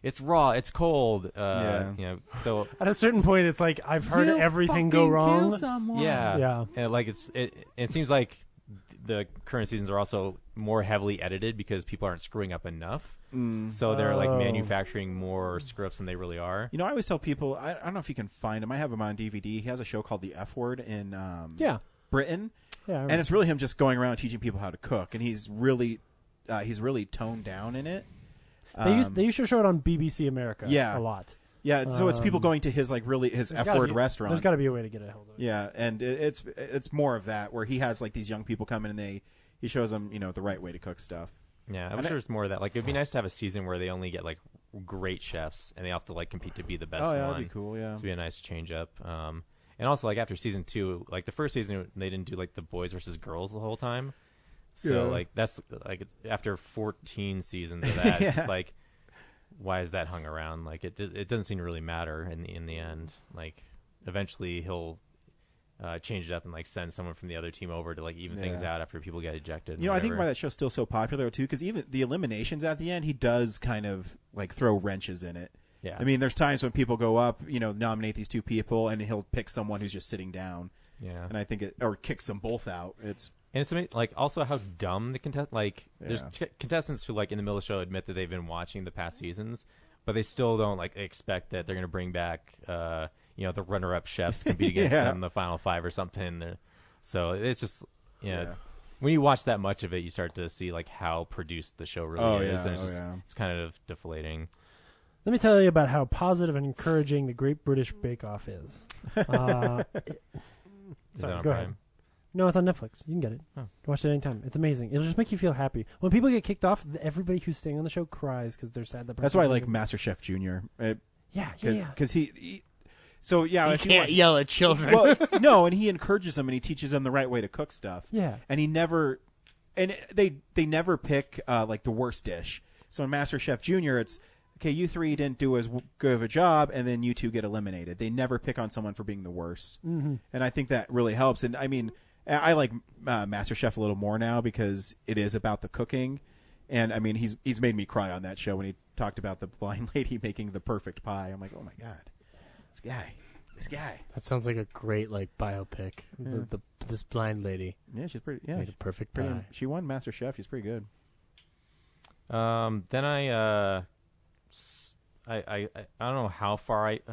it's raw, it's cold.
Yeah.
You know, so
At a certain point, it's like I've heard everything go wrong.
yeah,
Yeah.
and like it seems like the current seasons are also more heavily edited because people aren't screwing up enough. So they're like manufacturing more scripts than they really are.
You know, I always tell people, I don't know if you can find him. I have him on DVD. He has a show called The F Word in Britain.
Yeah,
and it's really him just going around teaching people how to cook, and he's really toned down in it.
They used to show it on BBC America a lot.
Yeah, so it's people going to his F Word restaurant.
There's got to be a way to get a hold of it.
Yeah, and it's more of that where he has like these young people come in and he shows them the right way to cook stuff.
Yeah, I'm sure it's more of that. Like, it'd be nice to have a season where they only get like great chefs and they have to like compete to be the best one.
That'd be cool. Yeah,
it'd be a nice change up. And also like after season 2, like the first season they didn't do like the boys versus girls the whole time. So like that's like it's after 14 seasons of that, it's just like, why is that hung around? Like it doesn't seem to really matter in the end. Like eventually he'll change it up and like send someone from the other team over to like even things out after people get ejected.
I think why that show's still so popular too, because even the eliminations at the end, he does kind of like throw wrenches in it.
Yeah,
I mean, there's times when people go up, nominate these 2 people, and he'll pick someone who's just sitting down.
Yeah,
and I think or kicks them both out. It's
like also how dumb the there's contestants who like in the middle of the show admit that they've been watching the past seasons, but they still don't like expect that they're going to bring back the runner-up chefs to compete against them in the final 5 or something. So it's just when you watch that much of it, you start to see like how produced the show really is, and it's kind of deflating.
Let me tell you about how positive and encouraging the Great British Bake Off is.
Is that on
go
Prime?
ahead. No, it's on Netflix. You can get it. Watch it anytime. It's amazing. It'll just make you feel happy. When people get kicked off, everybody who's staying on the show cries because they're sad.
That's why I like MasterChef Junior. Because he
can't yell at children.
Well, no, and he encourages them and he teaches them the right way to cook stuff.
Yeah,
and he never, and they never pick like the worst dish. So in MasterChef Junior, it's okay. You 3 didn't do as good of a job, and then you 2 get eliminated. They never pick on someone for being the worst, and I think that really helps. And I mean, I like MasterChef a little more now because it is about the cooking. And I mean, he's made me cry on that show when he talked about the blind lady making the perfect pie. I'm like, oh my god. This guy.
That sounds like a great like biopic.
Yeah.
This blind lady.
Yeah, she's pretty. Yeah,
made a perfect pie.
She won MasterChef. She's pretty good.
Then I don't know how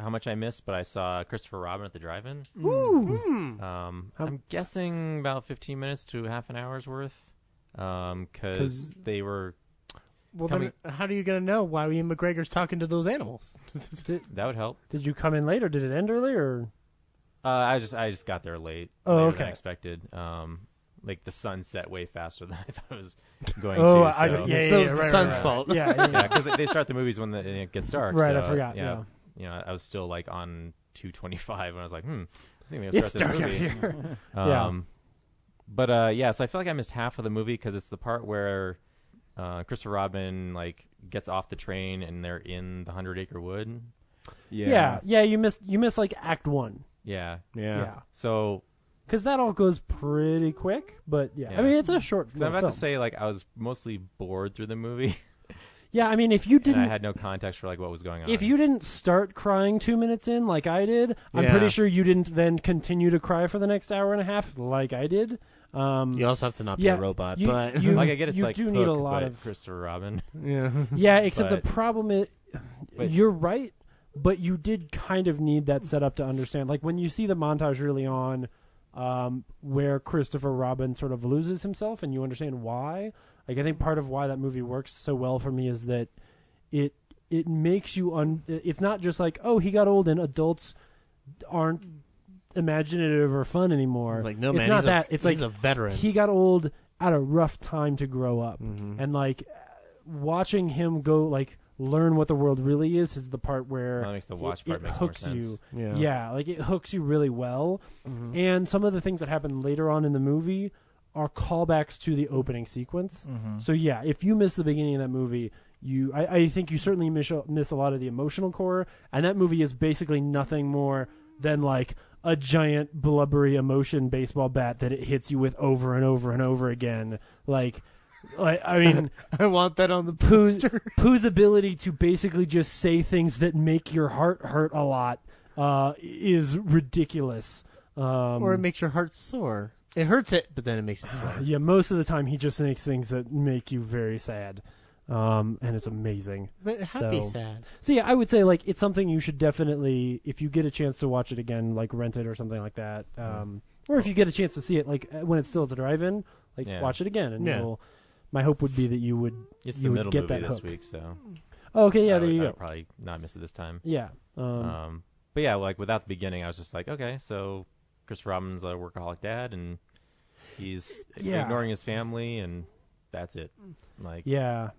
much I missed, but I saw Christopher Robin at the drive-in. I'm guessing about 15 minutes to half an hour's worth, because they were.
Well, then how are you going to know why Ian McGregor's talking to those animals?
That would help.
Did you come in late, or did it end early, or?
I just got there late.
Oh,
later than I expected. Like the sun set way faster than I thought it was going to. So
it's the sun's fault.
Yeah, because they start the movies when it gets dark.
Right,
so,
I forgot.
Yeah, I was still like on 225 when I was like, I think they're gonna start this movie.
Here.
So I feel like I missed half of the movie because it's the part where Christopher Robin like gets off the train and they're in the 100-acre wood.
Yeah. You miss like Act 1.
Yeah.
So. Because that all goes pretty quick, but I mean, it's a short film.
I'm about to say, like, I was mostly bored through the movie.
Yeah, I mean, if you didn't...
And I had no context for, like, what was going on.
If you didn't start crying 2 minutes in, like I did, I'm pretty sure you didn't then continue to cry for the next hour and a half, like I did.
You also have to not be a robot, but...
like, I get it's
you
like
do
Hook,
need a lot
of Christopher Robin.
Yeah, except the problem is... You're right, but you did kind of need that setup to understand. Like, when you see the montage early on... where Christopher Robin sort of loses himself, and you understand why. Like, I think part of why that movie works so well for me is that it makes you it's not just like, oh, he got old and adults aren't imaginative or fun anymore.
It's like, no,
it's
man,
not that. It's
he's
like
a veteran.
He got old at a rough time to grow up, and like watching him go like learn what the world really is the part where
that makes the watch part makes
hooks
more sense.
You. Yeah, like it hooks you really well. And some of the things that happen later on in the movie are callbacks to the opening sequence. So yeah, if you miss the beginning of that movie, I think you certainly miss a lot of the emotional core. And that movie is basically nothing more than like a giant blubbery emotion baseball bat that it hits you with over and over and over again. Like I mean,
I want that on the poster.
Pooh's ability to basically just say things that make your heart hurt a lot is ridiculous.
Or it makes your heart sore. It hurts it, but then it makes it sweat.
Yeah, most of the time he just makes things that make you very sad, and it's amazing.
But happy
So-
sad.
So yeah, I would say like it's something you should definitely, if you get a chance to watch it again, like rent it or something like that, or if you get a chance to see it like when it's still at the drive-in, like
Yeah.
watch it again. And
Yeah.
my hope would be that you would
It's
you
the
would
middle
get
movie
that
this
hook.
week, so
Oh, okay, yeah,
I
there
would,
you
I
go.
would probably not miss it this time.
Yeah.
But yeah, like without the beginning, I was just like, okay, so Christopher Robin's a workaholic dad, and he's
Yeah.
ignoring his family, and that's it. Like,
Yeah.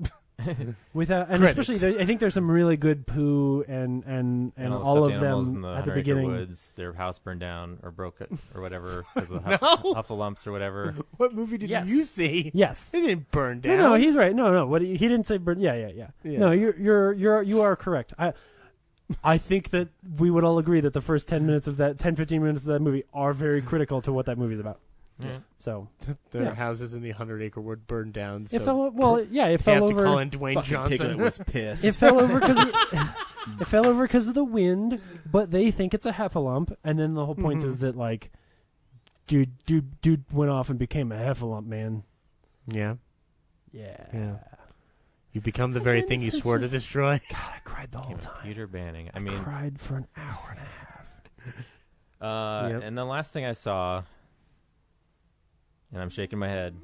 Without and
Credits.
especially, I think there's some really good poo and
and
all
the
of
stuffed animals
them
in the
at the
100 Acre
beginning.
Woods, their house burned down or broke it or whatever because of the
No.
Huffalumps or whatever.
What movie did
Yes.
you see?
Yes.
It didn't burn down.
No, he's right. No. What he didn't say. Yeah.
Yeah.
No, you are correct. I think that we would all agree that the first 10 minutes of that 10-15 minutes of that movie are very critical to what that movie's about.
Yeah.
So
Their
yeah.
houses in the 100 Acre Wood burned down. So
it fell. Well, yeah, it
they
fell
have
over.
to call in Dwayne
Fucking
Johnson.
Piglet was pissed.
It fell over because it fell over because of the wind, but they think it's a heffalump, and then the whole point is that like, dude went off and became a heffalump, man.
Yeah.
Yeah.
You become the very thing you swore to destroy.
God, I cried the whole time.
Peter Banning. I mean,
cried for an hour and a half.
Yep.
And the last thing I saw, and I'm shaking my head,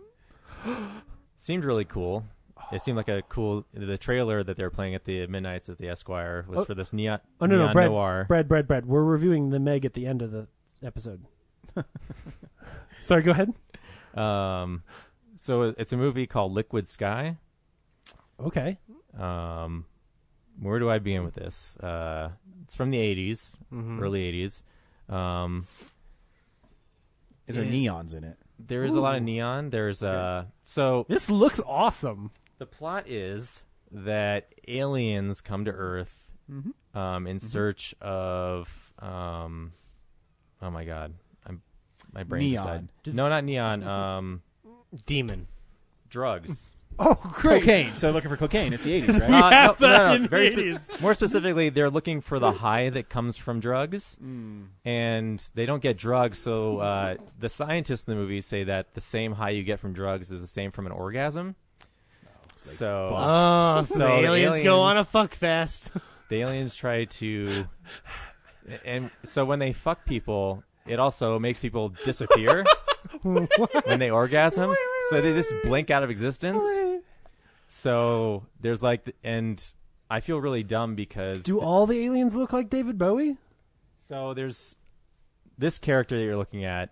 seemed really cool. It seemed like a cool. The trailer that they were playing at the Midnights at the Esquire was for this neon.
Oh no,
neon
Brad,
noir.
Brad. We're reviewing the Meg at the end of the episode. Sorry, go ahead.
So it's a movie called Liquid Sky.
Okay.
Where do I begin with this? It's from the 80s, early 80s.
Is there neons in it?
There is a lot of neon. There's so
This looks awesome.
the plot is that aliens come to Earth in search of oh my god, my brain just
Neon.
died. No, not neon.
Demon.
Drugs.
Oh, great.
Cocaine. So looking for cocaine. It's the 80s, right?
No. More specifically, they're looking for the high that comes from drugs, and they don't get drugs. So the scientists in the movie say that the same high you get from drugs is the same from an orgasm. So,
Oh, so the aliens go on a fuck fest.
the aliens try to, and so when they fuck people, it also makes people disappear when they orgasm. So they just blink out of existence. So there's like, and I feel really dumb because
Do all the aliens look like David Bowie?
so there's this character that you're looking at.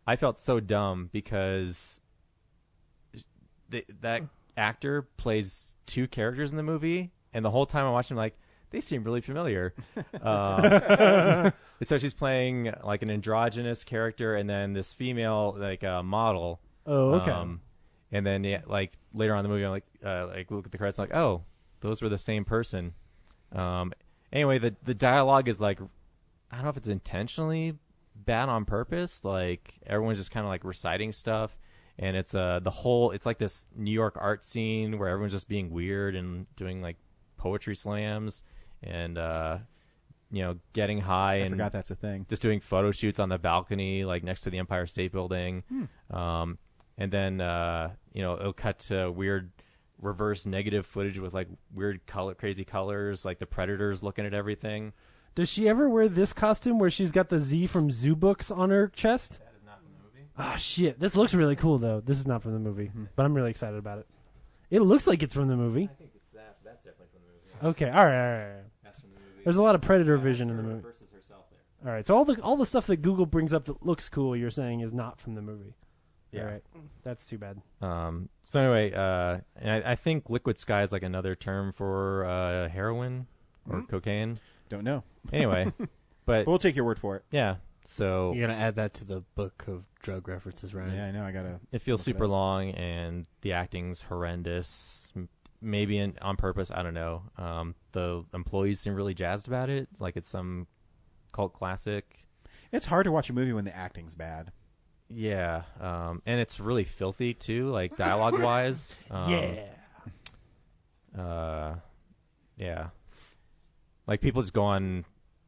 I felt so dumb because that actor plays two characters in the movie, and the whole time I'm watching, I'm like, they seem really familiar. So she's playing like an androgynous character, and then this female like model.
Oh, okay.
And then like later on in the movie, I'm like look at the credits, I'm like, oh, those were the same person. Anyway, the dialogue is like, I don't know if it's intentionally bad on purpose. Like everyone's just kind of like reciting stuff, and it's it's like this New York art scene where everyone's just being weird and doing like poetry slams and getting high.
I
and
forgot that's a thing.
just doing photo shoots on the balcony, like next to the Empire State Building. And then, it'll cut to weird reverse negative footage with like weird crazy colors, like the Predators looking at everything.
Does she ever wear this costume where she's got the Z from Zoo Books on her chest?
That is not from the movie.
Ah, shit. This looks really cool, though. This is not from the movie, but I'm really excited about it. It looks like it's from the movie.
I think it's that. That's definitely from the movie.
Okay, all right.
That's from the movie.
There's a lot of Predator vision in the movie.
Versus herself there.
All right, so all the stuff that Google brings up that looks cool, you're saying is not from the movie.
Yeah.
All right, that's too bad.
So anyway, and I think Liquid Sky is like another term for heroin or cocaine.
Don't know.
Anyway, but
We'll take your word for it.
yeah. So
You gotta add that to the book of drug references, right?
Yeah, I know. I gotta.
it feels
Look it
super
up.
long, and the acting's horrendous. Maybe on purpose. I don't know. The employees seem really jazzed about it, like it's some cult classic.
It's hard to watch a movie when the acting's bad.
Yeah, and it's really filthy too, like dialogue wise. Yeah. Like people just go on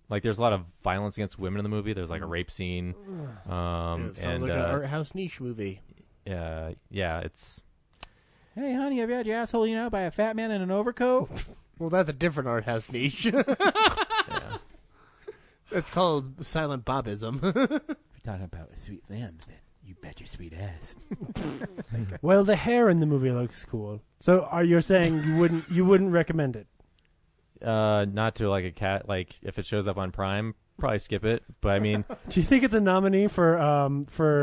like there's a lot of violence against women in the movie. There's like a rape scene.
It sounds like an art house niche movie.
Yeah, it's.
Hey, honey, have you had your asshole eaten out by a fat man in an overcoat?
Well, that's a different art house niche.
Yeah.
It's called silent Bobism.
If you're talking about sweet lambs, then you bet your sweet ass.
Well, the hair in the movie looks cool. So, are you saying you wouldn't recommend it?
Not to like a cat. Like if it shows up on Prime, probably skip it. But I mean,
Do you think it's a nominee for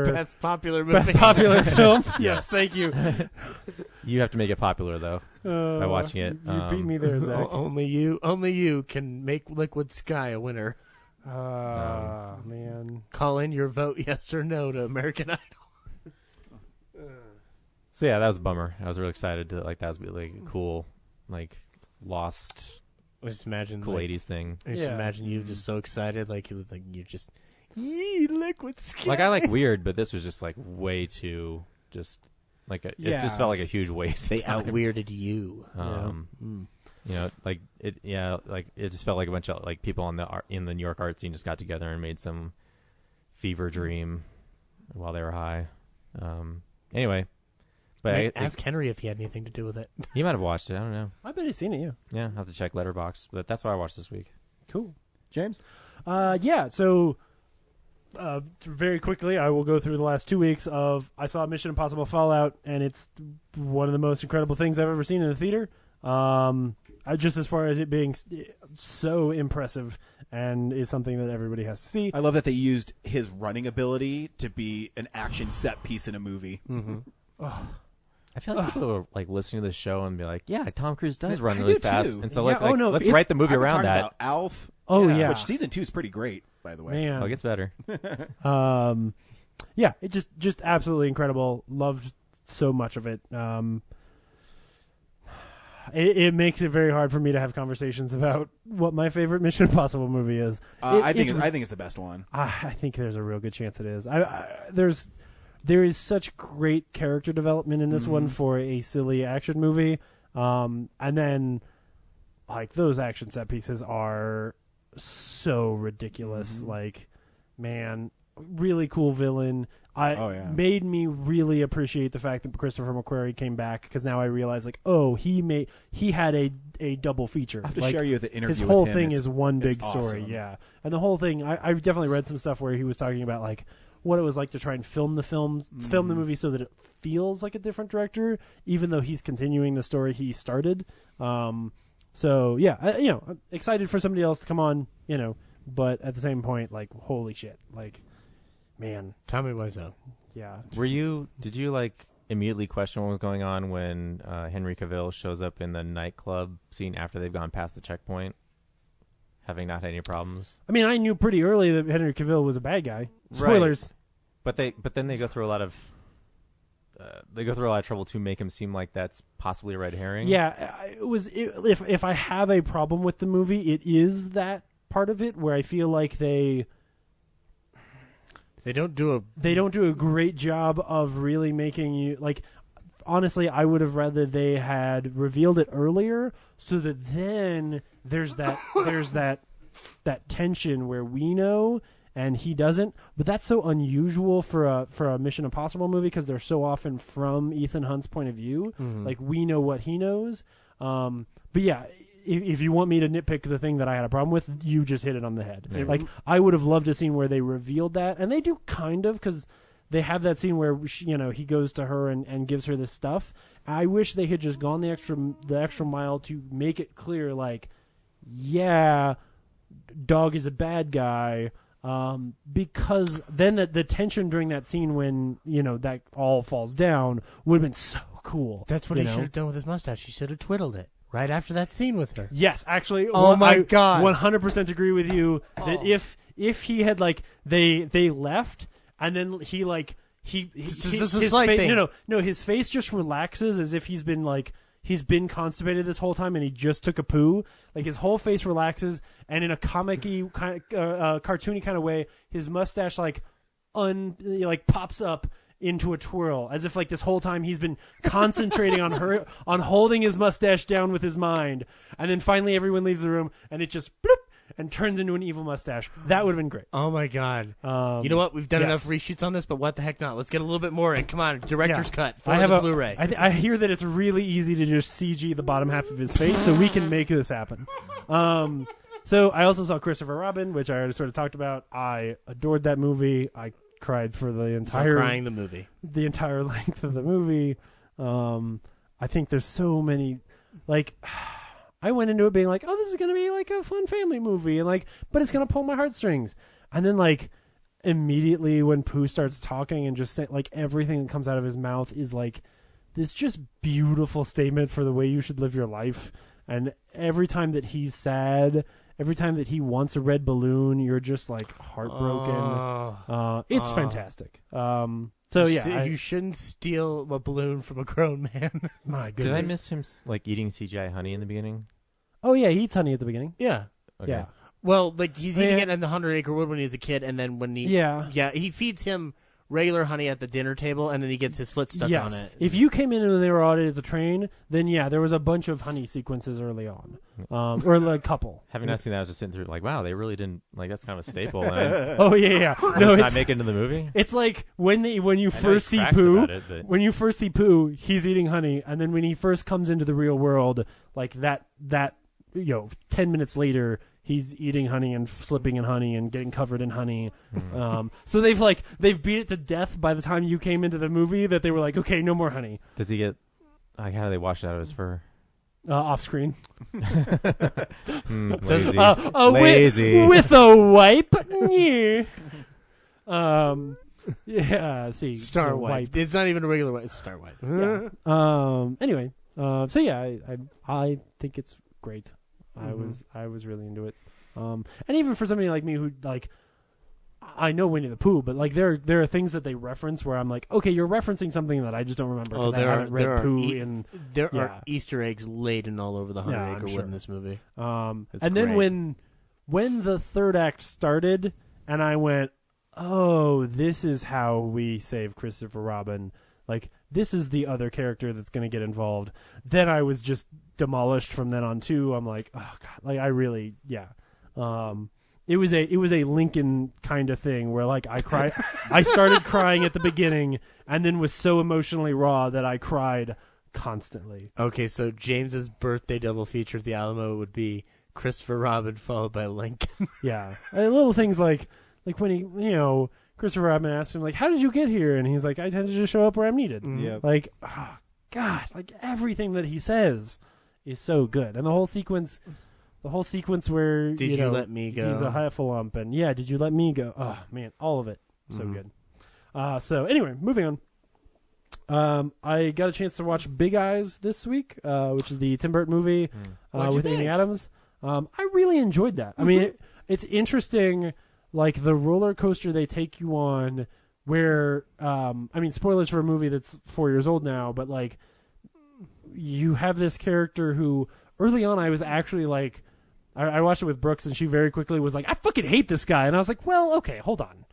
Best popular movie.
best popular film?
Yes.
Thank you.
you have to make it popular though by watching it.
You beat me there, Zach.
Only you can make Liquid Sky a winner.
Man.
Call in your vote, yes or no, to American Idol.
So yeah, that was a bummer. I was really excited to that was like a cool, like lost,
Just imagine
cool '80s thing.
Just
Yeah.
imagine you just so excited, like you just Liquid Sky.
Like I like weird, but this was just like way too just like it just felt like a huge waste.
They
of time.
out-weirded you.
You know, like it. Yeah, like it just felt like a bunch of like people in the New York art scene just got together and made some fever dream while they were high. Anyway, but
Ask Henry if he had anything to do with it.
he might have watched it. I don't know.
I bet he's seen it, yeah.
Yeah, I'll have to check Letterboxd, but that's what I watched this week.
Cool.
James?
Yeah, so very quickly, I will go through the last 2 weeks of I saw Mission Impossible Fallout, and it's one of the most incredible things I've ever seen in the theater. Just as far as it being so impressive and is something that everybody has to see.
I love that they used his running ability to be an action set piece in a movie.
Mm-hmm.
I feel like people are like listening to the show and be like, "Yeah, Tom Cruise does run
I
really
do,
fast,"
too.
and so
Yeah,
let's write the movie
I've been
around
talking
that.
about Alf.
Oh, yeah.
Which season 2 is pretty great, by the way.
Man.
Oh, it gets better.
Yeah, it just absolutely incredible. Loved so much of it. It makes it very hard for me to have conversations about what my favorite Mission Impossible movie is.
I think it's the best one.
I think there's a real good chance it is. There is such great character development in this one for a silly action movie, and then like those action set pieces are so ridiculous. Like, man, really cool villain. Made me really appreciate the fact that Christopher McQuarrie came back, because now I realize like, oh, he had a double feature.
I have to
like,
share you the interview.
his whole
with him.
thing
It's
is one big
awesome.
story, yeah. And the whole thing, I've definitely read some stuff where he was talking about like what it was like to try and film the movie so that it feels like a different director, even though he's continuing the story he started. So yeah, I'm excited for somebody else to come on, but at the same point, like, holy shit, like, man,
Tommy Wiseau.
yeah.
Did you like immediately question what was going on when Henry Cavill shows up in the nightclub scene after they've gone past the checkpoint, having not had any problems?
I mean, I knew pretty early that Henry Cavill was a bad guy. Spoilers.
Right. But then they go through a lot of trouble to make him seem like that's possibly a red herring.
Yeah, if I have a problem with the movie, it is that part of it where I feel like they don't do a great job of really making you like. Honestly, I would have rather they had revealed it earlier, so that then there's that tension where we know and he doesn't. But that's so unusual for a Mission Impossible movie, because they're so often from Ethan Hunt's point of view.
Mm-hmm.
Like, we know what he knows. But yeah, if you want me to nitpick the thing that I had a problem with, you just hit it on the head.
Yeah.
Like, I would have loved a scene where they revealed that, and they do kind of, because they have that scene where he goes to her and gives her this stuff. I wish they had just gone the extra mile to make it clear, like, yeah, Dog is a bad guy. Because then the tension during that scene when that all falls down would have been so cool.
That's what he should have done with his mustache. He should have twiddled it right after that scene with her.
Yes, actually.
Oh my God.
100% agree with you that if he had like they left and then he like his face just relaxes as if he's been constipated this whole time and he just took a poo. Like, his whole face relaxes, and in a comic-y, cartoony kind of way, his mustache pops up into a twirl, as if like this whole time he's been concentrating on holding his mustache down with his mind, and then finally everyone leaves the room and it just bloop, and turns into an evil mustache. That would have been great.
Oh my god! You know what? We've done
yes.
enough reshoots on this, but what the heck not? Let's get a little bit more in. Come on, director's cut for
I have
the
a
Blu-ray.
I hear that it's really easy to just CG the bottom half of his face, so we can make this happen. So I also saw Christopher Robin, which I already sort of talked about. I adored that movie. I cried for the entire
crying the movie,
the entire length of the movie. I think there's so many, like, I went into it being like, oh, this is gonna be like a fun family movie, and like, but it's gonna pull my heartstrings. And then like immediately when Pooh starts talking and just say, like everything that comes out of his mouth is like this just beautiful statement for the way you should live your life. And every time that he's sad, every time that he wants a red balloon, you're just like heartbroken. It's fantastic. So yeah,
you shouldn't steal a balloon from a grown man.
My goodness.
Did I miss him like eating CGI honey in the beginning?
Oh yeah, he eats honey at the beginning.
Yeah.
Okay.
Yeah.
Well, like he's eating it in the 100 Acre Wood when he's a kid, and then when he he feeds him regular honey at the dinner table, and then he gets his foot stuck on it.
If you came in and they were audited the train, then yeah, there was a bunch of honey sequences early on, or like a couple.
Having not seen that, I was just sitting through like, wow, they really didn't like. That's kind of a staple.
Oh yeah.
No, it's not make it into the movie.
It's like when you first see Pooh, he's eating honey, and then when he first comes into the real world, like that 10 minutes later, he's eating honey and slipping in honey and getting covered in honey. So they've beat it to death by the time you came into the movie that they were like, okay, no more honey.
Does he get like how do they wash it out of his fur?
Off screen.
Lazy.
Lazy. With a wipe. Yeah. See,
Star wipe. It's not even a regular wipe. It's Star wipe.
Yeah. Anyway. So yeah, I think it's great. I was really into it. And even for somebody like me who like, I know Winnie the Pooh, but like there are things that they reference where I'm like, okay, you're referencing something that I just don't remember because I haven't read Pooh
there are Easter eggs laden all over the 100 Acre Wood in this movie.
And then when the third act started, and I went, oh, this is how we save Christopher Robin. Like, this is the other character that's going to get involved. Then I was just demolished from then on too. I'm like, oh god, like I really, yeah. It was a Lincoln kind of thing where like I cried. I started crying at the beginning and then was so emotionally raw that I cried constantly.
Okay, so James's birthday double feature at the Alamo would be Christopher Robin followed by Lincoln.
Yeah, and little things like when he, Christopher Robin asked him, like, how did you get here? And he's like, I tend to just show up where I'm needed.
Yeah.
Like, oh, God, like, everything that he says is so good. And the whole sequence where,
Did you let me go?
He's a Heffalump, and yeah, did you let me go? Oh, man, all of it. So good. So, anyway, moving on. I got a chance to watch Big Eyes this week, which is the Tim Burton movie with Amy Adams. I really enjoyed that. I mean, it's interesting... Like the roller coaster they take you on where, I mean, spoilers for a movie that's 4 years old now, but like you have this character who early on I was actually like, I watched it with Brooks and she very quickly was like, I fucking hate this guy. And I was like, well, okay, hold on.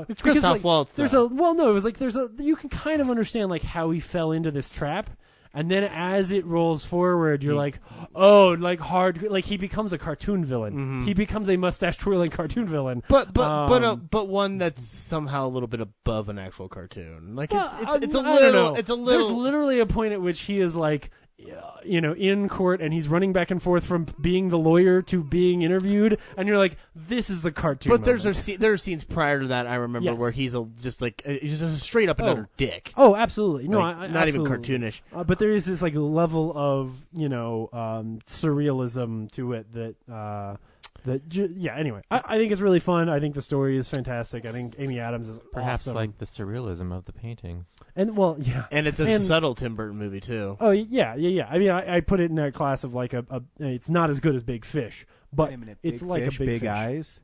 It's Christoph Waltz.
It was like, you can kind of understand like how he fell into this trap. And then as it rolls forward, you're like, oh, like hard, like he becomes a cartoon villain. Mm-hmm. He becomes a mustache twirling cartoon villain.
But one that's somehow a little bit above an actual cartoon. Like it's a little.
There's literally a point at which he is like, in court and he's running back and forth from being the lawyer to being interviewed, and you're like, this is a cartoon.
But there are scenes prior to that I remember where he's just a straight up and utter dick.
Oh, absolutely. No,
like, not
absolutely.
even cartoonish.
But there is this like level of surrealism to it that. Anyway, I think it's really fun. I think the story is fantastic. I think Amy Adams is
perhaps
awesome.
like the surrealism of the paintings.
And well, yeah,
and it's a subtle Tim Burton movie too.
Oh yeah. I mean, I put it in that class of like a it's not as good as Big Fish, but it's like a Big Fish.
Eyes,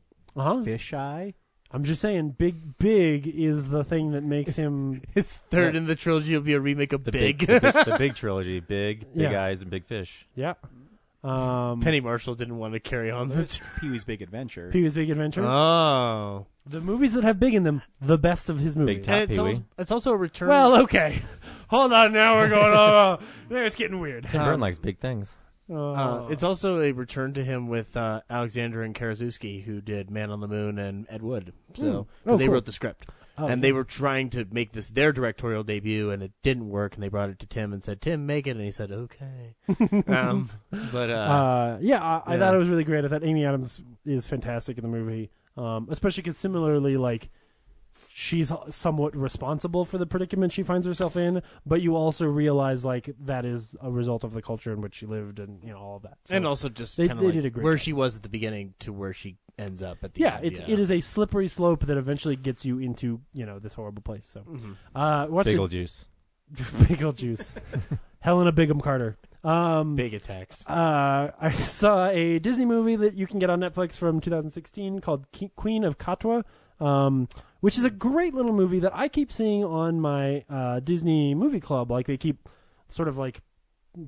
Fish Eye.
I'm just saying, Big is the thing that makes him.
His third in the trilogy will be a remake of Big.
The Big trilogy: Big Eyes, and Big Fish.
Yeah.
Penny Marshall didn't want to carry on the
Pee-wee's Big Adventure.
Pee-wee's Big Adventure.
Oh,
the movies that have big in them, the best of his movies.
Big Top Pee-wee.
It's also a return.
Well, okay, hold on. Now we're going. There, it's getting weird.
Tim Burton likes big things.
It's also a return to him with Alexander and Karaszewski, who did Man on the Moon and Ed Wood. So they
cool.
wrote the script. And they were trying to make this their directorial debut, and it didn't work. And they brought it to Tim and said, "Tim, make it." And he said, "Okay."
I thought it was really great. I thought Amy Adams is fantastic in the movie, especially because similarly, like, she's somewhat responsible for the predicament she finds herself in, but you also realize like that is a result of the culture in which she lived, and all of that. So
and also just
they
kind of like
did a great
where
job.
she was at the beginning to where she ends up at the end.
It is a slippery slope that eventually gets you into this horrible place. So,
Bagel juice.
Bagel juice. Helena Bingham Carter.
Big attacks.
I saw a Disney movie that you can get on Netflix from 2016 called Queen of Katwa, which is a great little movie that I keep seeing on my Disney Movie Club. Like, they keep sort of like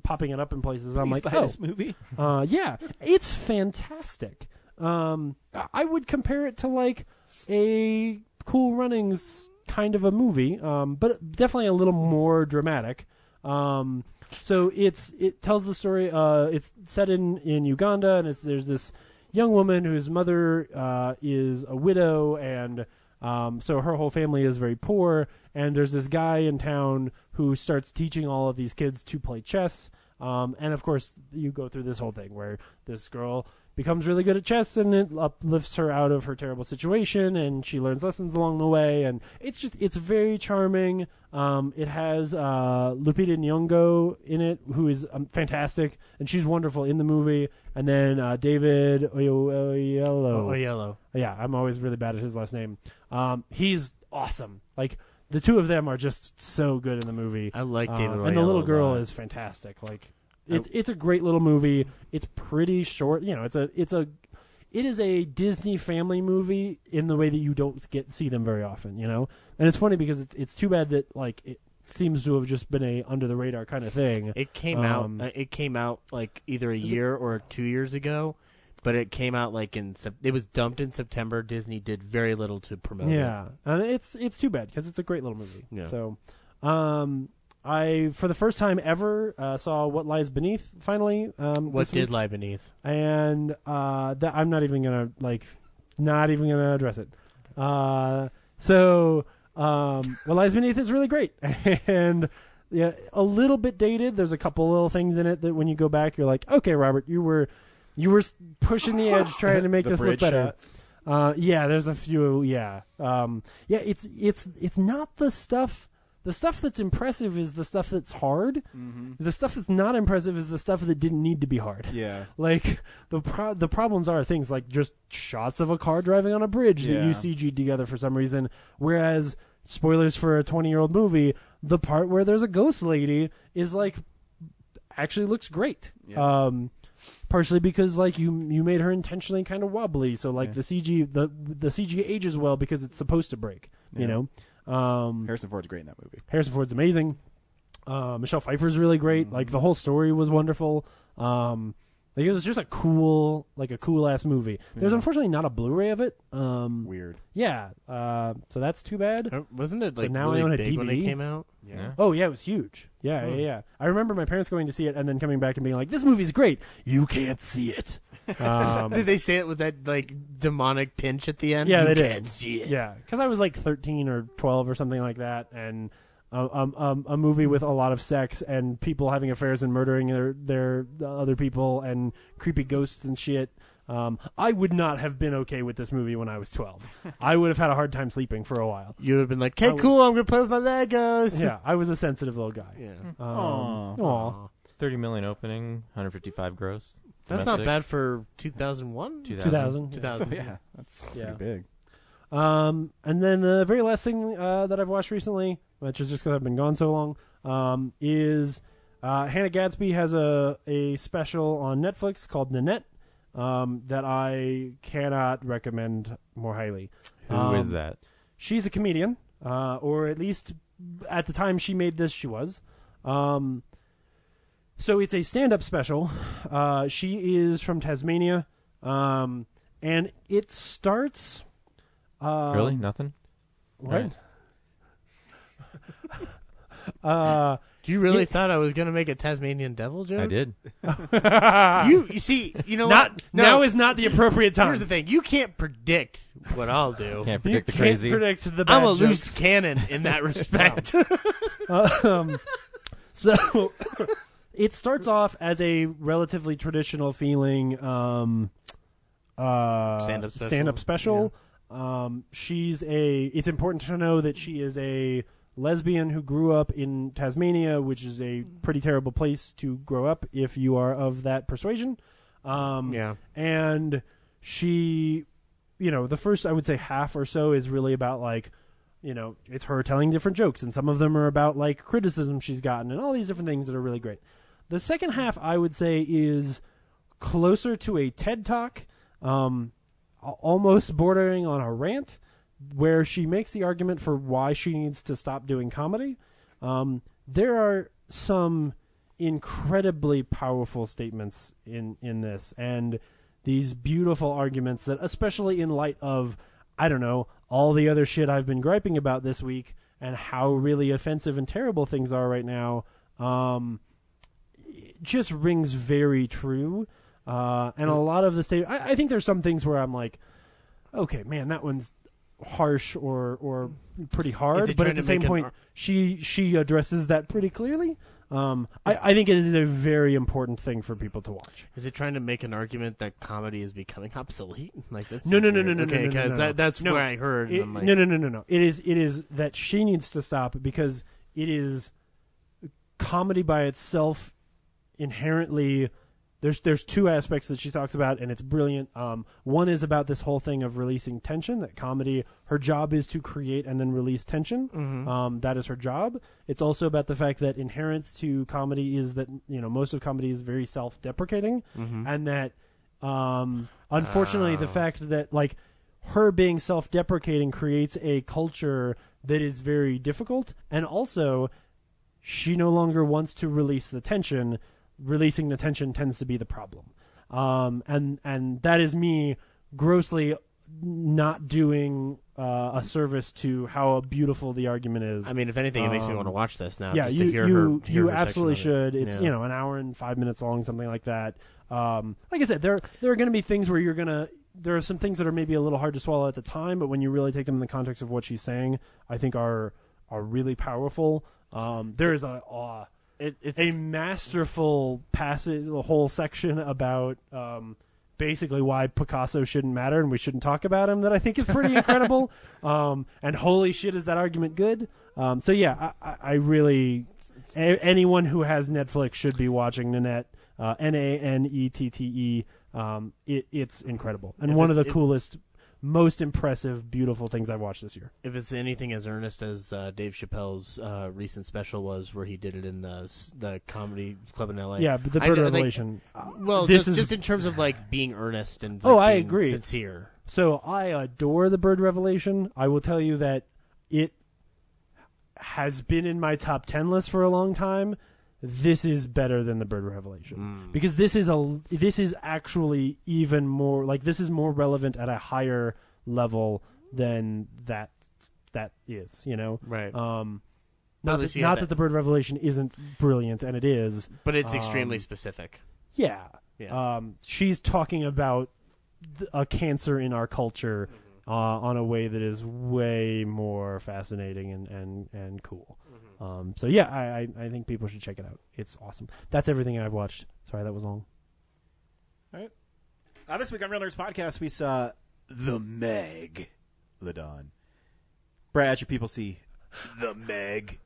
popping it up in places. I'm like,
buy this movie.
Yeah, it's fantastic. I would compare it to like a Cool Runnings kind of a movie, but definitely a little more dramatic. So it tells the story. It's set in Uganda, and there's this young woman whose mother is a widow, and so her whole family is very poor. And there's this guy in town who starts teaching all of these kids to play chess. And of course, you go through this whole thing where this girl becomes really good at chess, and it uplifts her out of her terrible situation, and she learns lessons along the way, and it's very charming. It has Lupita Nyong'o in it, who is fantastic, and she's wonderful in the movie. And then David Oyelowo. Yeah, I'm always really bad at his last name. He's awesome. Like, the two of them are just so good in the movie.
I like David Oyelowo
and the little
a
girl
lot.
is fantastic. Like, it's a great little movie. It's pretty short. It is a Disney family movie in the way that you don't see them very often. And it's funny because it's too bad that like it seems to have just been a under the radar kind of thing.
It came out. It came out like either a year or 2 years ago, but it came out like it was dumped in September. Disney did very little to promote it.
Yeah, and it's too bad because it's a great little movie.
Yeah.
So, I for the first time ever saw What Lies Beneath. Finally,
What did lie beneath?
And that I'm not even gonna address it. So What Lies Beneath is really great, and yeah, a little bit dated. There's a couple little things in it that when you go back, you're like, okay, Robert, you were pushing the edge trying to make this look better. Yeah, there's a few. Yeah, it's not the stuff. The stuff that's impressive is the stuff that's hard. Mm-hmm. The stuff that's not impressive is the stuff that didn't need to be hard.
Yeah.
Like, the problems are things like just shots of a car driving on a bridge that you CG'd together for some reason. Whereas, spoilers for a 20-year-old movie, the part where there's a ghost lady is like, actually looks great. Yeah. Partially because like you made her intentionally kind of wobbly. So like the CG ages well because it's supposed to break, you know?
Harrison Ford's great in that movie.
Harrison Ford's amazing. Michelle Pfeiffer's really great. Like, the whole story was wonderful. Like, it was just a cool ass movie. There's unfortunately not a Blu-ray of it.
Weird.
Yeah. So that's too bad.
Wasn't it like
now
really
I own a
big
DVD
when it came out?
Yeah.
Oh yeah, it was huge. Yeah. I remember my parents going to see it and then coming back and being like, "This movie's great. You can't see it."
Did they say it with that like demonic pinch at the end?
Yeah,
you
they
can't
did.
see it.
Yeah, because I was like 13 or 12 or something like that, and a movie with a lot of sex and people having affairs and murdering their other people and creepy ghosts and shit. I would not have been okay with this movie when I was 12. I would have had a hard time sleeping for a while.
You would have been like, "Hey, cool, I'm gonna play with my Legos."
Yeah, I was a sensitive little guy.
Yeah.
Aw.
30 million opening, 155 gross.
That's not bad for 2001?
2000.
Yeah, that's pretty big.
And then the very last thing that I've watched recently, which is just because I've been gone so long, is Hannah Gadsby has a special on Netflix called Nanette that I cannot recommend more highly.
Who is that?
She's a comedian, or at least at the time she made this, she was. So it's a stand-up special. She is from Tasmania, and it starts...
really? Nothing?
What?
Right.
You really thought I was going to make a Tasmanian devil joke?
I did.
You see, you know
Not
what?
now is not the appropriate time.
Here's the thing: you can't predict what I'll do.
Can't predict the
You
crazy.
Can't predict the bad
I'm a
jokes.
loose cannon in that respect.
So it starts off as a relatively traditional feeling stand-up special. It's important to know that she is a lesbian who grew up in Tasmania, which is a pretty terrible place to grow up if you are of that persuasion. And she, the first, I would say, half or so is really about like, it's her telling different jokes, and some of them are about like criticism she's gotten and all these different things that are really great. The second half, I would say, is closer to a TED Talk, almost bordering on a rant, where she makes the argument for why she needs to stop doing comedy. There are some incredibly powerful statements in this, and these beautiful arguments that, especially in light of, I don't know, all the other shit I've been griping about this week and how really offensive and terrible things are right now, it just rings very true. And a lot of the I think there's some things where I'm like, okay, man, that one's harsh or pretty hard, but at the same point, she addresses that pretty clearly. I think it is a very important thing for people to watch.
Is it trying to make an argument that comedy is becoming obsolete? Like that's
No.
Okay,
No.
that's
No.
where I heard.
No. It is that she needs to stop because it is comedy by itself inherently. There's two aspects that she talks about, and it's brilliant. One is about this whole thing of releasing tension, that comedy, her job is to create and then release tension.
Mm-hmm.
That is her job. It's also about the fact that inherent to comedy is that, most of comedy is very self-deprecating, and that, unfortunately, the fact that, like, her being self-deprecating creates a culture that is very difficult, and also, she no longer wants to release the tension. Releasing the tension tends to be the problem. And that is me grossly not doing a service to how beautiful the argument is.
I mean, if anything, it makes me want to watch this now.
Yeah,
just to hear her.
You absolutely should. It's an hour and 5 minutes long, something like that. Like I said, there are going to be things where there are some things that are maybe a little hard to swallow at the time, but when you really take them in the context of what she's saying, I think are really powerful. There is it's a masterful passage, the whole section about basically why Picasso shouldn't matter and we shouldn't talk about him, that I think is pretty incredible. And holy shit, is that argument good? So yeah, I really, anyone who has Netflix should be watching Nanette, Nanette. It's incredible and one of the coolest, most impressive, beautiful things I've watched this year.
If it's anything as earnest as Dave Chappelle's recent special was, where he did it in the comedy club in LA.
Yeah, but the Bird Revelation.
Just in terms of like being earnest and
I
being
agree,
sincere.
So I adore the Bird Revelation. I will tell you that it has been in my top 10 list for a long time. This is better than the Bird Revelation because this is actually even more, like, this is more relevant at a higher level than that is,
right?
Not that the Bird Revelation isn't brilliant, and it is,
but it's extremely specific.
Yeah. She's talking about a cancer in our culture on a way that is way more fascinating and cool. So yeah, I think people should check it out. It's awesome. That's everything I've watched. Sorry, that was long.
All right. This week on Real Nerds Podcast, we saw The Meg. Ladon. Brad, how'd your people see The Meg?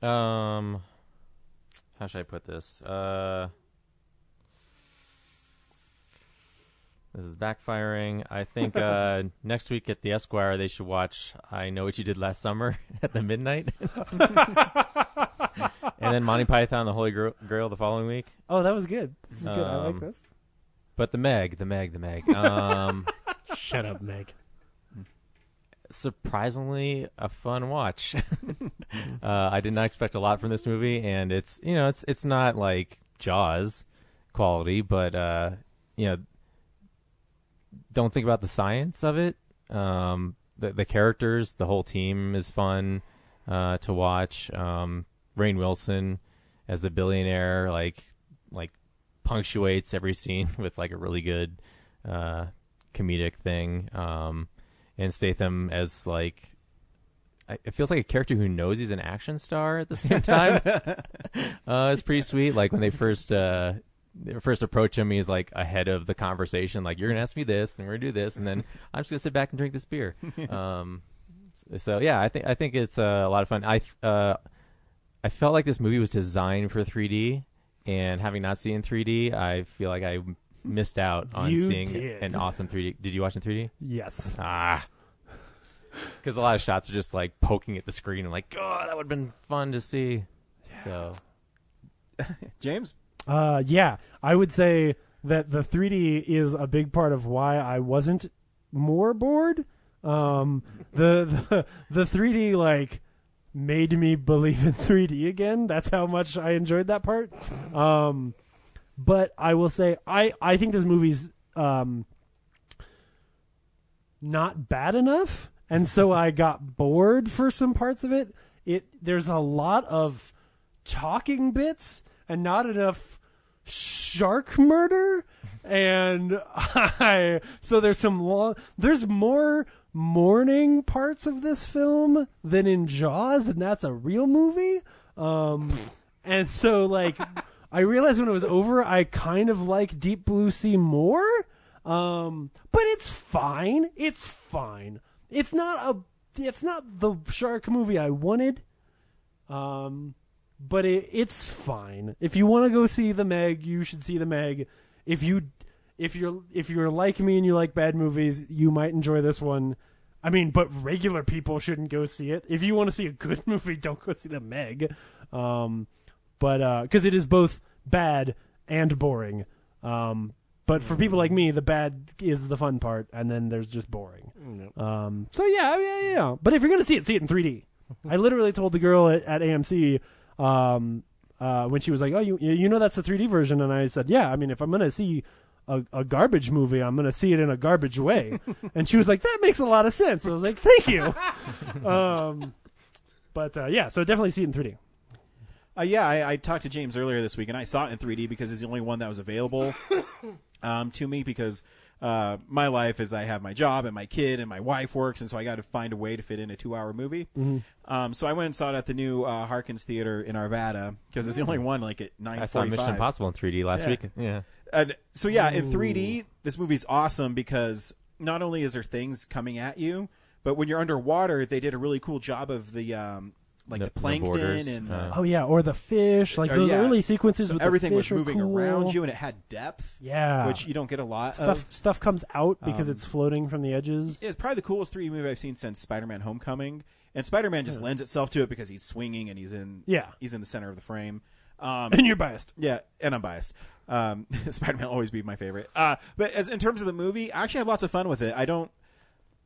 How should I put this? This is backfiring. I think next week at the Esquire, they should watch I Know What You Did Last Summer at the midnight. And then Monty Python, The Holy Grail the following week.
Oh, that was good. This is good. I like this.
But the Meg.
Shut up, Meg.
Surprisingly a fun watch. I did not expect a lot from this movie, and it's not like Jaws quality, but don't think about the science of it. The characters, the whole team is fun to watch. Rainn Wilson as the billionaire, like punctuates every scene with like a really good comedic thing. And Statham as like, it feels like a character who knows he's an action star at the same time. It's pretty sweet. Like when they first approach him, he's like ahead of the conversation. Like, you're gonna ask me this, and we're gonna do this, and then I'm just gonna sit back and drink this beer. So yeah, I think it's a lot of fun. I felt like this movie was designed for 3D, and having not seen 3D, I feel like I missed out on seeing an awesome 3D. Did you watch in 3D?
Yes.
Because a lot of shots are just like poking at the screen and like, oh, that would have been fun to see. Yeah. So,
James?
Yeah, I would say that the 3D is a big part of why I wasn't more bored. The 3D like made me believe in 3D again. That's how much I enjoyed that part. But I will say I think this movie's not bad enough, and so I got bored for some parts of it. There's a lot of talking bits and not enough shark murder, and so there's more mourning parts of this film than in Jaws, and that's a real movie. And so like I realized when it was over, I kind of like Deep Blue Sea more. But it's fine. It's fine. It's not the shark movie I wanted. But it's fine. If you want to go see The Meg, you should see The Meg. If you're like me and you like bad movies, you might enjoy this one. I mean, but regular people shouldn't go see it. If you want to see a good movie, don't go see The Meg. But because it is both bad and boring. But for people like me, the bad is the fun part, and then there's just boring. So yeah. But if you're gonna see it in 3D. I literally told the girl at AMC when she was like, "Oh, you know that's the 3D version," and I said, "Yeah. I mean, if I'm gonna see a garbage movie, I'm gonna see it in a garbage way." And she was like, "That makes a lot of sense." I was like, "Thank you." Yeah, so definitely see it in 3D.
I talked to James earlier this week, and I saw it in 3D because it's the only one that was available to me because my life is I have my job and my kid and my wife works, and so I got to find a way to fit in a 2-hour movie. Mm-hmm. So I went and saw it at the new Harkins Theater in Arvada because it's the only one like at 9:45.
I saw Mission Impossible in 3D last week. Yeah.
In 3D, this movie's awesome because not only is there things coming at you, but when you're underwater, they did a really cool job of the plankton and
or the fish, like those early sequences with
everything
the fish
was moving
cool.
around you, and it had depth.
Yeah,
which you don't get a lot.
Stuff comes out because it's floating from the edges.
It's probably the coolest 3D movie I've seen since Spider-Man: Homecoming, and Spider-Man just lends itself to it because he's swinging and he's in the center of the frame.
And you're biased.
Yeah, and I'm biased. Spider-Man will always be my favorite. But in terms of the movie, I actually had lots of fun with it.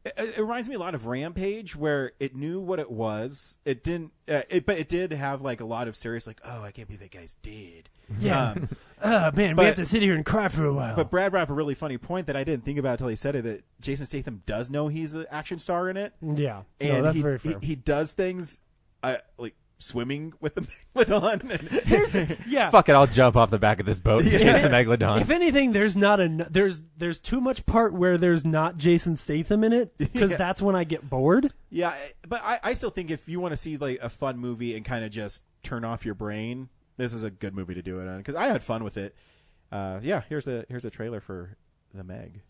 It reminds me a lot of Rampage, where it knew what it was. It didn't, but it did have like a lot of serious, like, oh, I can't believe that guy's dead.
Yeah. Man, we have to sit here and cry for a while.
But Brad brought up a really funny point that I didn't think about until he said it, that Jason Statham does know he's an action star in it.
Yeah.
And
that's very fair.
He does things like swimming with the Megalodon.
Fuck it, I'll jump off the back of this boat and chase the Megalodon.
If anything, there's too much part where there's not Jason Statham in it, because that's when I get bored.
Yeah, but I still think if you want to see like a fun movie and kind of just turn off your brain, this is a good movie to do it on, because I had fun with it. Here's a trailer for The Meg.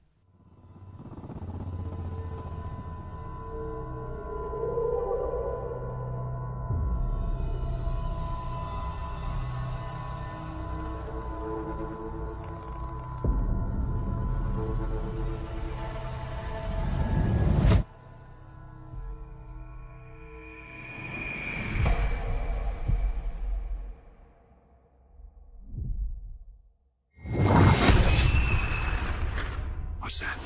What's that?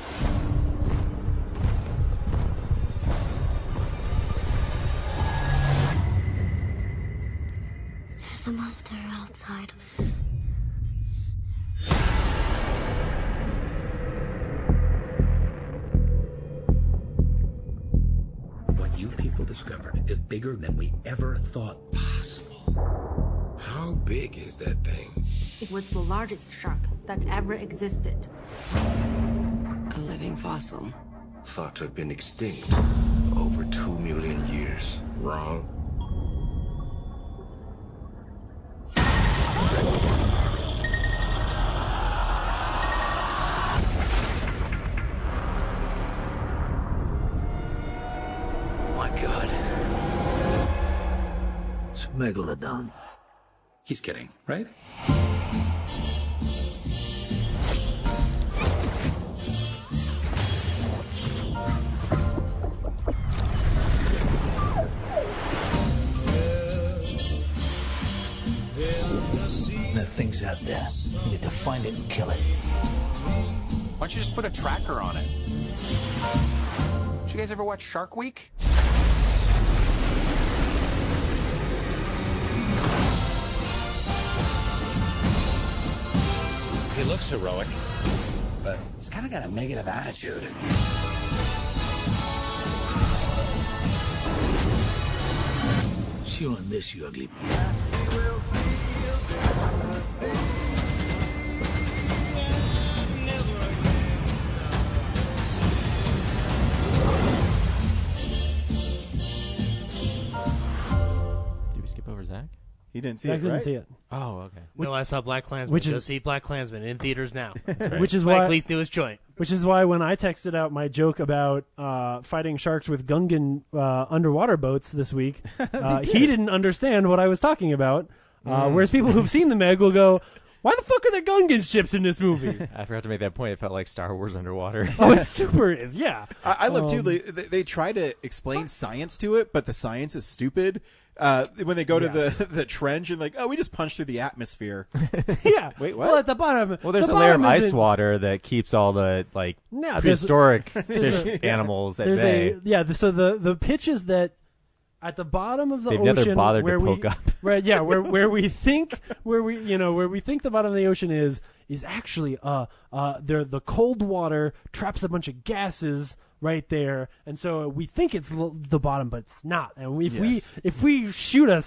There's a monster outside.
What you people discovered is bigger than we ever thought possible. How big is that thing?
It was the largest shark that ever existed.
A living fossil.
Thought to have been extinct for over 2 million years. Wrong.
My God. It's a megalodon.
He's kidding, right?
That thing's out there. You need to find it and kill it.
Why don't you just put a tracker on it? Did you guys ever watch Shark Week?
He looks heroic, but he's kind of got a negative attitude. Chew on this, you ugly.
Did we skip over Zach?
He didn't see
Zach
it,
didn't
right?
see it.
Oh, okay.
No, I saw Black Klansman.
Which is-
Go see Black Klansman in theaters now.
Which is
Spike
why
Lee's newest joint.
Which is why when I texted out my joke about fighting sharks with Gungan underwater boats this week, he didn't understand what I was talking about. Whereas people who've seen the Meg will go, "Why the fuck are there Gungan ships in this movie?"
I forgot to make that point. It felt like Star Wars underwater.
Oh, it super is, yeah.
I love too. They try to explain science to it, but the science is stupid. When they go to the trench and like, oh, we just punched through the atmosphere.
Yeah.
Wait, what?
Well, at the bottom.
Well, there's
the
a layer of
bottom
ice
isn't-
water that keeps all the like
No, there's a-
prehistoric
there's
fish
a-
animals at
There's
bay.
so the pitch is that at the bottom of the
They've
ocean,
never bothered
where
to
we,
poke up.
right? Yeah, where we think where we think the bottom of the ocean is actually the cold water traps a bunch of gases right there, and so we think it's the bottom, but it's not. And if we shoot a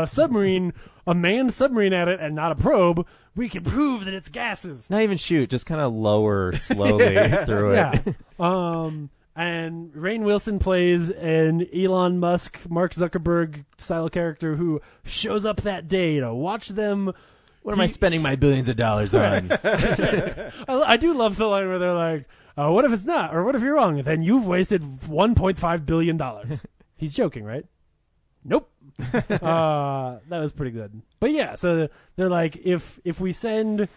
submarine, a manned submarine at it, and not a probe, we can prove that it's gases.
Not even shoot, just kind of lower slowly through it.
Yeah. And Rainn Wilson plays an Elon Musk, Mark Zuckerberg style character who shows up that day to watch them.
What am I spending my billions of dollars on?
I do love the line where they're like, what if it's not? Or what if you're wrong? Then you've wasted $1.5 billion. He's joking, right? Nope. That was pretty good. But yeah, so they're like, if we send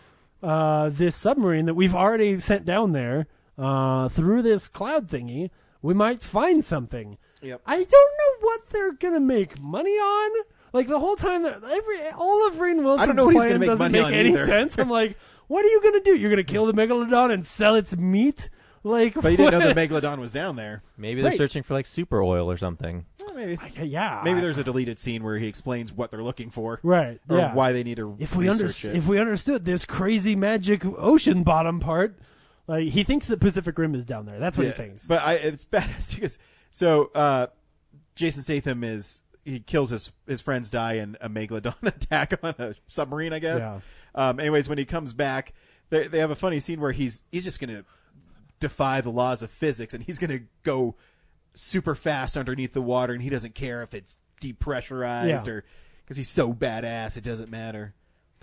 this submarine that we've already sent down there through this cloud thingy, we might find something.
Yep.
I don't know what they're gonna make money on. Like the whole time, all of Rainn Wilson's
know what he's
plan
gonna make
doesn't
money
make
on
any
either.
sense. I'm like, what are you gonna do? You're gonna kill the megalodon and sell its meat? Like,
But you didn't know the megalodon was down there.
Maybe they're
Right.
searching for like super oil or something.
Maybe.
Yeah.
Maybe there's a deleted scene where he explains what they're looking for,
Right.
Or
yeah.
why they need to
if we
research it.
if we understood this crazy magic ocean bottom part, like he thinks the Pacific Rim is down there. That's what he thinks.
But it's badass because Jason Statham he kills his friends die in a megalodon attack on a submarine, I guess.
Yeah.
Anyways, when he comes back, they have a funny scene where he's just gonna defy the laws of physics and he's gonna go super fast underneath the water and he doesn't care if it's depressurized or because he's so badass it doesn't matter.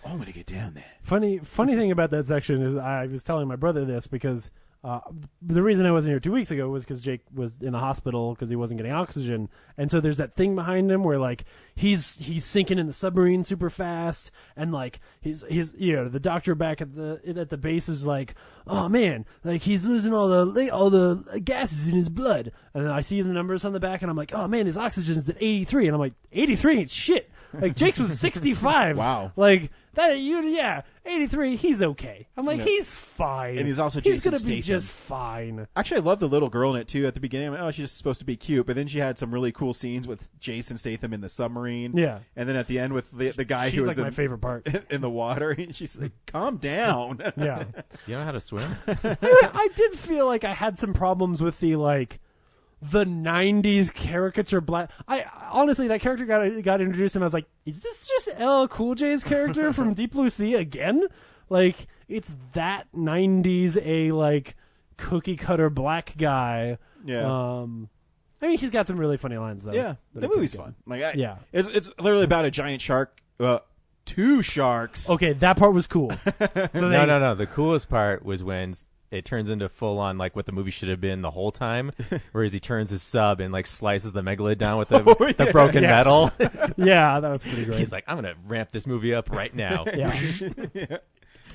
Oh, I'm gonna get down there.
Funny thing about that section is I was telling my brother this because the reason I wasn't here 2 weeks ago was because Jake was in the hospital because he wasn't getting oxygen, and so there's that thing behind him where like he's sinking in the submarine super fast, and like his the doctor back at the base is like, oh man, like he's losing all the gases in his blood, and I see the numbers on the back, and I'm like, oh man, his oxygen's at 83, and I'm like, 83 ain't shit. Like Jake's was 65.
Wow.
Like that 83, he's okay. I'm like, he's fine.
And he's also
he's
Jason
gonna be
Statham.
just fine.
Actually, I love the little girl in it too. At the beginning, I'm like, oh, she's just supposed to be cute, but then she had some really cool scenes with Jason Statham in the submarine.
Yeah.
And then at the end with the guy
She's
who
like
was
my favorite part.
in the water, and she's like, "Calm down."
Yeah.
You know how to swim?
I did feel like I had some problems with the the '90s caricature black. I honestly, that character got introduced, and I was like, is this just LL Cool J's character from Deep Blue Sea again? Like, it's that '90s like cookie cutter black guy.
Yeah.
I mean, he's got some really funny lines though.
Yeah, the movie's fun.
Yeah,
it's literally about a giant shark. 2 sharks.
Okay, that part was cool. So
No. The coolest part was when it turns into full on like what the movie should have been the whole time, whereas he turns his sub and like slices the megalodon with the broken metal.
Yeah, that was pretty great.
He's like, I'm gonna ramp this movie up right now.
Yeah.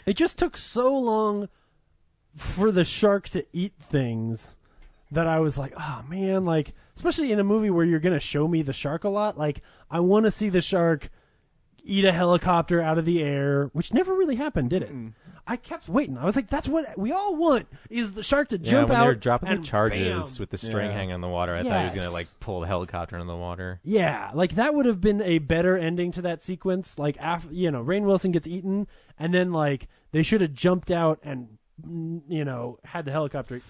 It just took so long for the shark to eat things that I was like, oh man, like especially in a movie where you're gonna show me the shark a lot, like I want to see the shark eat a helicopter out of the air, which never really happened, did it? I kept waiting. I was like, that's what we all want, is the shark to jump
when
out.
They were dropping
and
the charges
bam.
with the string hanging on the water. I thought he was going to like pull the helicopter in the water.
Yeah, like that would have been a better ending to that sequence. Like after, Rainn Wilson gets eaten, and then like they should have jumped out and had the helicopter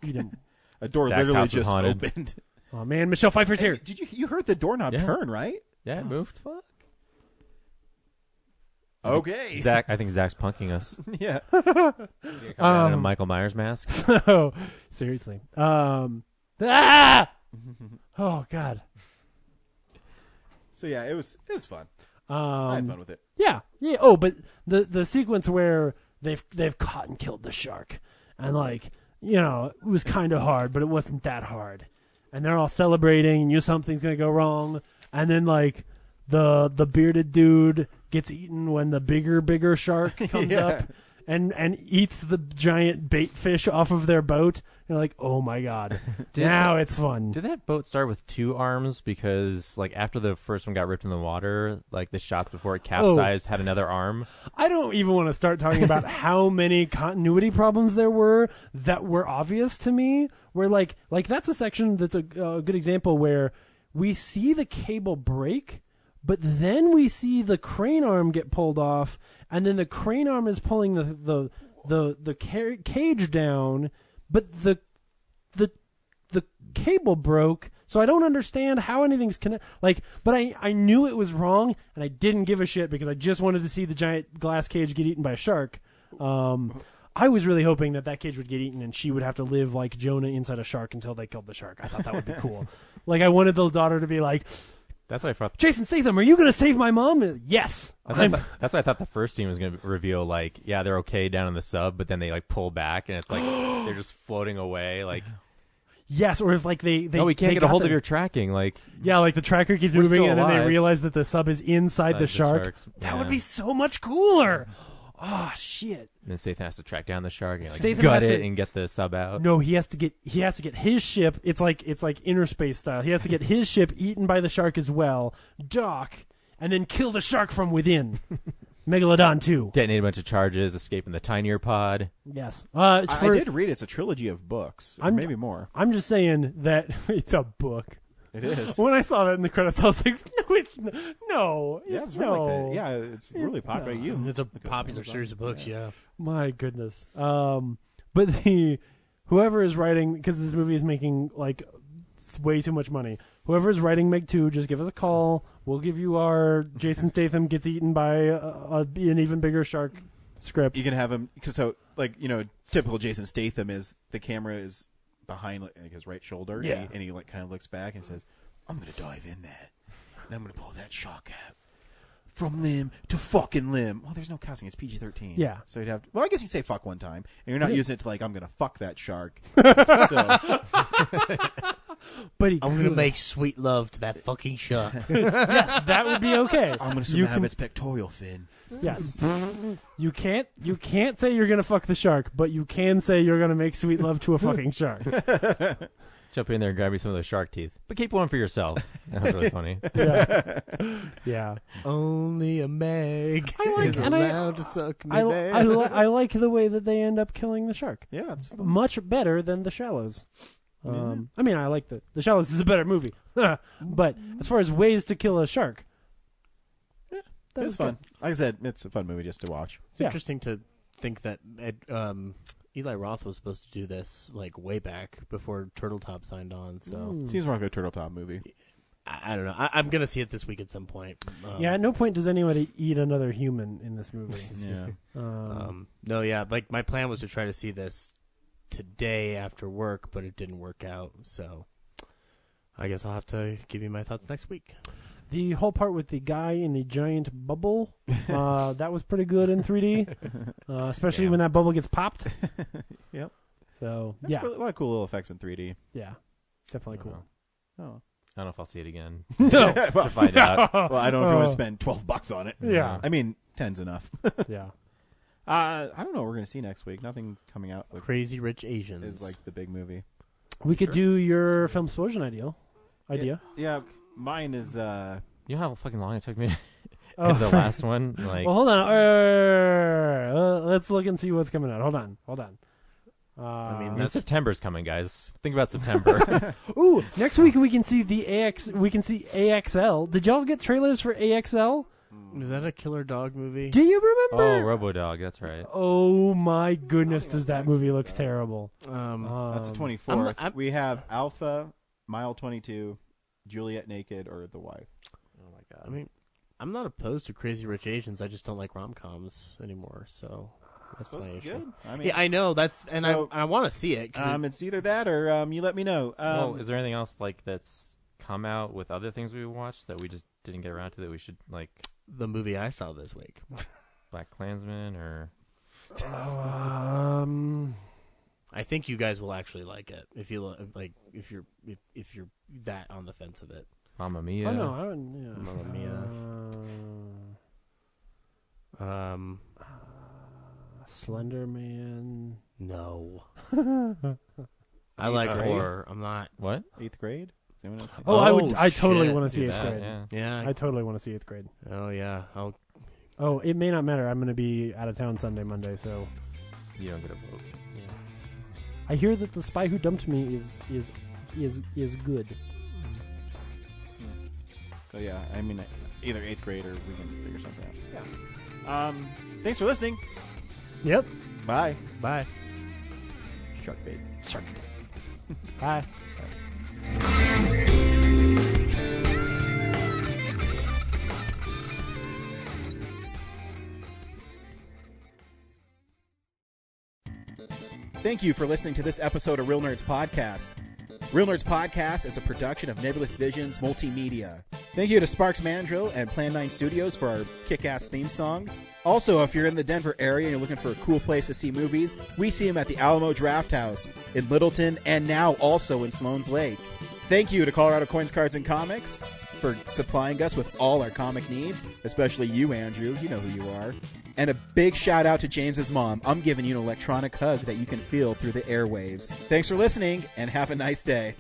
eat him.
A door
Zach's
literally
house is
just
haunted.
opened.
Oh man, Michelle Pfeiffer's here.
Did you heard the doorknob turn, right?
Yeah, it moved.
Fuck. Okay.
I think Zach's punking us.
Yeah.
In a Michael Myers mask.
So seriously. Oh God.
So yeah, it was fun. I had fun with it.
Yeah. Oh, but the sequence where they've caught and killed the shark, and like it was kind of hard, but it wasn't that hard, and they're all celebrating, and something's gonna go wrong, and then like the bearded dude gets eaten when the bigger shark comes up and eats the giant bait fish off of their boat. You're like, oh my God, now it's fun.
Did that boat start with 2 arms? Because like after the first one got ripped in the water, like the shots before it capsized had another arm.
I don't even want to start talking about how many continuity problems there were that were obvious to me. Where like that's a section that's a good example where we see the cable break, but then we see the crane arm get pulled off, and then the crane arm is pulling the cage down, but the cable broke, so I don't understand how anything's connected. But I knew it was wrong, and I didn't give a shit because I just wanted to see the giant glass cage get eaten by a shark. I was really hoping that cage would get eaten and she would have to live like Jonah inside a shark until they killed the shark. I thought that would be cool. Like I wanted the daughter to be like,
that's what I thought.
Jason Statham, are you going to save my mom? Yes.
That's what I thought the first scene was going to reveal. Like, yeah, they're okay down in the sub, but then they like pull back and it's like they're just floating away. Like,
yes, or if like they
we can't get a hold of your tracking. Like,
yeah, like the tracker keeps moving and then they realize that the sub is inside the shark. That would be so much cooler. Oh shit!
And then Statham has to track down the shark and
Statham
gut it and get the sub out.
No, he has to get his ship. It's like Inner Space style. He has to get his ship eaten by the shark as well, dock, and then kill the shark from within. Megalodon 2.
Detonate a bunch of charges, escape in the tinier pod.
Yes.
I did read it's a trilogy of books, maybe more.
I'm just saying that it's a book.
It is.
When I saw that in the credits, I was like, no.
Yeah, it's really it's really popular.
It's a popular series of books, yeah.
My goodness. But whoever is writing, because this movie is making like way too much money, whoever is writing Meg 2, just give us a call. We'll give you our Jason Statham gets eaten by an even bigger shark script.
You can have him, because typical Jason Statham is the camera is behind like his right shoulder, and he like kind of looks back and says, "I'm gonna dive in that, and I'm gonna pull that shark out from limb to fucking limb." Well, there's no cussing; it's PG-13.
Yeah,
so you'd have. Well, I guess you say "fuck" one time, and you're not using it to like, "I'm gonna fuck that shark."
But
I'm gonna make sweet love to that fucking shark.
Yes, that would be okay.
I'm gonna stab its pectoral fin.
Yes. You can't say you're gonna fuck the shark, but you can say you're gonna make sweet love to a fucking shark.
Jump in there and grab me some of those shark teeth, but keep one for yourself. That was really funny.
Yeah.
Only a Meg is allowed to suck me.
I like the way that they end up killing the shark.
Yeah, it's
much better than The Shallows. I mean, I like The Shallows is a better movie, but as far as ways to kill a shark.
It was fun. Like I said, it's a fun movie just to watch.
It's interesting to think that Eli Roth was supposed to do this like way back before Turtle Top signed on. So
seems more like a Turtle Top movie.
I don't know. I'm gonna see it this week at some point.
Yeah, at no point does anybody eat another human in this movie.
No, yeah. Like my plan was to try to see this today after work, but it didn't work out. So I guess I'll have to give you my thoughts next week.
The whole part with the guy in the giant bubble, that was pretty good in 3D, especially when that bubble gets popped.
Yep.
So,
That's a lot of cool little effects in 3D.
Yeah, definitely cool.
Oh.
I don't know if I'll see it again.
No.
To find out.
Well, I don't know if you want to spend $12 on it.
Yeah.
I mean, 10's enough.
Yeah.
I don't know what we're going to see next week. Nothing coming out.
Crazy Rich Asians
is like the big movie.
We could do your film explosion idea.
Yeah, mine is...
You know how fucking long it took me
Oh,
the last one? Like,
well, hold on. Let's look and see what's coming out. Hold on.
I mean, September's coming, guys. Think about September.
Ooh, next week we can see We can see AXL. Did y'all get trailers for AXL?
Is that a killer dog movie?
Do you remember?
Oh, RoboDog. That's right.
Oh my goodness, does that movie look terrible?
That's the 24th. We have Alpha, Mile 22, Juliet Naked, or The Wife.
Oh my god.
I mean, I'm not opposed to Crazy Rich Asians. I just don't like rom-coms anymore. So that's my issue.
Good. I mean,
yeah, I know I want to see it.
It's either that or you let me know.
Well, is there anything else like that's come out with other things we watched that we just didn't get around to that we should like?
The movie I saw this week,
Black Klansman, or
I think you guys will actually like it if you like if you're that on the fence of it.
Mamma Mia.
Oh no, I wouldn't. Yeah.
Mamma Mia.
Slender Man.
No. I like horror. I'm not.
What?
8th Grade?
Oh, I totally want to see 8th Grade.
Yeah.
I totally want to see 8th Grade.
Oh yeah.
Oh, it may not matter. I'm going to be out of town Sunday, Monday, so
you don't get a vote.
Yeah. I hear that The Spy Who Dumped Me is good.
So yeah, I mean, either 8th Grade or we can figure something out.
Yeah.
Thanks for listening.
Yep.
Bye.
Bye.
Shark bait. Shark attack.
Bye.
Thank you for listening to this episode of Real Nerds Podcast. Real Nerds Podcast is a production of Nebulous Visions Multimedia. Thank you to Sparks Mandrill and Plan 9 Studios for our kick-ass theme song. Also, if you're in the Denver area and you're looking for a cool place to see movies, we see them at the Alamo Drafthouse in Littleton and now also in Sloan's Lake. Thank you to Colorado Coins, Cards, and Comics for supplying us with all our comic needs, especially you, Andrew. You know who you are. And a big shout out to James's mom. I'm giving you an electronic hug that you can feel through the airwaves. Thanks for listening, and have a nice day.